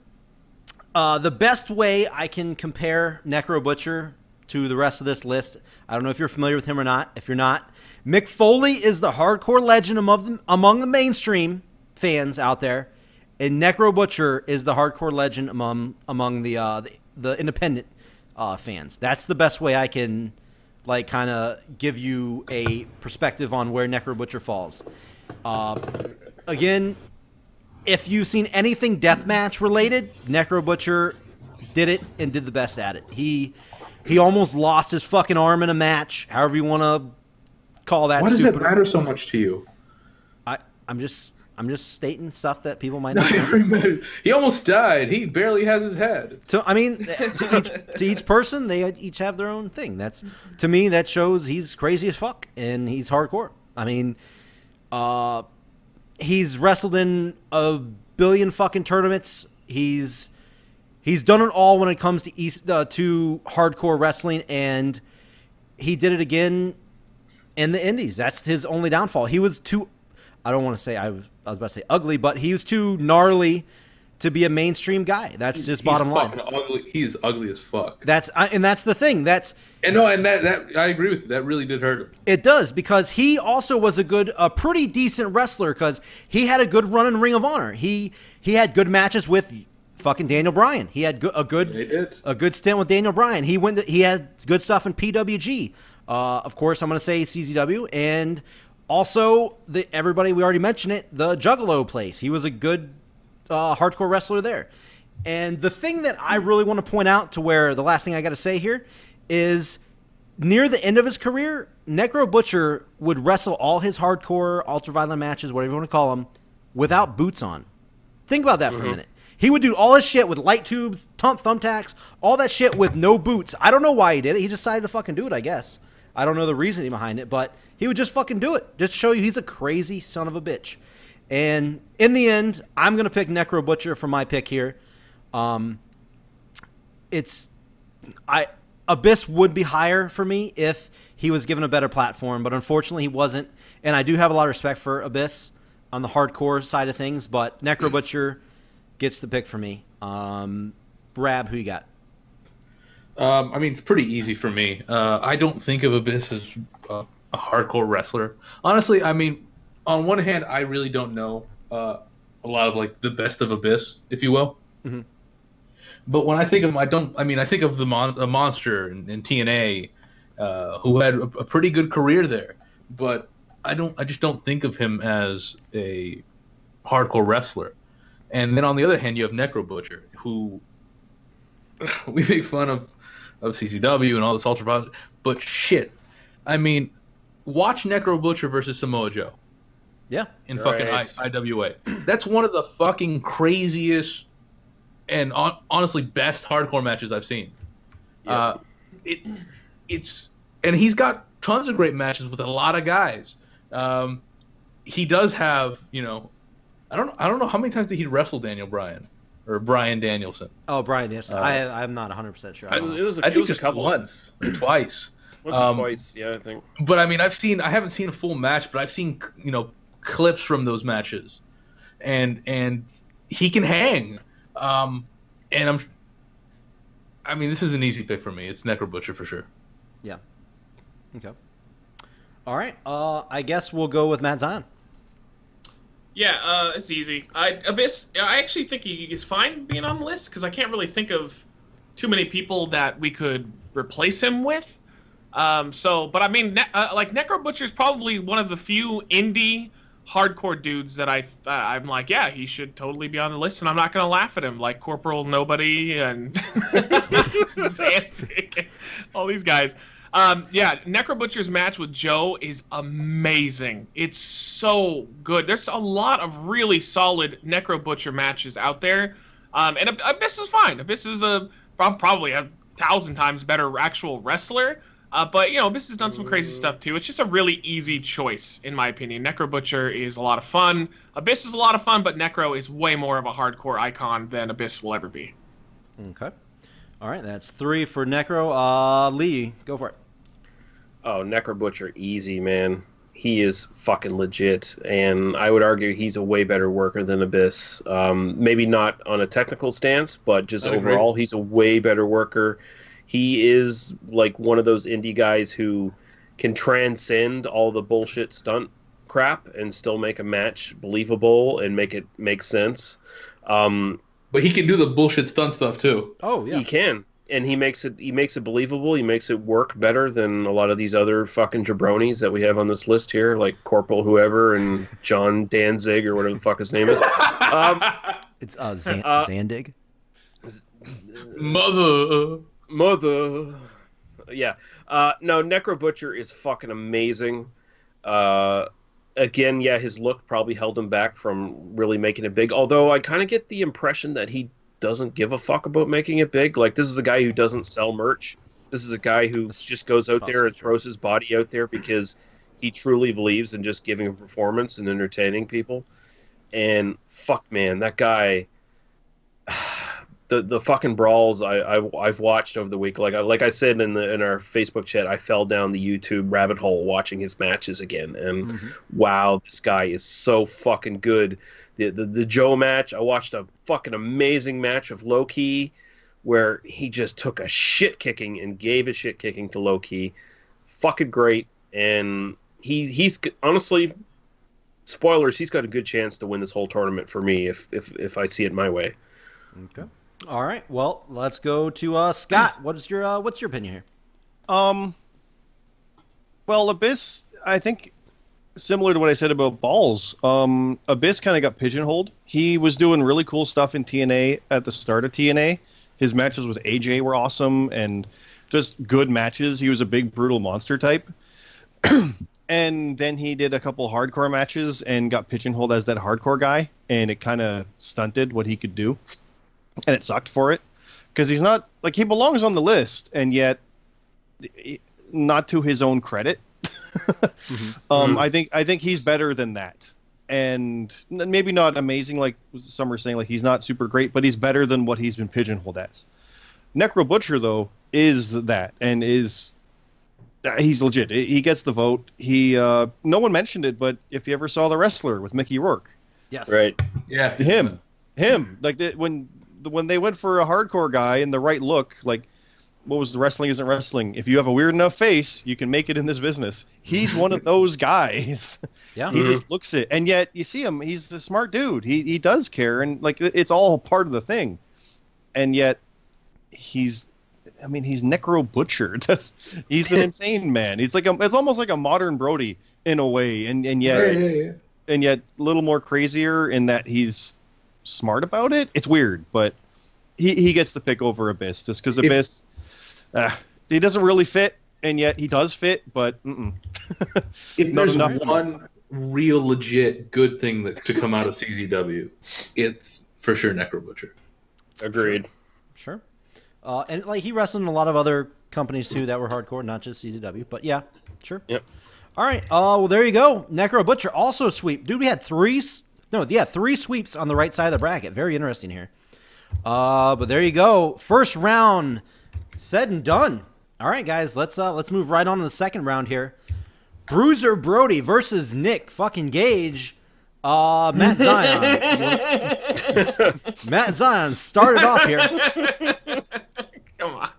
the best way I can compare Necro Butcher to the rest of this list, I don't know if you're familiar with him or not. If you're not, Mick Foley is the hardcore legend among the mainstream fans out there, and Necro Butcher is the hardcore legend among the independent fans. That's the best way I can like kind of give you a perspective on where Necro Butcher falls. Again, if you've seen anything deathmatch related, Necro Butcher did it and did the best at it. He almost lost his fucking arm in a match, however you want to call that. Why does that matter so much to you? I'm just stating stuff that people might not know. He almost died. He barely has his head. So I mean, to each person, they each have their own thing. That's, to me, that shows he's crazy as fuck and he's hardcore. I mean, he's wrestled in a billion fucking tournaments. He's done it all when it comes to to hardcore wrestling, and he did it again in the indies. That's his only downfall. He was too, I don't want to say, I was about to say ugly, but he was too gnarly to be a mainstream guy. That's just bottom line. Ugly. He's ugly as fuck. That's the thing. That I agree with you. That really did hurt him. It does, because he also was a pretty decent wrestler, because he had a good run in Ring of Honor. He had good matches with fucking Daniel Bryan. He had a good stint with Daniel Bryan. He had good stuff in PWG. Of course, I'm going to say CZW, and also everybody, we already mentioned it, the Juggalo place. He was a good hardcore wrestler there. And the thing that I really want to point out, to where the last thing I got to say here, is near the end of his career, Necro Butcher would wrestle all his hardcore, ultraviolet matches, whatever you want to call them, without boots on. Think about that for a minute. He would do all his shit with light tubes, thumbtacks, all that shit with no boots. I don't know why he did it. He decided to fucking do it, I guess. I don't know the reasoning behind it, but he would just fucking do it. Just to show you he's a crazy son of a bitch. And in the end, I'm going to pick Necro Butcher for my pick here. Abyss would be higher for me if he was given a better platform, but unfortunately he wasn't. And I do have a lot of respect for Abyss on the hardcore side of things, but Necro Butcher gets the pick for me. Rab, who you got? I mean, it's pretty easy for me. I don't think of Abyss as a hardcore wrestler. Honestly, I mean, on one hand, I really don't know a lot of like the best of Abyss, if you will. Mm-hmm. But when I think of him, I think of a Monster in TNA, who had a pretty good career there. But I just don't think of him as a hardcore wrestler. And then on the other hand, you have Necro Butcher, who we make fun of CCW and all this ultraviolet. But shit, I mean, watch Necro Butcher versus Samoa Joe. Yeah. In fucking IWA. That's one of the fucking craziest and honestly best hardcore matches I've seen. Yeah. It's and he's got tons of great matches with a lot of guys. He does have, you know, I don't know how many times did he wrestle Daniel Bryan or Bryan Danielson. Oh, Bryan Danielson. I'm not 100% sure. I think it was a couple once or twice. Once or twice, yeah, I think. But I mean, I haven't seen a full match, but I've seen, you know, clips from those matches, and he can hang. I mean, this is an easy pick for me. It's Necro Butcher for sure. Yeah. Okay. All right. I guess we'll go with Matt Zion. Yeah, it's easy. Abyss, I actually think he is fine being on the list because I can't really think of too many people that we could replace him with. But I mean, like Necro Butcher is probably one of the few indie hardcore dudes that I'm like, yeah, he should totally be on the list, and I'm not gonna laugh at him like Corporal Nobody and Xantic and all these guys. Yeah, Necro Butcher's match with Joe is amazing. It's so good. There's a lot of really solid Necro Butcher matches out there, and Abyss is fine. Abyss is probably 1,000 times better actual wrestler. But, you know, Abyss has done some crazy stuff, too. It's just a really easy choice, in my opinion. Necro Butcher is a lot of fun. Abyss is a lot of fun, but Necro is way more of a hardcore icon than Abyss will ever be. Okay. All right, that's 3 for Necro. Lee, go for it. Oh, Necro Butcher, easy, man. He is fucking legit, and I would argue he's a way better worker than Abyss. Maybe not on a technical stance, but just overall, he's a way better worker. He is like one of those indie guys who can transcend all the bullshit stunt crap and still make a match believable and make it make sense. But he can do the bullshit stunt stuff too. Oh yeah, he can, and he makes it believable. He makes it work better than a lot of these other fucking jabronis that we have on this list here, like Corporal whoever and John Danzig or whatever the fuck his name is. It's Zandig. Mother. Yeah. No, Necro Butcher is fucking amazing. Again, yeah, his look probably held him back from really making it big. Although I kind of get the impression that he doesn't give a fuck about making it big. Like, this is a guy who doesn't sell merch. This is a guy who just goes out there and throws his body out there because he truly believes in just giving a performance and entertaining people. And fuck, man, that guy... The fucking brawls I've watched over the week, like I said in our Facebook chat, I fell down the YouTube rabbit hole watching his matches again, and wow, this guy is so fucking good. The Joe match, I watched a fucking amazing match of Low Ki, where he just took a shit kicking and gave a shit kicking to Low Ki, fucking great, and he's honestly, spoilers, he's got a good chance to win this whole tournament for me if I see it my way. Okay. All right. Well, let's go to Scott. What's your opinion here? Well, Abyss, I think similar to what I said about Balls. Abyss kind of got pigeonholed. He was doing really cool stuff in TNA at the start of TNA. His matches with AJ were awesome and just good matches. He was a big, brutal monster type. And then he did a couple hardcore matches and got pigeonholed as that hardcore guy, and it kind of stunted what he could do. And it sucked for it. Because he's not, like, he belongs on the list, and yet not to his own credit. I think he's better than that, and maybe not amazing like some are saying. Like he's not super great, but he's better than what he's been pigeonholed as. Necro Butcher though is that, and he's legit. He gets the vote. He no one mentioned it, but if you ever saw The Wrestler with Mickey Rourke, Yes. Right. Yeah, him like when they went for a hardcore guy and the right look, like. What was the Wrestling Isn't Wrestling? If you have a weird enough face, you can make it in this business. He's one of those guys. Yeah. He just looks it. And yet, you see him, he's a smart dude. He does care, and like it's all part of the thing. And yet, he's Necro Butcher. He's an insane man. It's almost like a modern Brody in a way, and yet and yet a little more crazier in that he's smart about it. It's weird, but he gets the pick over Abyss just because Abyss. He doesn't really fit, and yet he does fit, but if there's one real legit good thing to come out of CZW, it's for sure Necro Butcher. Agreed. Sure. And like he wrestled in a lot of other companies too that were hardcore, not just CZW. But yeah, sure. Yep. All right. Well, there you go. Necro Butcher also sweep. Dude, we had three sweeps on the right side of the bracket. Very interesting here. But there you go. First round said and done. All right, guys. Let's move right on to the second round here. Bruiser Brody versus Nick fucking Gage. Matt Zion. Matt Zion started off here. Come on.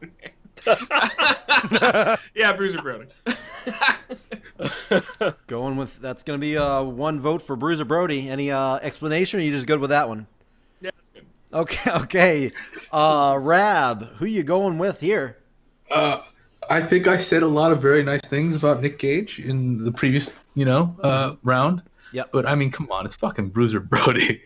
Yeah, Bruiser Brody. Going with that's going to be one vote for Bruiser Brody. Any explanation? Or are you just good with that one? Yeah, that's good. Okay. Rab, who you going with here? I think I said a lot of very nice things about Nick Gage in the previous, round. Yep. But I mean, come on, it's fucking Bruiser Brody.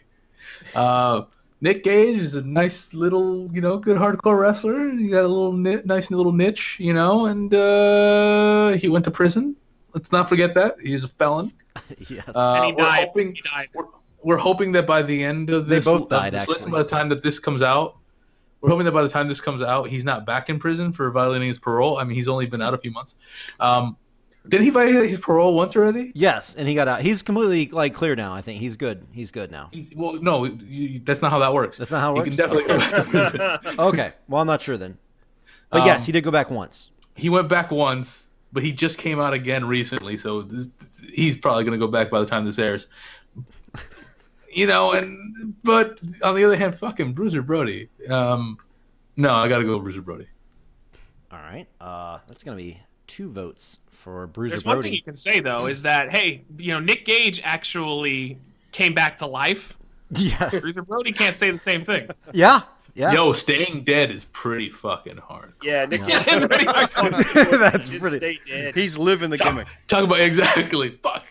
Nick Gage is a nice little, good hardcore wrestler. He got a nice little niche, and he went to prison. Let's not forget that he's a felon. Yes. And he died. We're hoping that by the end of this, They both died, listen, actually. by the time that this comes out, we're hoping that by the time this comes out, he's not back in prison for violating his parole. I mean, he's only been out a few months. Didn't he violate his parole once already? Yes, and he got out. He's completely clear now. I think he's good. He's good now. Well, no, that's not how that works. That's not how it works. He can definitely go back to prison. Okay. Well, I'm not sure then. But yes, he did go back once. He went back once, but he just came out again recently, so he's probably going to go back by the time this airs. But on the other hand, fucking Bruiser Brody. No, I got to go with Bruiser Brody. All right. That's gonna be 2 votes for Bruiser There's Brody. one thing you can say though is that hey, Nick Gage actually came back to life. Yes. Bruiser Brody can't say the same thing. Yeah. Yeah. Yo, staying dead is pretty fucking hard. Yeah, Nick Yeah. Gage. It's pretty That's Just pretty. stay dead. He's living the gimmick. Talk about exactly. Fuck.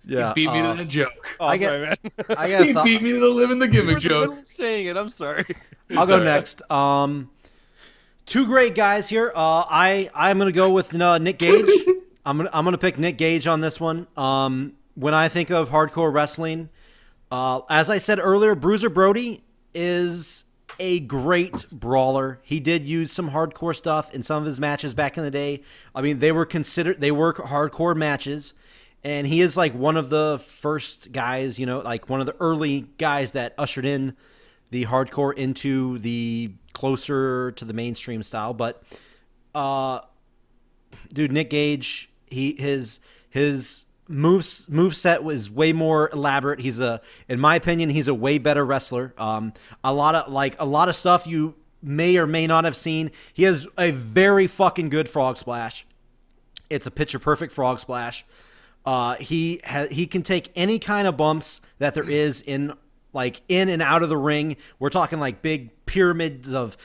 Yeah. He beat me to that joke. Oh, I get- sorry, man. I He guess beat me to the living the gimmick joke. Saying it. I'm sorry. I'll go It's all right. next. 2 great guys here. I'm gonna go with Nick Gage. I'm gonna pick Nick Gage on this one. When I think of hardcore wrestling, as I said earlier, Bruiser Brody is a great brawler. He did use some hardcore stuff in some of his matches back in the day. I mean, they were hardcore matches. And he is like one of the first guys, like one of the early guys that ushered in the hardcore into the closer to the mainstream style. But, dude, Nick Gage, his moveset was way more elaborate. In my opinion, he's a way better wrestler. A lot of stuff you may or may not have seen. He has a very fucking good frog splash. It's a picture perfect frog splash. He can take any kind of bumps that there is in and out of the ring. We're talking like big pyramids of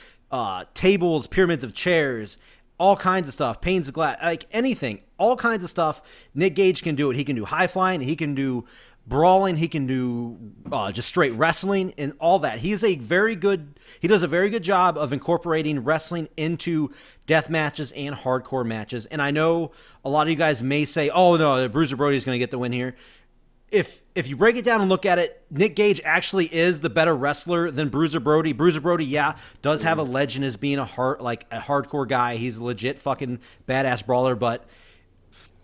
tables, pyramids of chairs, all kinds of stuff, panes of glass, like anything, all kinds of stuff. Nick Gage can do it. He can do high flying. He can do brawling. He can do just straight wrestling and all that. He does a very good job of incorporating wrestling into death matches and hardcore matches. And I know a lot of you guys may say, oh no, Bruiser Brody is going to get the win here. If you break it down and look at it, Nick Gage actually is the better wrestler than Bruiser Brody. Bruiser Brody, yeah, does have a legend as being a hardcore guy. He's a legit fucking badass brawler, but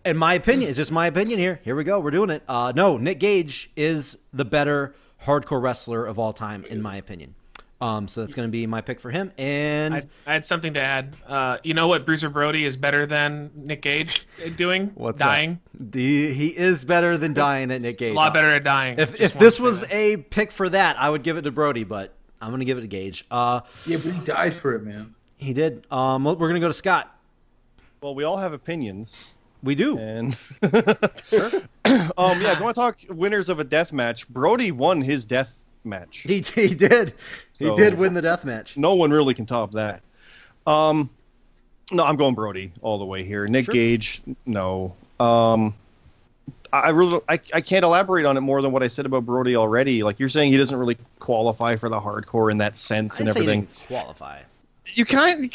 in my opinion, it's just my opinion here. Here we go. We're doing it. No, Nick Gage is the better hardcore wrestler of all time, in my opinion. So that's going to be my pick for him. And I had something to add. You know what Bruiser Brody is better than Nick Gage at doing? What's dying. He is better than dying at Nick Gage. A lot better at dying. If this was a pick for that, I would give it to Brody, but I'm going to give it to Gage. Yeah, but he died for it, man. He did. We're going to go to Scott. Well, we all have opinions. We do. And Sure. yeah, if you want to talk winners of a death match, Brody won his death match. He did. So, he did win the death match. No one really can top that. No, I'm going Brody all the way here. Nick Sure. Gage, no. I can't elaborate on it more than what I said about Brody already. Like, you're saying he doesn't really qualify for the hardcore in that sense and I didn't say he everything. didn't qualify. You kind of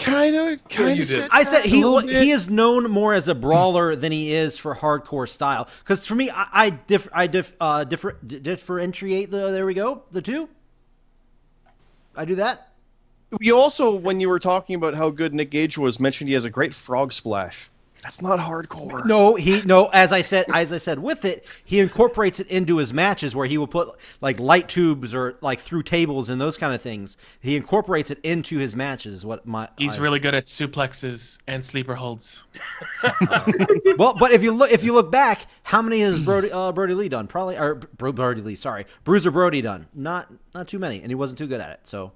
you did. I said he little bit. he is known more as a brawler than he is for hardcore style. Because for me, I differentiate there we go, the two. I do that. You also, when you were talking about how good Nick Gage was, mentioned he has a great frog splash. That's not hardcore. No, as I said with it, he incorporates it into his matches where he will put like light tubes or like through tables and those kind of things. He incorporates it into his matches. He's really good at suplexes and sleeper holds. Well, but if you look back, how many has Brody Lee done? Probably, or Brody Lee, sorry, Bruiser Brody done. Not too many, and he wasn't too good at it. So.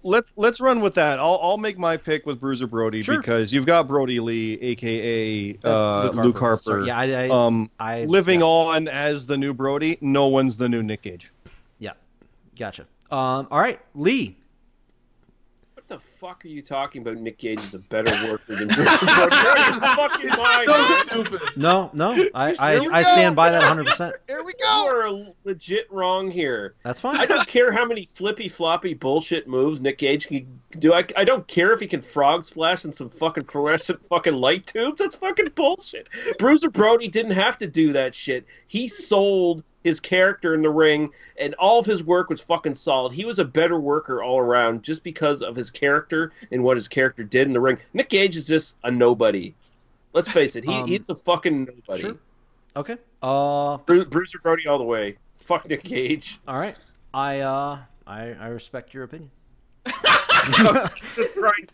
Let's run with that. I'll make my pick with Bruiser Brody because you've got Brody Lee, aka Luke Harper. Sorry, yeah, I living on as the new Brody. No one's the new Nick Gage. Yeah, gotcha. All right, Lee. What the fuck are you talking about? Nick Gage is a better worker than Bruiser Brody. You're fucking lying. So stupid. No, I stand by that 100%. Here we You are legit wrong here. That's fine. I don't care how many flippy floppy bullshit moves Nick Gage can do. I don't care if he can frog splash in some fucking fluorescent fucking light tubes. That's fucking bullshit. Bruiser Brody didn't have to do that shit. He sold his character in the ring, and all of his work was fucking solid. He was a better worker all around just because of his character and what his character did in the ring. Nick Gage is just a nobody. Let's face it. He's a fucking nobody. Sure. Okay. Bruiser Brody all the way. Fuck Nick Gage. All right. I respect your opinion. Jesus Christ.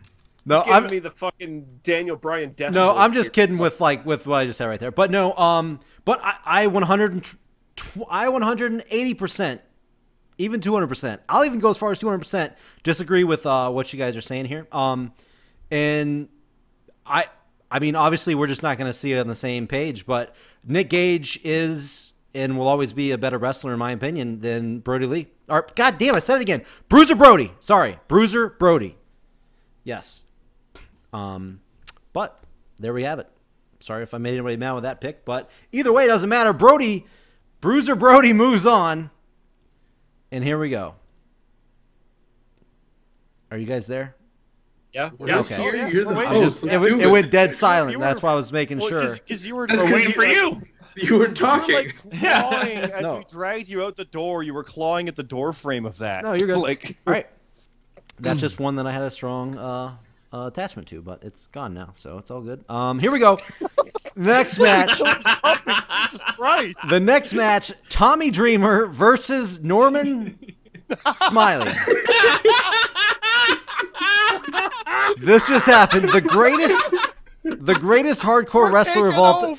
No, Giving me the fucking Daniel Bryan death. No, vote I'm just here. kidding with what I just said right there. But no, but I 180%, even 200%. I'll even go as far as 200% disagree with what you guys are saying here. And I mean, obviously, we're just not going to see it on the same page. But Nick Gage is and will always be a better wrestler, in my opinion, than Brody Lee. Or, God damn, I said it again. Bruiser Brody. Sorry, Bruiser Brody. Yes. But there we have it. Sorry if I made anybody mad with that pick, but either way, it doesn't matter. Bruiser Brody moves on. And here we go. Are you guys there? Yeah. Okay. You're the Wait, host. It went dead silent. you That's were- why I was making sure. Because you were That's We're waiting for you. You were talking. like clawing as No. we dragged you out the door. You were clawing at the door frame of that. No, you're good. Like, All right. That's just one that I had a strong attachment to, but it's gone now, so it's all good. Here we go. Next match. Jesus Christ! The next match, Tommy Dreamer versus Norman Smiley. This just happened. The greatest hardcore wrestler of all time.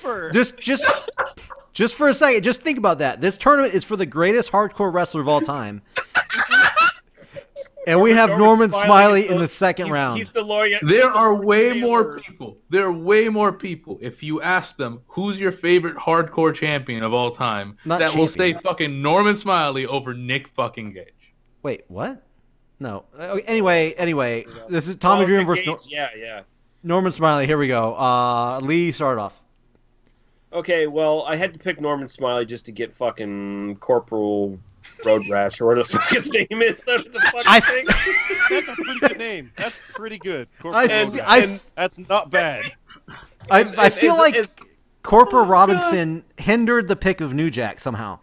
Just for a second, just think about that. This tournament is for the greatest hardcore wrestler of all time. And we have Norman Smiley in the second round. He's the lawyer. There are way more people. There are way more people. If you ask them who's your favorite hardcore champion of all time, Not that will champion. say fucking Norman Smiley over Nick fucking Gage. Wait, what? No. Anyway, this is Tommy Dreamer versus. Yeah. Norman Smiley. Here we go. Lee, start off. Okay, well, I had to pick Norman Smiley just to get fucking Corporal Road Rash or whatever the fuck his name is. That's the fucking thing. That's a pretty good name. That's pretty good. That's not bad. I feel like Corporal Robinson hindered the pick of New Jack somehow.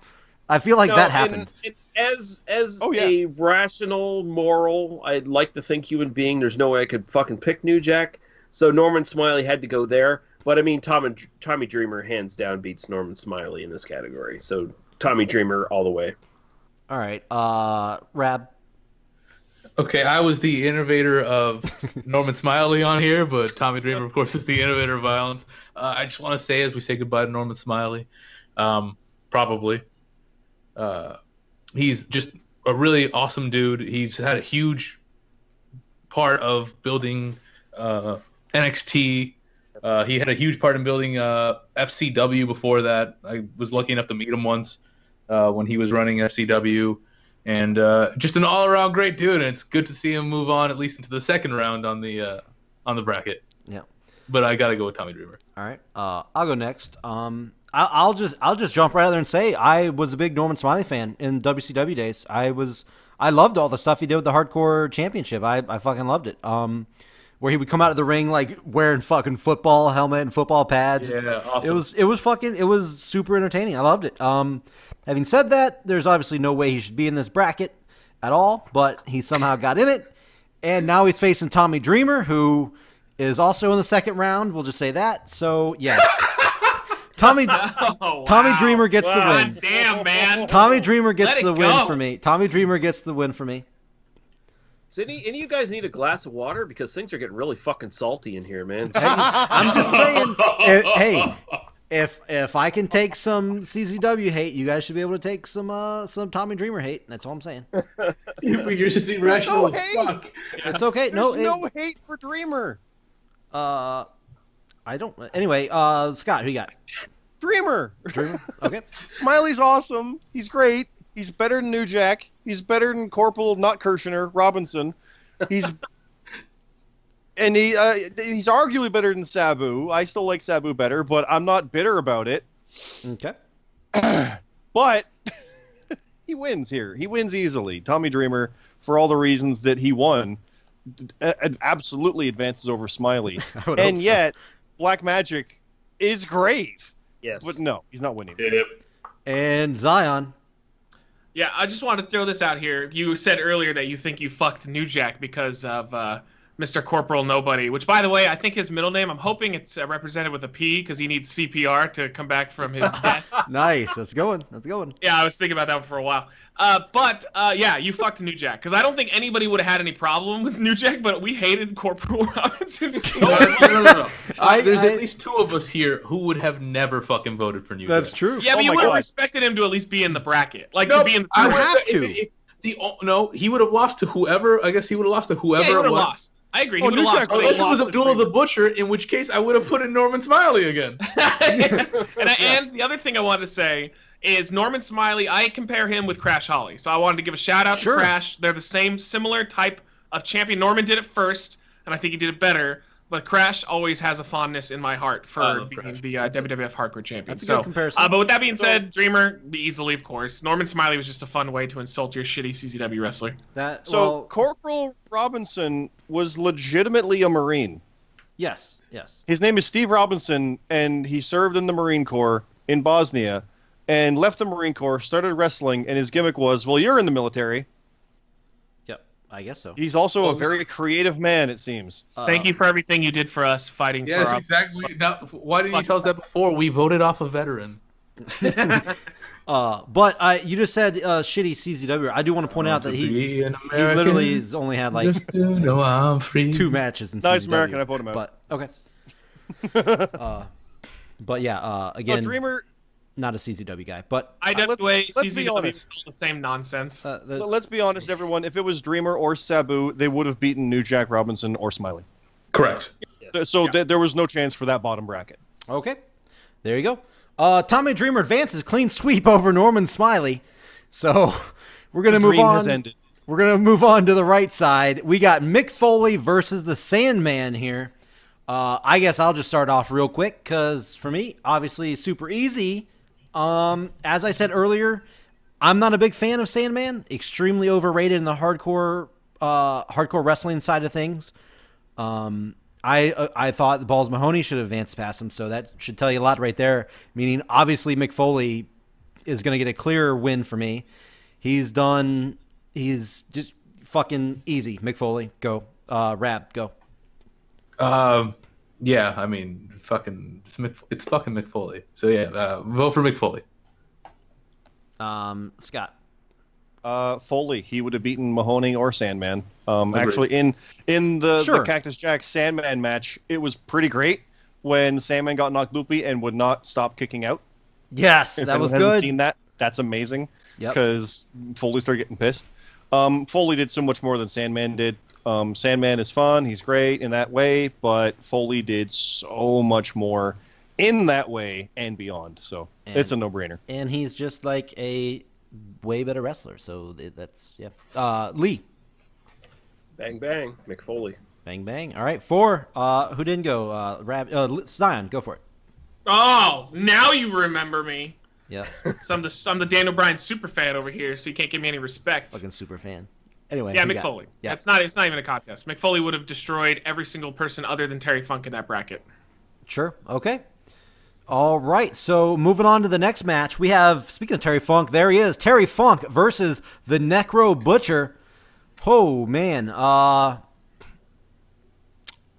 I feel like that happened. As a rational, moral, I'd like to think human being, there's no way I could fucking pick New Jack. So Norman Smiley had to go there. But I mean, Tommy Dreamer hands down beats Norman Smiley in this category. So Tommy Dreamer all the way. All right, Rab. Okay, I was the innovator of Norman Smiley on here, but Tommy Dreamer, of course, is the innovator of violence. I just want to say, as we say goodbye to Norman Smiley, probably, he's just a really awesome dude. He's had a huge part of building NXT. He had a huge part in building FCW before that. I was lucky enough to meet him once when he was running FCW. And just an all-around great dude, and it's good to see him move on at least into the second round on the bracket. Yeah, but I gotta go with Tommy Dreamer. All right, I'll go next. I'll just jump right out there and say I was a big Norman Smiley fan in WCW days. I loved all the stuff he did with the Hardcore Championship. I fucking loved it. Where he would come out of the ring like wearing fucking football helmet and football pads. Yeah, awesome. It was super entertaining. I loved it. Having said that, there's obviously no way he should be in this bracket at all, but he somehow got in it. And now he's facing Tommy Dreamer, who is also in the second round. We'll just say that. So, yeah. Tommy Dreamer gets the win. God damn, man. Tommy Dreamer gets the win for me. Tommy Dreamer gets the win for me. Does any of you guys need a glass of water? Because things are getting really fucking salty in here, man. Hey, I'm just saying, hey, if I can take some CZW hate, you guys should be able to take some Tommy Dreamer hate. That's all I'm saying. You're just irrational No as hate. fuck. It's okay. There's no hate for Dreamer. I don't. Anyway, Scott, who you got? Dreamer. Dreamer. Okay. Smiley's awesome. He's great. He's better than New Jack. He's better than Corporal, not Kirshner, Robinson. He's he's arguably better than Sabu. I still like Sabu better, but I'm not bitter about it. Okay. But he wins here. He wins easily. Tommy Dreamer, for all the reasons that he won, absolutely advances over Smiley. And yet, Black Magic is great. Yes. But no, he's not winning. And Zion. Yeah, I just wanted to throw this out here. You said earlier that you think you fucked New Jack because of Mr. Corporal Nobody, which, by the way, I think his middle name, I'm hoping it's represented with a P because he needs CPR to come back from his death. Nice. That's going. That's going. Yeah, I was thinking about that for a while. But yeah, you fucked New Jack because I don't think anybody would have had any problem with New Jack, but we hated Corporal Robinson so much. No. There's at least two of us here who would have never fucking voted for New Jack. That's true. Yeah, but you would have respected him to at least be in the bracket, like to be in the. I have to. No, he would have lost to whoever. I guess he would have lost to whoever. Yeah, he would it have was. lost. I agree. He would have lost. Unless it was Abdullah the Butcher, in which case I would have put in Norman Smiley again. And the other thing I wanted to say is Norman Smiley, I compare him with Crash Holly. So I wanted to give a shout out to Crash. They're the same similar type of champion. Norman did it first, and I think he did it better. But Crash always has a fondness in my heart for being the WWF Hardcore Champion. That's a good comparison. But with that being said, Dreamer, easily, of course. Norman Smiley was just a fun way to insult your shitty CZW wrestler. Corporal Robinson was legitimately a Marine. Yes, yes. His name is Steve Robinson, and he served in the Marine Corps in Bosnia, and left the Marine Corps, started wrestling, and his gimmick was, well, you're in the military. I guess so. He's also a very creative man, it seems. Thank you for everything you did for us fighting for our... exactly. Now, why didn't you tell us that before? We voted off a veteran. But you just said shitty CZW. I do want to point out that he literally has only had like 2 matches in CZW. Nice American, I vote him out. But okay. But yeah, again, Dreamer, not a CZW guy, but IWA, let's be CZW, honest. all the same nonsense. Let's be honest, everyone. If it was Dreamer or Sabu, they would have beaten New Jack Robinson or Smiley. Correct. So there was no chance for that bottom bracket. Okay, there you go. Tommy Dreamer advances clean sweep over Norman Smiley. So we're gonna move on. Has ended. We're gonna move on to the right side. We got Mick Foley versus the Sandman here. I guess I'll just start off real quick because for me, obviously, super easy. As I said earlier, I'm not a big fan of Sandman. Extremely overrated in the hardcore wrestling side of things. I thought the Balls Mahoney should have advanced past him, so that should tell you a lot right there. Meaning, obviously, Mick Foley is going to get a clear win for me. He's just fucking easy. Mick Foley, go. Rab, go. Yeah, I mean, it's fucking Mick Foley. So yeah, vote for Mick Foley. Scott. Foley. He would have beaten Mahoney or Sandman. Actually, in the Cactus Jack Sandman match, it was pretty great when Sandman got knocked loopy and would not stop kicking out. Yes, if that was anyone hasn't good. Seen that? That's amazing. Yep. Because Foley started getting pissed. Foley did so much more than Sandman did. Sandman is fun. He's great in that way, but Foley did so much more in that way and beyond. So it's a no-brainer. And he's just like a way better wrestler. So that's, yeah. Lee. Bang, bang. Mick Foley. Bang, bang. All right, 4. Who didn't go? Zion, go for it. Oh, now you remember me. Yeah. So I'm the Dan O'Brien super fan over here, so you can't give me any respect. Fucking super fan. Anyway. Yeah, Mick Foley. Yeah. It's not even a contest. Mick Foley would have destroyed every single person other than Terry Funk in that bracket. Sure. Okay. All right. So moving on to the next match, we have, speaking of Terry Funk, there he is. Terry Funk versus the Necro Butcher. Oh, man. Rab.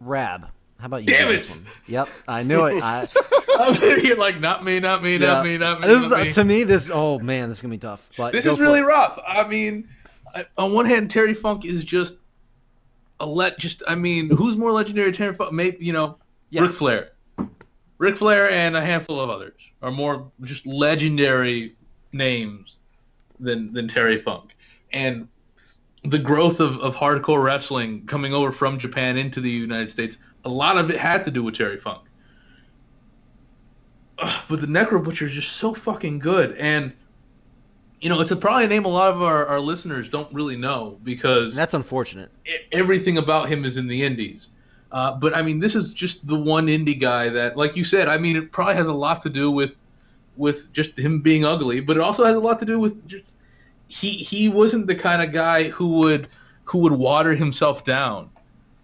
How about you? Damn this it! one? Yep. I knew it. I'm sitting here like, not me. This is, to me, oh, man, this is going to be tough. But This is really rough. I mean, on one hand, Terry Funk is just I mean, who's more legendary than Terry Funk? Maybe, Yes. Ric Flair. Ric Flair and a handful of others are more just legendary names than Terry Funk. And the growth of hardcore wrestling coming over from Japan into the United States, a lot of it had to do with Terry Funk. But the Necro Butcher is just so fucking good. And it's probably a name a lot of our listeners don't really know because that's unfortunate. Everything about him is in the indies. But I mean, this is just the one indie guy that, like you said, I mean, it probably has a lot to do with just him being ugly, but it also has a lot to do with just he wasn't the kind of guy who would water himself down.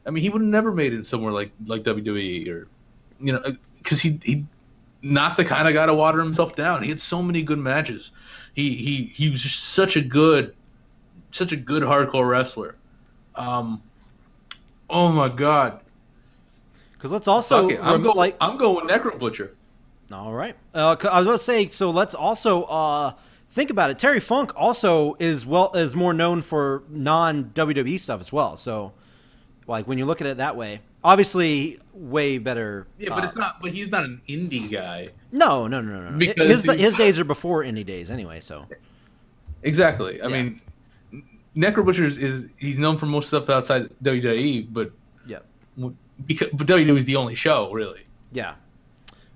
I mean, he would have never made it somewhere like WWE or because he not the kind of guy to water himself down. He had so many good matches. He was just such a good hardcore wrestler. Oh my god! Because let's also I'm going Necro Butcher. All right. I was going to say, so let's also think about it. Terry Funk also is more known for non-WWE stuff as well. So, like when you look at it that way, obviously way better. Yeah, but it's not. But he's not an indie guy. No. Because his days are before indie days anyway. So. Exactly. I mean, Necro Butcher he's known for most stuff outside WWE, but WWE is the only show really. Yeah.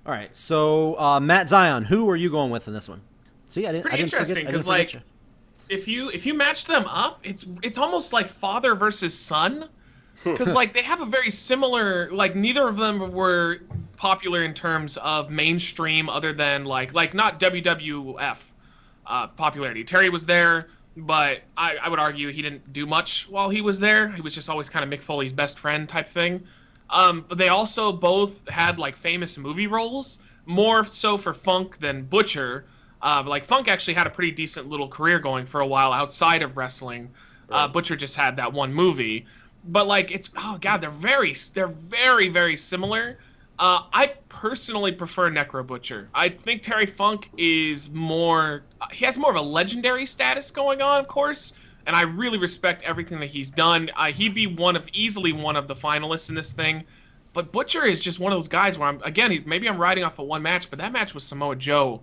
All right. So Matt Zion, who are you going with in this one? See, I didn't pretty interesting because like if you match them up, it's almost like father versus son. Because like they have a very similar, like neither of them were popular in terms of mainstream other than like not WWF popularity. Terry was there, but I would argue he didn't do much while he was there. He was just always kind of Mick Foley's best friend type thing. But they also both had like famous movie roles, more so for Funk than Butcher. Like Funk actually had a pretty decent little career going for a while outside of wrestling. Right. Butcher just had that one movie. But like they're very very similar. I personally prefer Necro Butcher. I think Terry Funk is he has more of a legendary status going on, of course, and I really respect everything that he's done. He'd be easily one of the finalists in this thing. But Butcher is just one of those guys where I'm riding off of one match, but that match with Samoa Joe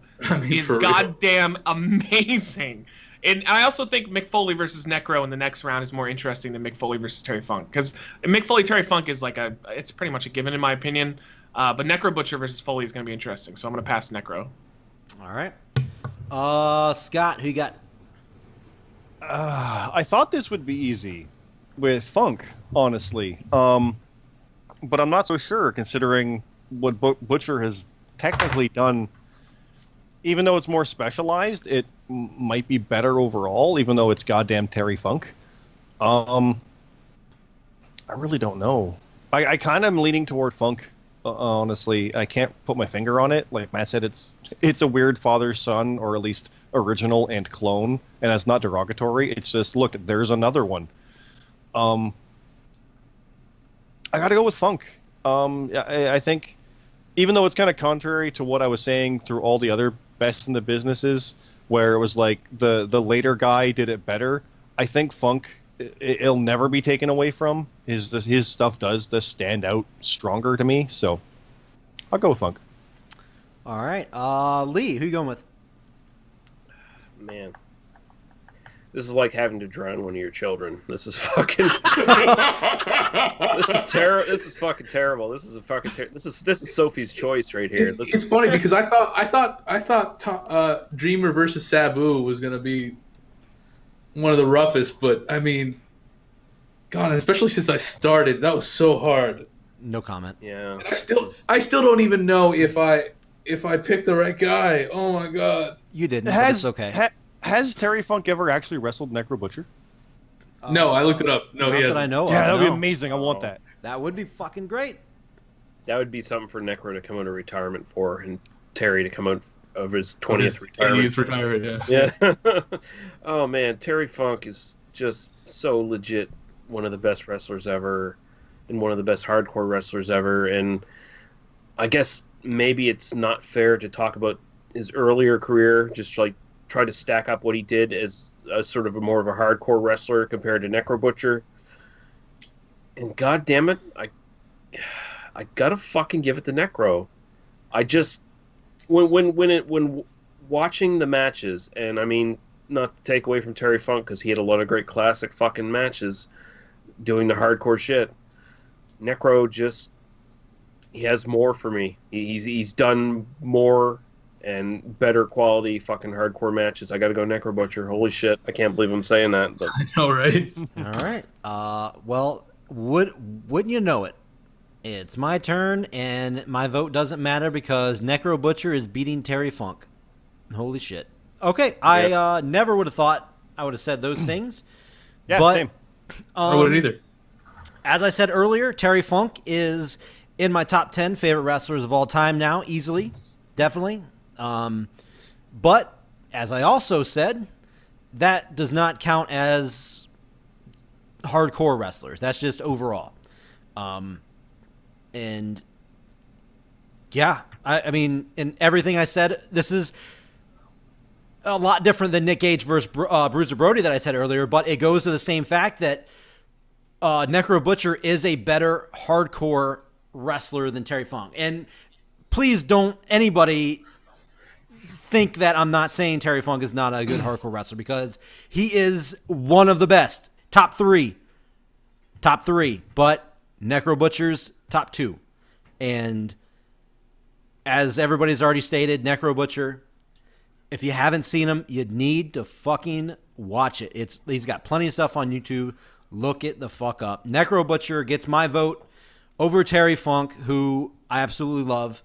is goddamn amazing. And I also think Mick Foley versus Necro in the next round is more interesting than Mick Foley versus Terry Funk. Because Mick Foley, Terry Funk is it's pretty much a given in my opinion. But Necro Butcher versus Foley is going to be interesting. So I'm going to pass Necro. All right. Scott, who you got? I thought this would be easy with Funk, honestly. but I'm not so sure considering what Butcher has technically done. Even though it's more specialized, it might be better overall, even though it's goddamn Terry Funk. I really don't know. I kind of am leaning toward Funk, honestly. I can't put my finger on it. Like Matt said, it's a weird father-son, or at least original and clone, and that's not derogatory. It's just, look, there's another one. I got to go with Funk. I think, even though it's kind of contrary to what I was saying through all the other best in the businesses, where it was like the later guy did it better, I think Funk, it'll never be taken away from. His stuff does stand out stronger to me, so I'll go with Funk. All right. Lee, who you going with? Man. This is like having to drown one of your children. This is fucking. This is terrible. This is fucking terrible. This is a fucking. This is Sophie's choice right here. It's funny because I thought Dreamer versus Sabu was gonna be one of the roughest, but I mean, God, especially since I started, that was so hard. No comment. Yeah. And I still don't even know if I picked the right guy. Oh my God. You didn't. But it's okay. Has Terry Funk ever actually wrestled Necro Butcher? No, I looked it up. No, Not he that hasn't. I know of. Yeah, that would be no. amazing. I want that. That would be fucking great. That would be something for Necro to come out of retirement for, and Terry to come out of his 20th retirement. 20th retirement, yeah. Yeah. Oh man, Terry Funk is just so legit one of the best wrestlers ever, and one of the best hardcore wrestlers ever. And I guess maybe it's not fair to talk about his earlier career, just like try to stack up what he did as a sort of more of a hardcore wrestler compared to Necro Butcher. And god damn it, I gotta fucking give it to Necro. I just when watching the matches, and I mean, not to take away from Terry Funk because he had a lot of great classic fucking matches doing the hardcore shit. Necro just, he has more for me. He's done more and better quality fucking hardcore matches. I gotta go Necro Butcher. Holy shit, I can't believe I'm saying that. But. I know, right? All right. Well, wouldn't you know it? It's my turn, and my vote doesn't matter because Necro Butcher is beating Terry Funk. Holy shit. Okay, I never would have thought I would have said those things. Yeah, but, same. I wouldn't either. As I said earlier, Terry Funk is in my top 10 favorite wrestlers of all time now, easily. Definitely. But, as I also said, that does not count as hardcore wrestlers. That's just overall. And, yeah, I mean, in everything I said, this is a lot different than Nick Gage versus Bruiser Brody that I said earlier, but it goes to the same fact that Necro Butcher is a better hardcore wrestler than Terry Funk. And please don't anybody think that I'm not saying Terry Funk is not a good hardcore wrestler, because he is one of the best. Top three. But Necro Butcher's top 2. And as everybody's already stated, Necro Butcher, if you haven't seen him, you need to fucking watch it. He's got plenty of stuff on YouTube. Look it the fuck up. Necro Butcher gets my vote over Terry Funk, who I absolutely love.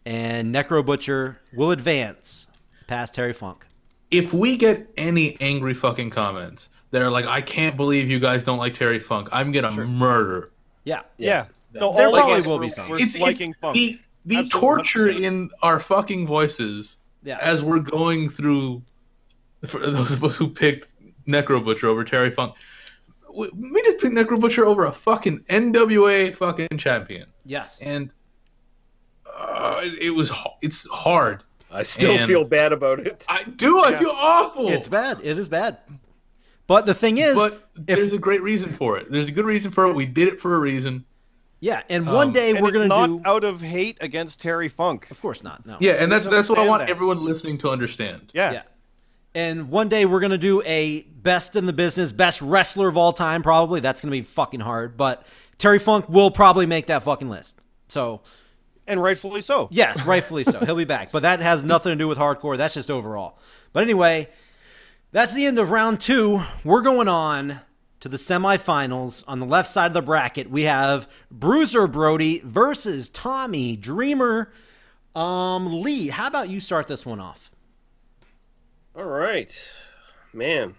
And Necro Butcher will advance past Terry Funk. If we get any angry fucking comments that are like, I can't believe you guys don't like Terry Funk, I'm going to murder. Yeah. Yeah. No, There all probably of us will be were- some. were It's liking Funk. the Absolutely. torture in our fucking voices Yeah. as we're going through, for those of us who picked Necro Butcher over Terry Funk. We just picked Necro Butcher over a fucking NWA fucking champion. Yes. And it's hard. I still And- feel bad about it. I feel awful. It's bad. It is bad. But the thing is, But there's a great reason for it. There's a good reason for it. We did it for a reason. yeah, and one day And we're it's going not to do... out of hate against Terry Funk. Of course not, no. Yeah, and that's what I understand want that. everyone listening to understand. Yeah. Yeah. And one day we're going to do a best in the business, best wrestler of all time, probably. That's going to be fucking hard. But Terry Funk will probably make that fucking list. So, And rightfully so. yes, rightfully so. He'll be back. But that has nothing to do with hardcore. That's just overall. But anyway, that's the end of round 2. We're going on to the semifinals. On the left side of the bracket, we have Bruiser Brody versus Tommy Dreamer. Lee, how about you start this one off? All right, man.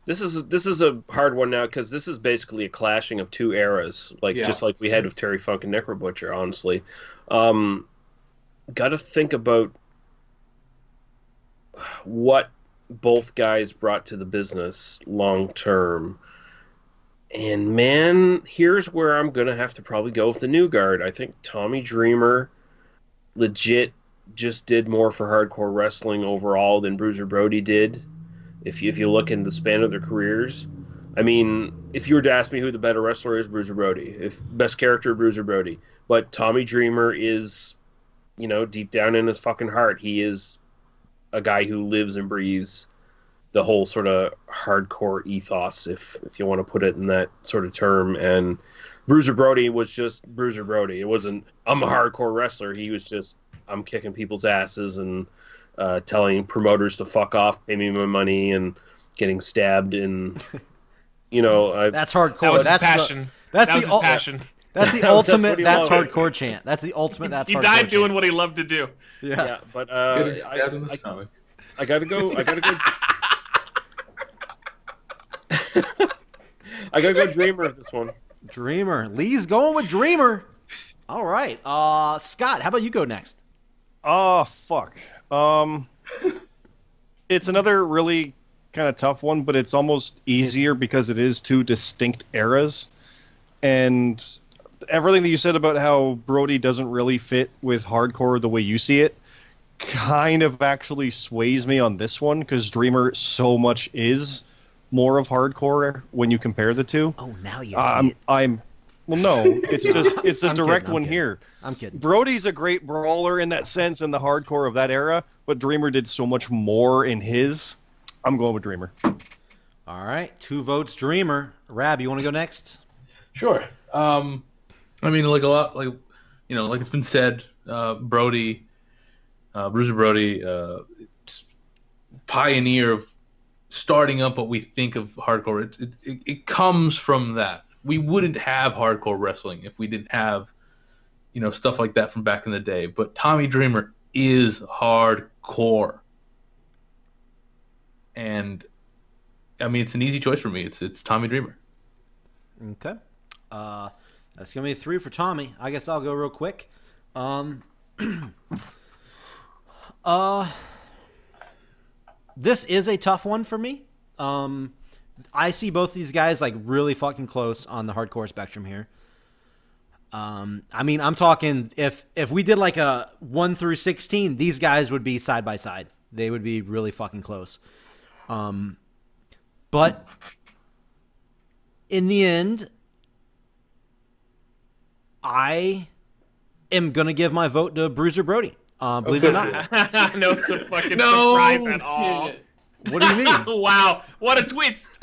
This is a hard one now because this is basically a clashing of two eras, just like we had with Terry Funk and Necro Butcher. Honestly, got to think about what both guys brought to the business long term. And man, here's where I'm gonna have to probably go with the new guard. I think Tommy Dreamer legit just did more for hardcore wrestling overall than Bruiser Brody did. If you look in the span of their careers, I mean, if you were to ask me who the better wrestler is, Bruiser Brody. If best character, Bruiser Brody. But Tommy Dreamer is, deep down in his fucking heart, he is a guy who lives and breathes the whole sort of hardcore ethos, if you want to put it in that sort of term. And Bruiser Brody was just Bruiser Brody. It wasn't, I'm a hardcore wrestler. He was just, I'm kicking people's asses and telling promoters to fuck off, pay me my money, and getting stabbed. And that's hardcore. That was that's his passion. That's that was the his passion. That's the That's ultimate. what he That's wanted. hardcore chant. That's the ultimate. That's He hardcore died chant. doing what he loved to do. Yeah. But Getting stabbed in the stomach. I gotta go. I gotta go Dreamer with this one. Dreamer. Lee's going with Dreamer. All right. Scott, how about you go next? Oh, fuck. It's another really kind of tough one, but it's almost easier because it is two distinct eras. And everything that you said about how Brody doesn't really fit with hardcore the way you see it kind of actually sways me on this one, because Dreamer so much is more of hardcore when you compare the two. Oh, now you see it. Well, no, it's a I'm direct kidding, one I'm kidding. here. I'm kidding. Brody's a great brawler in that sense, in the hardcore of that era, but Dreamer did so much more in his. I'm going with Dreamer. All right. 2 votes, Dreamer. Rab, you want to go next? Sure. I mean, like it's been said, Brody, Bruiser Brody, pioneer of starting up what we think of hardcore. It comes from that. We wouldn't have hardcore wrestling if we didn't have, stuff like that from back in the day. But Tommy Dreamer is hardcore. And, I mean, it's an easy choice for me. It's Tommy Dreamer. Okay. That's going to be 3 for Tommy. I guess I'll go real quick. This is a tough one for me. I see both these guys like really fucking close on the hardcore spectrum here. I mean, I'm talking if we did like a 1 through 16, these guys would be side by side. They would be really fucking close. But in the end, I am gonna give my vote to Bruiser Brody. Believe it or not. No fucking surprise at all. What do you mean? Wow, what a twist!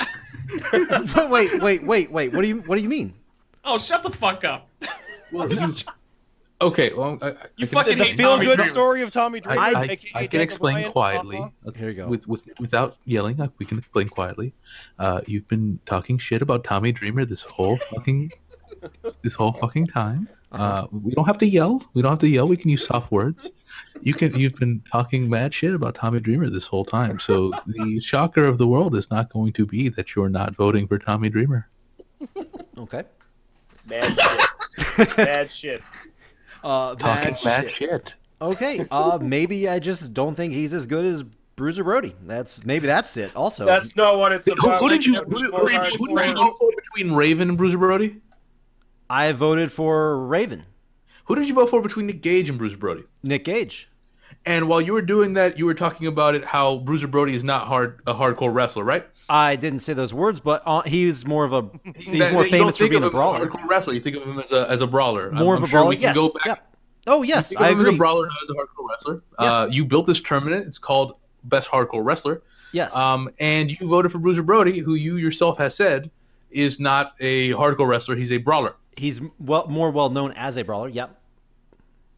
wait. What do you mean? Oh, shut the fuck up! Well, this is Okay, well, You fucking The hate feel Tommy good Dreamer. story of Tommy Dreamer. I aka can Daniel explain Bryan. quietly. Here you go. Without yelling, we can explain quietly. You've been talking shit about Tommy Dreamer this whole fucking time. We don't have to yell. We can use soft words. You've been talking mad shit about Tommy Dreamer this whole time. So the shocker of the world is not going to be that you're not voting for Tommy Dreamer. Okay. Mad shit. Bad shit. Talking mad shit. Okay. Maybe I just don't think he's as good as Bruiser Brody. That's it. Also, That's not what it's about. Who did you It's vote more hardcore. for between Raven and Bruiser Brody? I voted for Raven, Who did you vote for between Nick Gage and Bruiser Brody? Nick Gage. And while you were doing that, you were talking about it how Bruiser Brody is not a hardcore wrestler, right? I didn't say those words, but he's more of a he's That- more you don't famous for think being of a him as brawler. hardcore wrestler. You think of him as a brawler. More I'm of a sure brawler. we can Yes. go back. Yep. Oh yes, Think of I him as agree. a brawler, not as a hardcore wrestler. Yeah. You built this tournament. It's called Best Hardcore Wrestler. Yes. And you voted for Bruiser Brody, who you yourself has said is not a hardcore wrestler. He's a brawler. He's more well known as a brawler. Yep.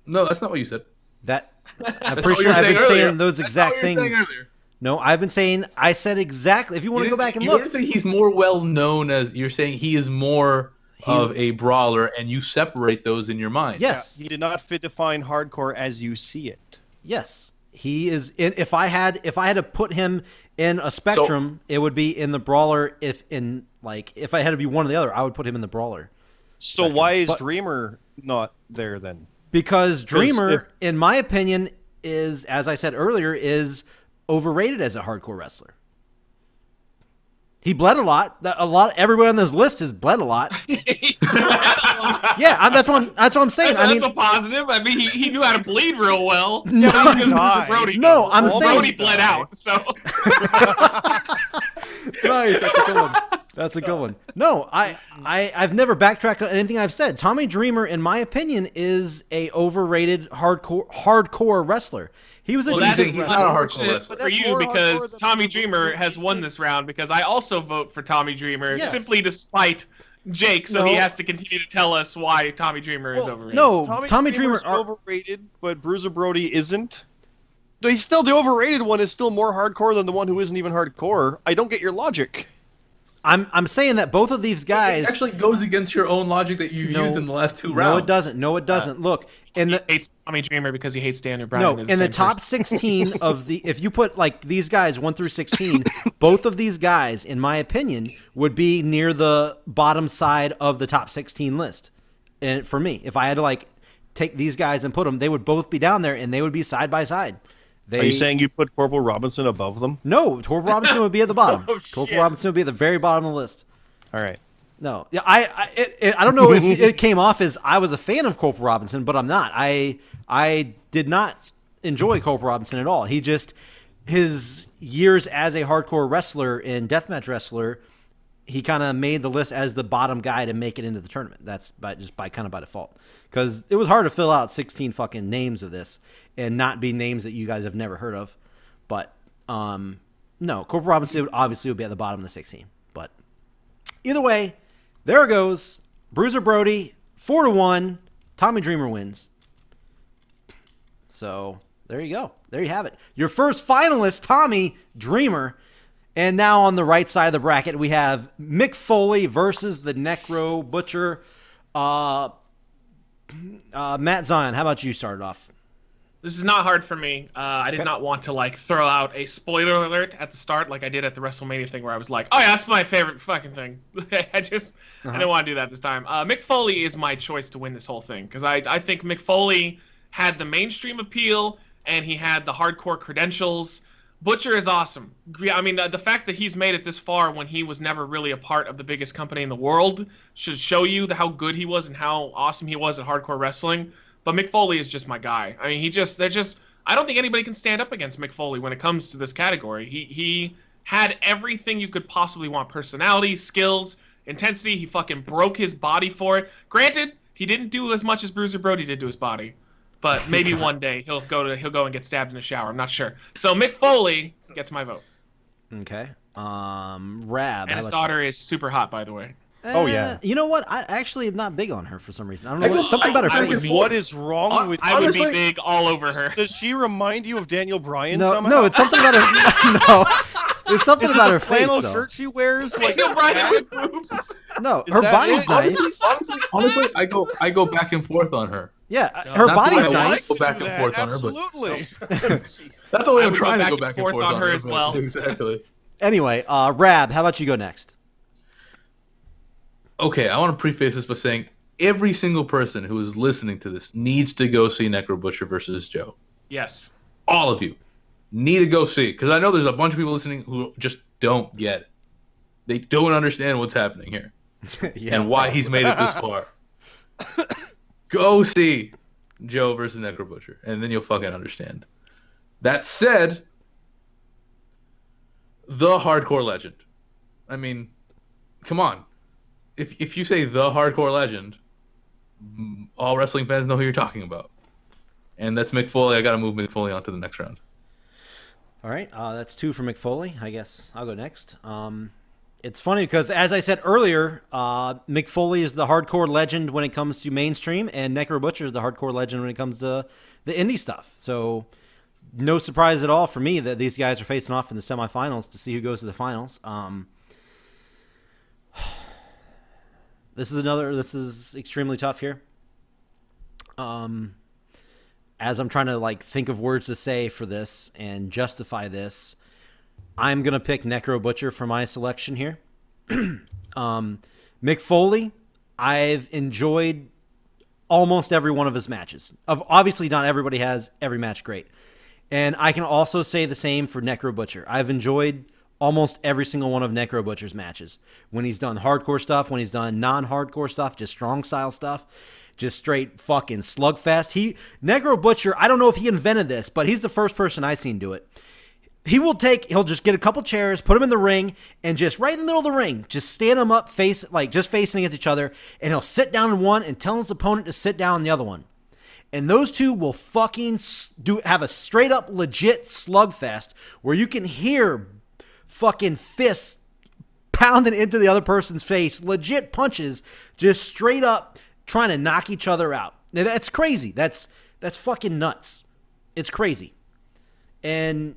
No, that's not what you said. That I'm That's pretty what you sure were I've been saying saying earlier. those That's exact not what you were things. saying earlier. No, I've been saying, I said exactly. If you want to go back and you look, don't think he's more well known as you're saying he is more of a brawler, and you separate those in your mind. yes, He did not fit define hardcore as you see it. yes, he is. If I had to put him in a spectrum, it would be in the brawler. If I had to be one or the other, I would put him in the brawler. So why is Dreamer not there then? Because Dreamer, in my opinion, is, as I said earlier, is overrated as a hardcore wrestler. He bled a lot. Everybody on this list has bled a lot. Yeah, that's what I'm saying. That's a positive. I mean, he knew how to bleed real well. No, because Bruiser Brody. No, I'm saying Brody bled out. So nice. That's a good one. That's a good one. No, I've never backtracked on anything I've said. Tommy Dreamer, in my opinion, is a overrated hardcore wrestler. He was a decent not wrestler. a hardcore wrestler for you because Tommy Dreamer has won this round because I also vote for Tommy Dreamer simply despite Jake, so he has to continue to tell us why Tommy Dreamer is overrated. No, Tommy Dreamer is overrated, but Bruiser Brody isn't. He's still the overrated one is still more hardcore than the one who isn't even hardcore. I don't get your logic. I'm saying that both of these guys It actually goes against your own logic that you used in the last two rounds. No, it doesn't. No, it doesn't. Look, he hates Tommy Dreamer because he hates Daniel Bryan. No, in the top 16 of the, if you put like these guys 1 through 16, both of these guys, in my opinion, would be near the bottom side of the top 16 list. And for me, if I had to like take these guys and put them, they would both be down there and they would be side by side. Are you saying you put Corporal Robinson above them? No, Corporal Robinson would be at the bottom. Corporal Robinson would be at the very bottom of the list. All right. No, yeah, I don't know if it came off as I was a fan of Corporal Robinson, but I'm not. I did not enjoy Corporal Robinson at all. He just, his years as a hardcore wrestler and deathmatch wrestler, he kind of made the list as the bottom guy to make it into the tournament. That's by default. Because it was hard to fill out 16 fucking names of this and not be names that you guys have never heard of. But no, Corporal Robinson obviously would be at the bottom of the 16. But either way, there it goes. Bruiser Brody, 4-1. Tommy Dreamer wins. So there you go. There you have it. Your first finalist, Tommy Dreamer. And now on the right side of the bracket, we have Mick Foley versus the Necro Butcher. Matt Zion, how about you start it off? This is not hard for me. I did not want to like throw out a spoiler alert at the start like I did at the WrestleMania thing where I was like, oh yeah, that's my favorite fucking thing. I didn't want to do that this time. Mick Foley is my choice to win this whole thing because I think Mick Foley had the mainstream appeal and he had the hardcore credentials. Butcher is awesome. I mean, the fact that he's made it this far when he was never really a part of the biggest company in the world should show you how good he was and how awesome he was at hardcore wrestling. But Mick Foley is just my guy. I mean, I don't think anybody can stand up against Mick Foley when it comes to this category. He had everything you could possibly want: personality, skills, intensity. He fucking broke his body for it. Granted, he didn't do as much as Bruiser Brody did to his body. But maybe one day he'll go and get stabbed in the shower. I'm not sure. So Mick Foley gets my vote. Okay. Rab. And his daughter is super hot, by the way. Oh yeah. You know what? I actually am not big on her for some reason. I don't know. Something about her face. What is wrong with? I would be big all over her. Does she remind you of Daniel Bryan? No, somehow? no. It's something about her. No, it's something about her face flannel though. shirt she wears. Like Daniel Bryan with boobs. No, her body's it? nice. Honestly, I go back and forth on her. Yeah, her Not body's the way I nice. go back and forth on her, but Absolutely. that's the way I I'm would trying to go back and forth on her as but- well. Exactly. Anyway, Rab, how about you go next? Okay, I want to preface this by saying every single person who is listening to this needs to go see Necro Butcher versus Joe. Yes. All of you need to go see, because I know there's a bunch of people listening who just don't get it. They don't understand what's happening here and why he's made it this far. Go see Joe versus Necro Butcher, and then you'll fucking understand. That said, the hardcore legend. I mean, come on. If you say the hardcore legend, all wrestling fans know who you're talking about. And that's Mick Foley. I got to move Mick Foley on to the next round. All right, that's 2 for Mick Foley. I guess I'll go next. It's funny because, as I said earlier, Mick Foley is the hardcore legend when it comes to mainstream, and Necro Butcher is the hardcore legend when it comes to the indie stuff. So no surprise at all for me that these guys are facing off in the semifinals to see who goes to the finals. This is extremely tough here. As I'm trying to like think of words to say for this and justify this, I'm gonna pick Necro Butcher for my selection here. Mick Foley, I've enjoyed almost every one of his matches. Obviously, not everybody has every match great. And I can also say the same for Necro Butcher. I've enjoyed almost every single one of Necro Butcher's matches. When he's done hardcore stuff, when he's done non-hardcore stuff, just strong style stuff, just straight fucking slugfest. Necro Butcher, I don't know if he invented this, but he's the first person I've seen do it. He'll just get a couple chairs, put them in the ring, and just right in the middle of the ring, just stand them up, just facing against each other, and he'll sit down in one and tell his opponent to sit down in the other one. And those two will fucking have a straight up legit slugfest where you can hear fucking fists pounding into the other person's face, legit punches, just straight up trying to knock each other out. Now, that's crazy. That's fucking nuts. It's crazy. And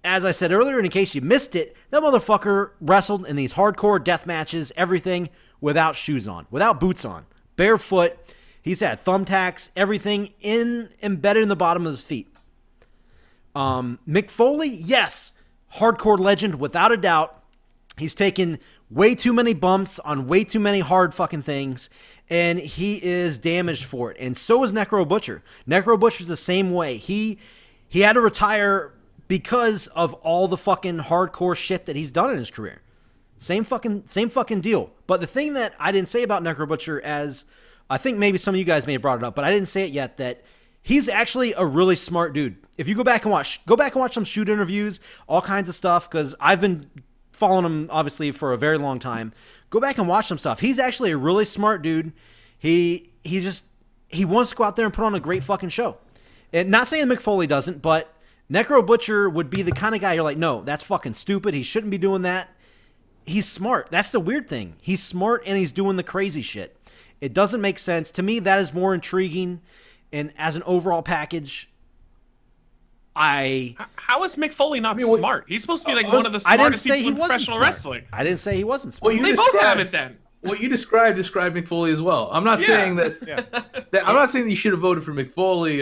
as I said earlier, in case you missed it, that motherfucker wrestled in these hardcore death matches, everything without shoes on, without boots on, barefoot. He's had thumbtacks, everything embedded in the bottom of his feet. Mick Foley, yes, hardcore legend without a doubt. He's taken way too many bumps on way too many hard fucking things, and he is damaged for it. And so is Necro Butcher. Necro Butcher's the same way. He had to retire because of all the fucking hardcore shit that he's done in his career. Same fucking deal. But the thing that I didn't say about Necro Butcher, as I think maybe some of you guys may have brought it up, but I didn't say it yet, that he's actually a really smart dude. If you go back and watch some shoot interviews, all kinds of stuff, because I've been following him obviously for a very long time. Go back and watch some stuff. He's actually a really smart dude. He wants to go out there and put on a great fucking show. And not saying Mick Foley doesn't, but Necro Butcher would be the kind of guy you're like, no, that's fucking stupid. He shouldn't be doing that. He's smart. That's the weird thing. He's smart and he's doing the crazy shit. It doesn't make sense. To me, that is more intriguing. And as an overall package, How is Mick Foley not smart? He's supposed to be like one of the smartest people in professional wrestling. I didn't say he wasn't smart. Well, they both have it then. What you described Mick Foley as well. I'm not saying that, I'm not saying that you should have voted for Mick Foley,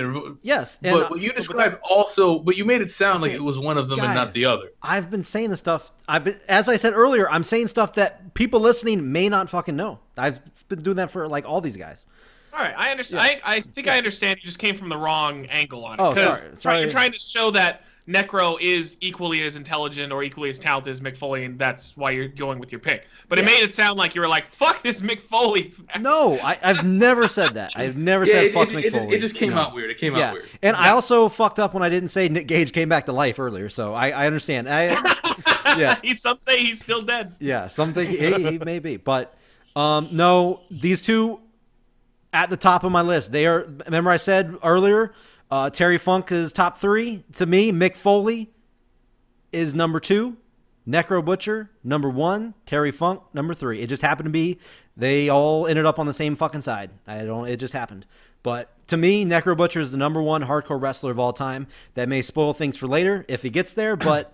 but what you described also, but you made it sound like it was one of them and not the other. I've been saying this stuff. As I said earlier, I'm saying stuff that people listening may not fucking know. I've been doing that for like all these guys. All right, I understand. Yeah. I think I understand. You just came from the wrong angle on it. Oh, sorry. You're trying to show that Necro is equally as intelligent or equally as talented as Mick Foley, and that's why you're going with your pick. But it made it sound like you were like, fuck this Mick Foley. No, I've never said that. I've never said fuck Mick Foley. It just came out weird. It came out weird. And I also fucked up when I didn't say Nick Gage came back to life earlier, so I understand. Some say he's still dead. Yeah, some think he may be. But no, these two at the top of my list. They are, remember I said earlier, Terry Funk is top 3. To me, Mick Foley is number 2. Necro Butcher, number 1. Terry Funk, number 3. It just happened to be they all ended up on the same fucking side. It just happened. But to me, Necro Butcher is the number 1 hardcore wrestler of all time. That may spoil things for later if he gets there, but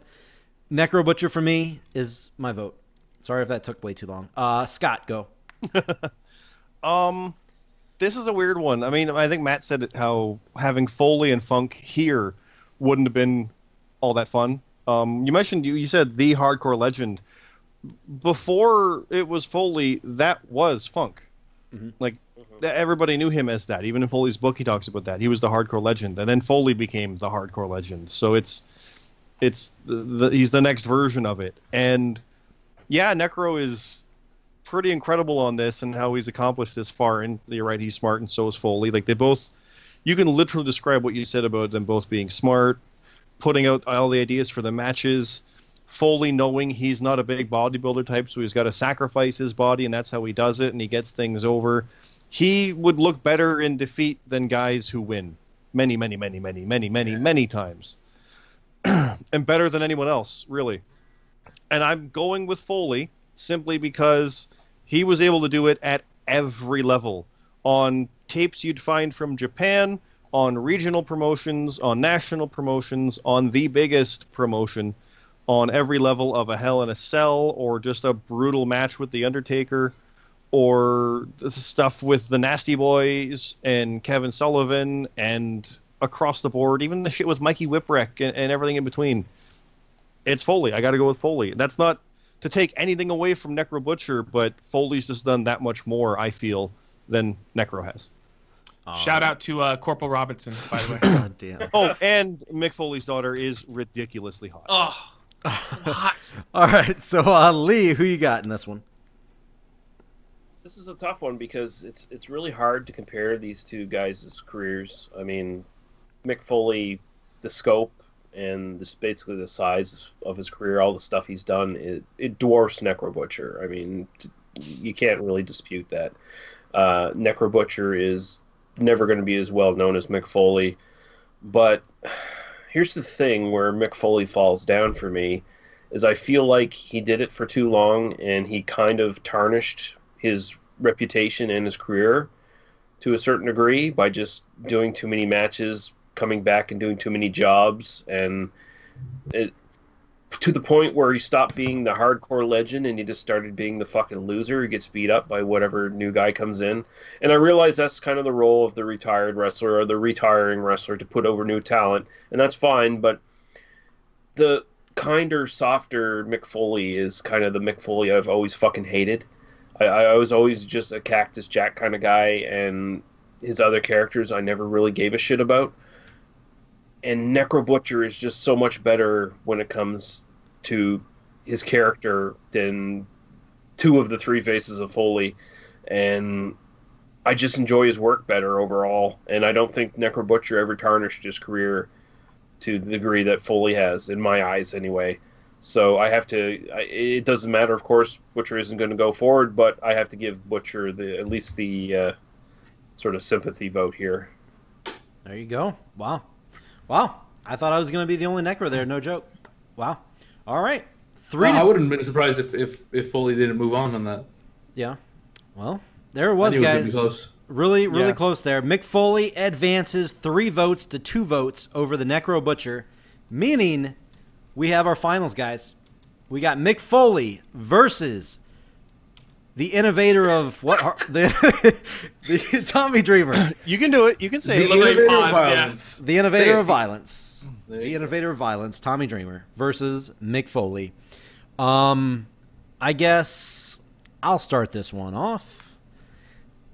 Necro Butcher for me is my vote. Sorry if that took way too long. Scott, go. This is a weird one. I mean, I think Matt said it, how having Foley and Funk here wouldn't have been all that fun. You mentioned, you said the hardcore legend. Before it was Foley, that was Funk. Mm-hmm. Like, everybody knew him as that. Even in Foley's book, he talks about that. He was the hardcore legend. And then Foley became the hardcore legend. So he's the next version of it. And yeah, Necro is pretty incredible on this and how he's accomplished this far. And you're right, he's smart, and so is Foley. Like, they both, you can literally describe what you said about them both being smart, putting out all the ideas for the matches. Foley knowing he's not a big bodybuilder type, so he's got to sacrifice his body, and that's how he does it, and he gets things over. He would look better in defeat than guys who win many times. And better than anyone else, really. And I'm going with Foley simply because he was able to do it at every level. On tapes you'd find from Japan, on regional promotions, on national promotions, on the biggest promotion, on every level of a Hell in a Cell, or just a brutal match with The Undertaker, or the stuff with the Nasty Boys and Kevin Sullivan, and across the board, even the shit with Mikey Whipwreck and everything in between. It's Foley. I got to go with Foley. That's not to take anything away from Necro Butcher, but Foley's just done that much more, I feel, than Necro has. Shout out to Corporal Robinson, by the way. God damn. Oh, and Mick Foley's daughter is ridiculously hot. Oh, so hot. All right, so Lee, who you got in this one? This is a tough one because it's really hard to compare these two guys' careers. I mean, Mick Foley, the scope and this basically the size of his career, all the stuff he's done, it dwarfs Necro Butcher. I mean, you can't really dispute that. Necro Butcher is never going to be as well known as Mick Foley, but here's the thing where Mick Foley falls down for me is I feel like he did it for too long and he kind of tarnished his reputation and his career to a certain degree by just doing too many matches, coming back and doing too many jobs, and to the point where he stopped being the hardcore legend and he just started being the fucking loser who gets beat up by whatever new guy comes in. And I realize that's kind of the role of the retired wrestler or the retiring wrestler, to put over new talent, and that's fine, but the kinder, softer Mick Foley is kind of the Mick Foley I've always fucking hated. I was always just a Cactus Jack kind of guy, and his other characters I never really gave a shit about. And Necro Butcher is just so much better when it comes to his character than two of the three faces of Foley. And I just enjoy his work better overall. And I don't think Necro Butcher ever tarnished his career to the degree that Foley has, in my eyes anyway. So I have to, it doesn't matter, of course, Butcher isn't going to go forward, but I have to give Butcher at least the sort of sympathy vote here. There you go. Wow. I thought I was going to be the only Necro there. No joke. Wow. All right. I wouldn't have been surprised if Foley didn't move on that. Yeah. Well, there it was, guys. Really close there. Mick Foley advances 3 votes to 2 votes over the Necro Butcher, meaning we have our finals, guys. We got Mick Foley versus the innovator of the Tommy Dreamer. You can do it. You can say the innovator of violence. The innovator of violence. The innovator of violence, Tommy Dreamer versus Mick Foley. I guess I'll start this one off.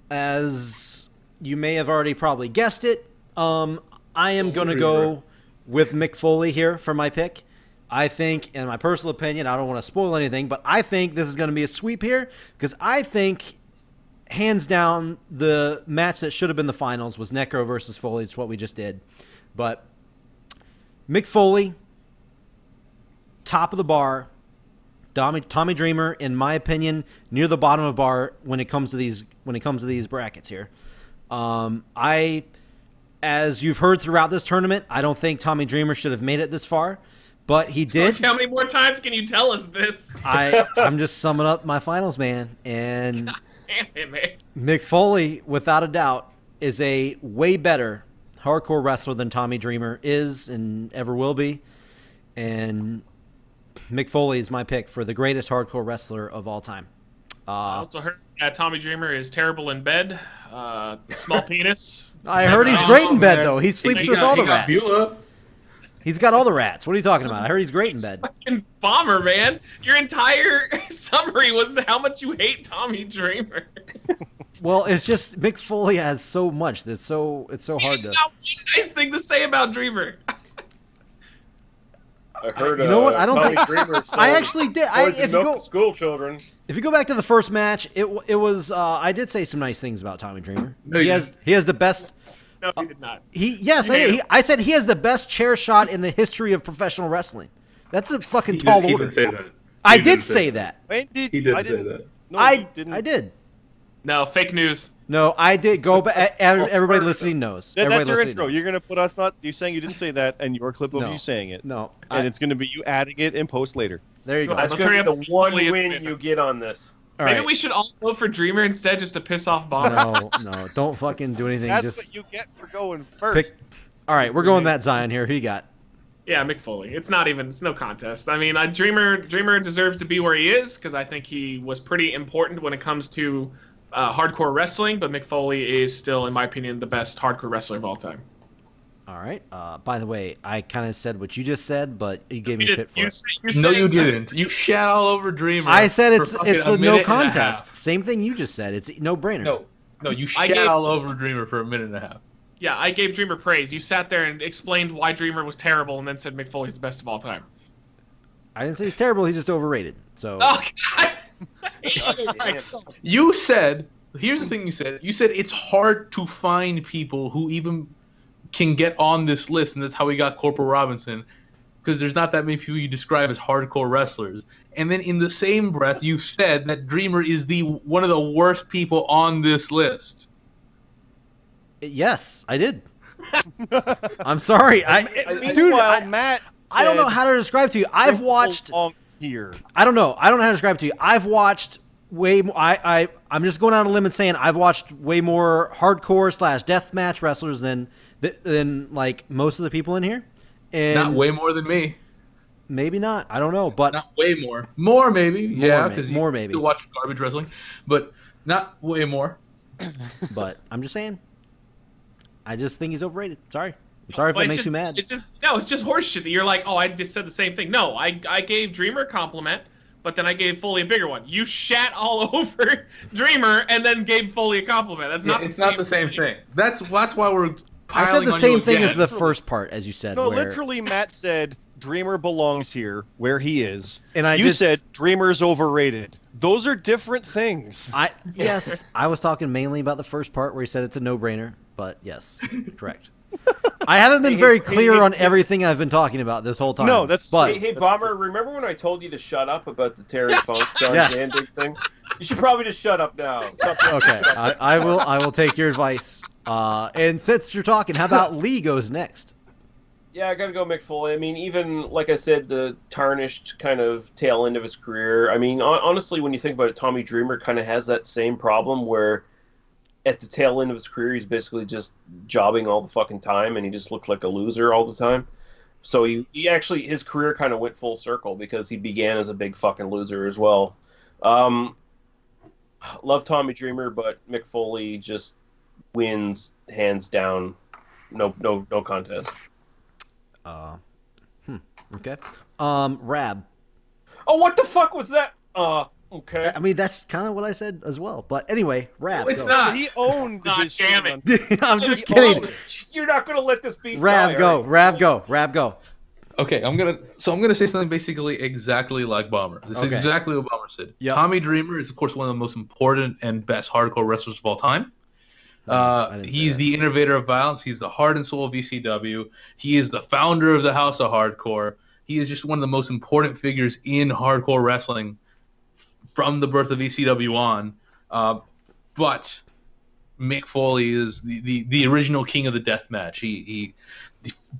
As you may have already probably guessed it, I am going to go with Mick Foley here for my pick. I think, in my personal opinion, I don't want to spoil anything, but I think this is going to be a sweep here because I think, hands down, the match that should have been the finals was Necro versus Foley. It's what we just did. But Mick Foley, top of the bar. Tommy Dreamer, in my opinion, near the bottom of the bar when it comes to these brackets here. As you've heard throughout this tournament, I don't think Tommy Dreamer should have made it this far. But he did. How many more times can you tell us this? I'm just summing up my finals, man. And God damn it, man. Mick Foley, without a doubt, is a way better hardcore wrestler than Tommy Dreamer is and ever will be. And Mick Foley is my pick for the greatest hardcore wrestler of all time. I also heard Tommy Dreamer is terrible in bed. Small penis. I heard he's great in bed, though. He sleeps with all the rats. He's got all the rats. What are you talking about? I heard he's great in bed. Fucking bomber, man. Your entire summary was how much you hate Tommy Dreamer. Well, it's just Mick Foley has so much that's it's so hard to. Not one nice thing to say about Dreamer. I heard. You know what? I don't Tommy think Dreamer I actually did. If you go school children. If you go back to the first match, it was. I did say some nice things about Tommy Dreamer. He has the best. No, he did not. I said he has the best chair shot in the history of professional wrestling. That's a fucking tall order. He didn't say that. I did say that. He did say that. No, I did. No, fake news. No, I did. Go back. Everybody listening knows. That's your intro. You're going to put us not. You saying you didn't say that, and your clip of you saying it. No, and it's going to be you adding it in post later. There you go. That's going to be the one win you get on this. All Maybe right. we should all vote for Dreamer instead, just to piss off Bomber. No, don't fucking do anything. That's Just what you get for going first. pick. All right, we're going that Zion here. Who you got? Yeah, Mick Foley. It's no contest. I mean, Dreamer deserves to be where he is because I think he was pretty important when it comes to hardcore wrestling. But Mick Foley is still, in my opinion, the best hardcore wrestler of all time. All right. By the way, I kind of said what you just said, but you gave me shit for it. No, you didn't. You shat all over Dreamer. I said for it's fucking a minute no and a contest. half. Same thing you just said. It's no brainer. No, you shat all over Dreamer for a minute and a half. Yeah, I gave Dreamer praise. You sat there and explained why Dreamer was terrible, and then said Mick Foley's the best of all time. I didn't say he's terrible. He's just overrated. So. Oh, You said, here's the thing you said. You said it's hard to find people who even can get on this list, and that's how we got Corporal Robinson, because there's not that many people you describe as hardcore wrestlers. And then in the same breath, you said that Dreamer is one of the worst people on this list. Yes, I did. I'm sorry. Dude, Matt, I don't know how to describe to you. I've watched here. I don't know. I don't know how to describe to you. I've watched way more. I'm just going out on a limb and saying I've watched way more hardcore / deathmatch wrestlers than like most of the people in here. And Not way more than me. maybe not. I don't know, but Not way more. More maybe. Yeah, because more maybe. you watch garbage wrestling, but not way more. but I'm just saying. I just think he's overrated. Sorry. I'm sorry if that makes you mad. It's just horseshit that you're like, oh, I just said the same thing. No, I gave Dreamer a compliment, but then I gave Foley a bigger one. You shat all over Dreamer and then gave Foley a compliment. That's not. It's not the same thing. That's why we're. I said piling the on same you thing as again. the first part, as you said. No, where, literally, Matt said Dreamer belongs here, where he is. And I you did said Dreamer's overrated. Those are different things. Yes, I was talking mainly about the first part where he said it's a no-brainer, but yes, correct. I haven't been very clear on everything I've been talking about this whole time. No, that's but Hey, Bomber, remember when I told you to shut up about the Terry Funk John Yes. Zandig thing? You should probably just shut up now. okay, I will take your advice. And since you're talking, how about Lee goes next? Yeah, I gotta go Mick Foley. I mean, even, like I said, the tarnished kind of tail end of his career. I mean, honestly, when you think about it, Tommy Dreamer kind of has that same problem where at the tail end of his career, he's basically just jobbing all the fucking time, and he just looked like a loser all the time. So he actually, his career kind of went full circle because he began as a big fucking loser as well. Love Tommy Dreamer, but Mick Foley just wins hands down. No contest. Okay. Rab. Oh, what the fuck was that? Okay. I mean, that's kind of what I said as well. But anyway, Rab. It's go. not. He owned God this damn shit it. I'm just He kidding. owned You're not gonna let this beat Rab, die, go. are you? Rab, go. Rab, go. Okay, I'm gonna say something basically exactly like Bomber. This is Okay. exactly what Bomber said. Yep. Tommy Dreamer is of course one of the most important and best hardcore wrestlers of all time. I didn't say He's that. the innovator of violence. He's the heart and soul of ECW. He is the founder of the House of Hardcore. He is just one of the most important figures in hardcore wrestling from the birth of ECW on. But Mick Foley is the original king of the death match. He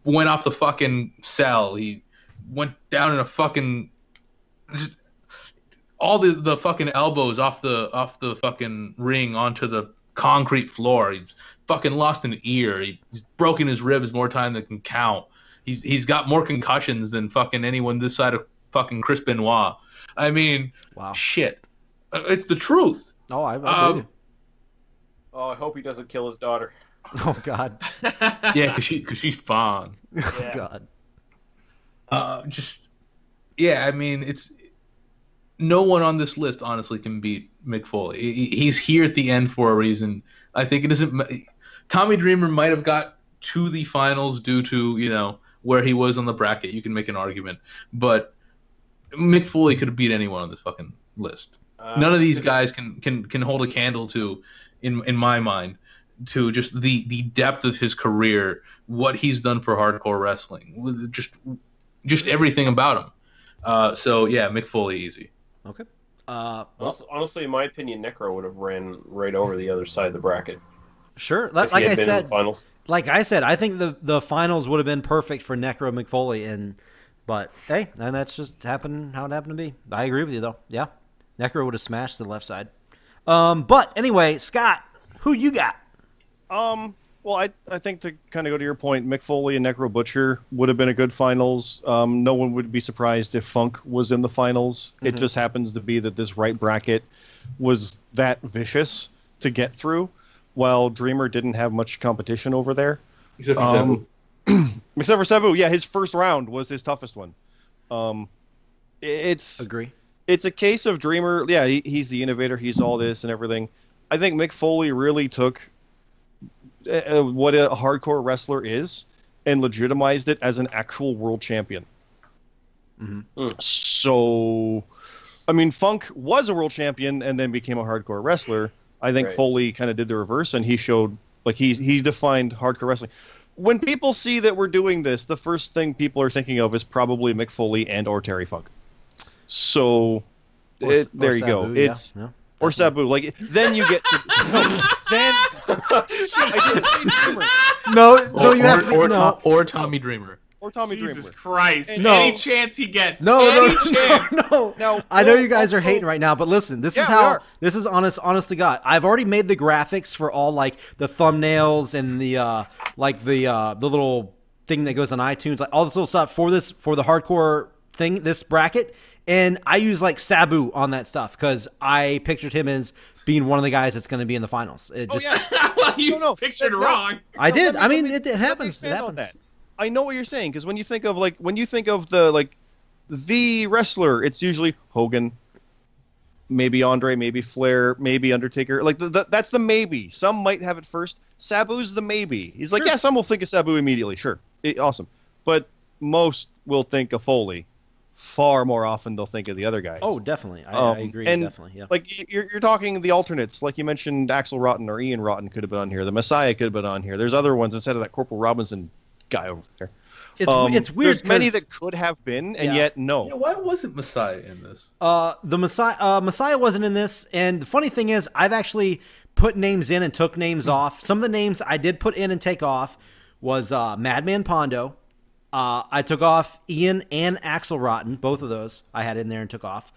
went off the fucking cell. He went down in a fucking just all the fucking elbows off the fucking ring onto the concrete floor. He's fucking lost an ear. He's broken his ribs more time than can count. He's got more concussions than fucking anyone this side of fucking Chris Benoit. I mean, Wow. shit. It's the truth. Oh, I believe it. Oh, I hope he doesn't kill his daughter. Oh, God. Yeah, cause she's fine. Oh, Yeah. God. Yeah. I mean, it's no one on this list honestly can beat Mick Foley. He's here at the end for a reason. I think it isn't. Tommy Dreamer might have got to the finals due to where he was on the bracket. You can make an argument, but Mick Foley could have beat anyone on this fucking list. None of these guys can hold a candle to, in my mind, to just the depth of his career, what he's done for hardcore wrestling, just everything about him. So yeah, Mick Foley easy. Okay. Honestly, in my opinion, Necro would have ran right over the other side of the bracket. Sure. if Like he I had been in the said, finals. I think the finals would have been perfect for Necro McFoley, but hey, and that's just happened how it happened to be. I agree with you though. Yeah. Necro would have smashed the left side. But anyway, Scott, who you got? Well, I think to kind of go to your point, Mick Foley and Necro Butcher would have been a good finals. No one would be surprised if Funk was in the finals. It just happens to be that this right bracket was that vicious to get through, while Dreamer didn't have much competition over there. Except for Sabu. Except for Sabu, yeah, his first round was his toughest one. Agree. It's a case of Dreamer. Yeah, he's the innovator. He's all this and everything. I think Mick Foley really took what a hardcore wrestler is and legitimized it as an actual world champion. So, I mean, Funk was a world champion and then became a hardcore wrestler. I think Foley kind of did the reverse, and he showed, like, he defined hardcore wrestling. When people see that we're doing this, the first thing people are thinking of is probably Mick Foley and or Terry Funk. So, there you Sabu, go. yeah. It's or Sabu. Like, then you get to then. No, you have to be, no. Or Tommy Dreamer. Or Tommy Jesus Dreamer. Christ! No. Any chance he gets? No, any chance? no. Now, I know you guys are hating right now, but listen, this is we how are. this is honest to God. I've already made the graphics for all like the thumbnails and the the little thing that goes on iTunes, like all this little stuff for the hardcore thing, this bracket, and I use like Sabu on that stuff because I pictured him as being one of the guys that's going to be in the finals. It just, Well, you No, pictured no. wrong. I did. let me- I mean, let me- it happens. It Expand on happens. that. I know what you're saying, because when you think of the wrestler, it's usually Hogan, maybe Andre, maybe Flair, maybe Undertaker. Like that's the maybe. Some might have it first. Sabu's the maybe. He's like, Sure. yeah, some will think of Sabu immediately. Sure, awesome, but most will think of Foley. Far more often they'll think of the other guys. Oh, definitely. I agree. and, Definitely. Yeah. Like you're talking the alternates, like you mentioned, Axel Rotten or Ian Rotten could have been on here. The Messiah could have been on here. There's other ones instead of that Corporal Robinson guy over there. It's weird. There's many 'cause- that could have been, and Yeah. yet no. Yeah, why wasn't Messiah in this? The Messiah wasn't in this, and the funny thing is, I've actually put names in and took names off. Some of the names I did put in and take off was Madman Pondo. I took off Ian and Axel Rotten, both of those I had in there and took off.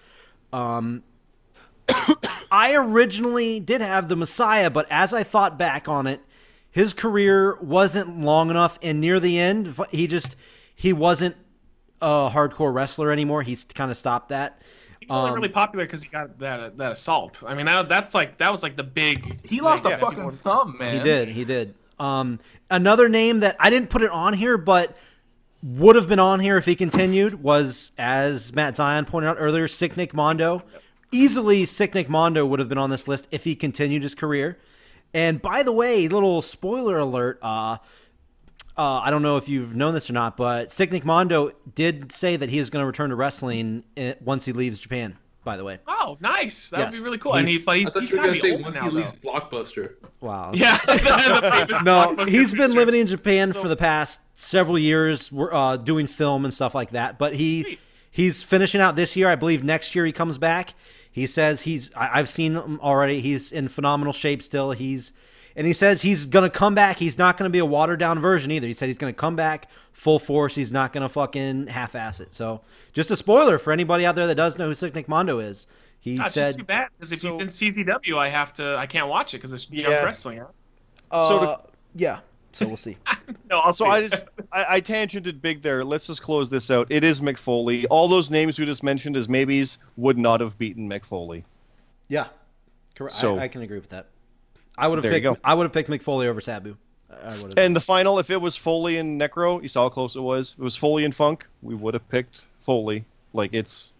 I originally did have the Messiah, but as I thought back on it, his career wasn't long enough, and near the end, he wasn't a hardcore wrestler anymore. He's kind of stopped that. He was only really popular because he got that assault. I mean, that was like the big. He lost yeah, a fucking thumb, man. He did. Another name that I didn't put it on here, but would have been on here if he continued was, as Matt Zion pointed out earlier, Sick Nick Mondo. Easily, Sick Nick Mondo would have been on this list if he continued his career. And by the way, little spoiler alert. I don't know if you've known this or not, but Sick Nick Mondo did say that he is going to return to wrestling once he leaves Japan. By the way. Oh, nice! That would Yes. be really cool. And he's I thought he's you were gotta gonna be say old once now, he though. leaves Blockbuster. Wow. Yeah, the famous No, Blockbuster he's been feature. living in Japan for the past several years, doing film and stuff like that. But he's finishing out this year. I believe next year he comes back. He says I've seen him already. He's in phenomenal shape still. And he says he's going to come back. He's not going to be a watered down version either. He said he's going to come back full force. He's not going to fucking half-ass it. So just a spoiler for anybody out there that does know who Sick Nick Mondo is. He It's said, just too bad because if he's in CZW, I can't watch it because it's Jump Yeah. Wrestling. Huh? yeah. So we'll see. No, I'll So see. I tangented big there. Let's just close this out. It is Mick Foley. All those names we just mentioned as maybes would not have beaten Mick Foley. Yeah. Correct. So- I can agree with that. I would There you go. have picked Mick Foley over Sabu. I would have. And the final, if it was Foley and Necro, you saw how close it was. If it was Foley and Funk, we would have picked Foley. Like it's.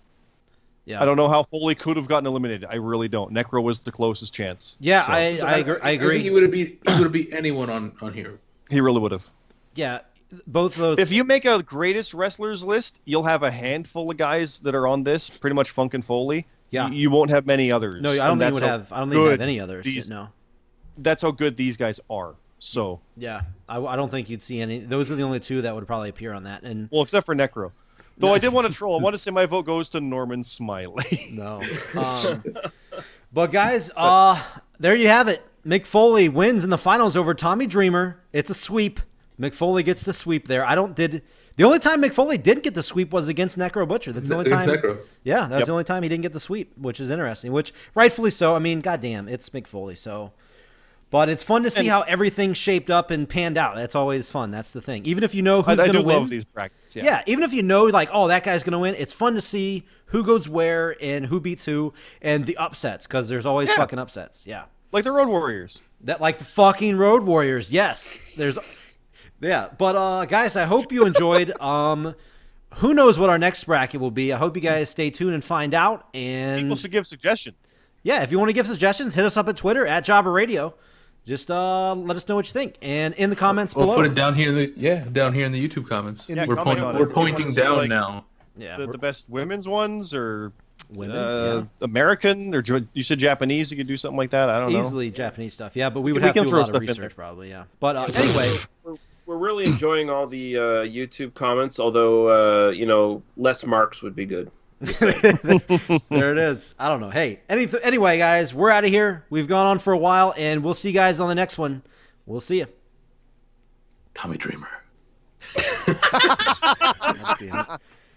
Yeah. I don't know how Foley could have gotten eliminated. I really don't. Necro was the closest chance. Yeah, So, I agree. I think agree. he would have beat anyone on here. he really would have. Yeah, both of those. If you make a greatest wrestlers list, you'll have a handful of guys that are on this. Pretty much Funk and Foley. Yeah. You won't have many others. no, I don't And think you would that's how have. I don't think you would have good any others. these- No. That's how good these guys are. So, Yeah, I don't think you'd see any. Those are the only two that would probably appear on that. And well, except for Necro. Though I did want to troll. I want to say my vote goes to Norman Smiley. no. But guys, there you have it. Mick Foley wins in the finals over Tommy Dreamer. It's a sweep. Mick Foley gets the sweep there. The only time Mick Foley didn't get the sweep was against Necro Butcher. That's the only time. Necro. Yeah, that's the only time he didn't get the sweep, which is interesting. Which rightfully so. I mean, goddamn, it's Mick Foley. So, but it's fun to see how everything shaped up and panned out. That's always fun. That's the thing. Even if you know who's going to win. Love these brackets. Yeah, even if you know, like, oh, that guy's going to win, it's fun to see who goes where and who beats who and the upsets, because there's always fucking upsets. Yeah. Like the Road Warriors. Like the fucking Road Warriors. Yes. Yeah. But, guys, I hope you enjoyed. Who knows what our next bracket will be. I hope you guys stay tuned and find out. And people should give suggestions. Yeah, if you want to give suggestions, hit us up at Twitter, at Jobber Radio. Just let us know what you think, and in the comments below. Put it down here. Down here in the YouTube comments. We're pointing down like, now. Yeah, the best women's ones or women, American, or you said Japanese. You could do something like that. I don't know. Easily Japanese stuff. Yeah, but we would have to do a lot of research probably. Yeah, but anyway, we're really enjoying all the YouTube comments. Although less marks would be good. There it is. I don't know. Hey, anyway, guys, we're out of here. We've gone on for a while, and we'll see you guys on the next one. We'll see you. Tommy Dreamer. God damn it.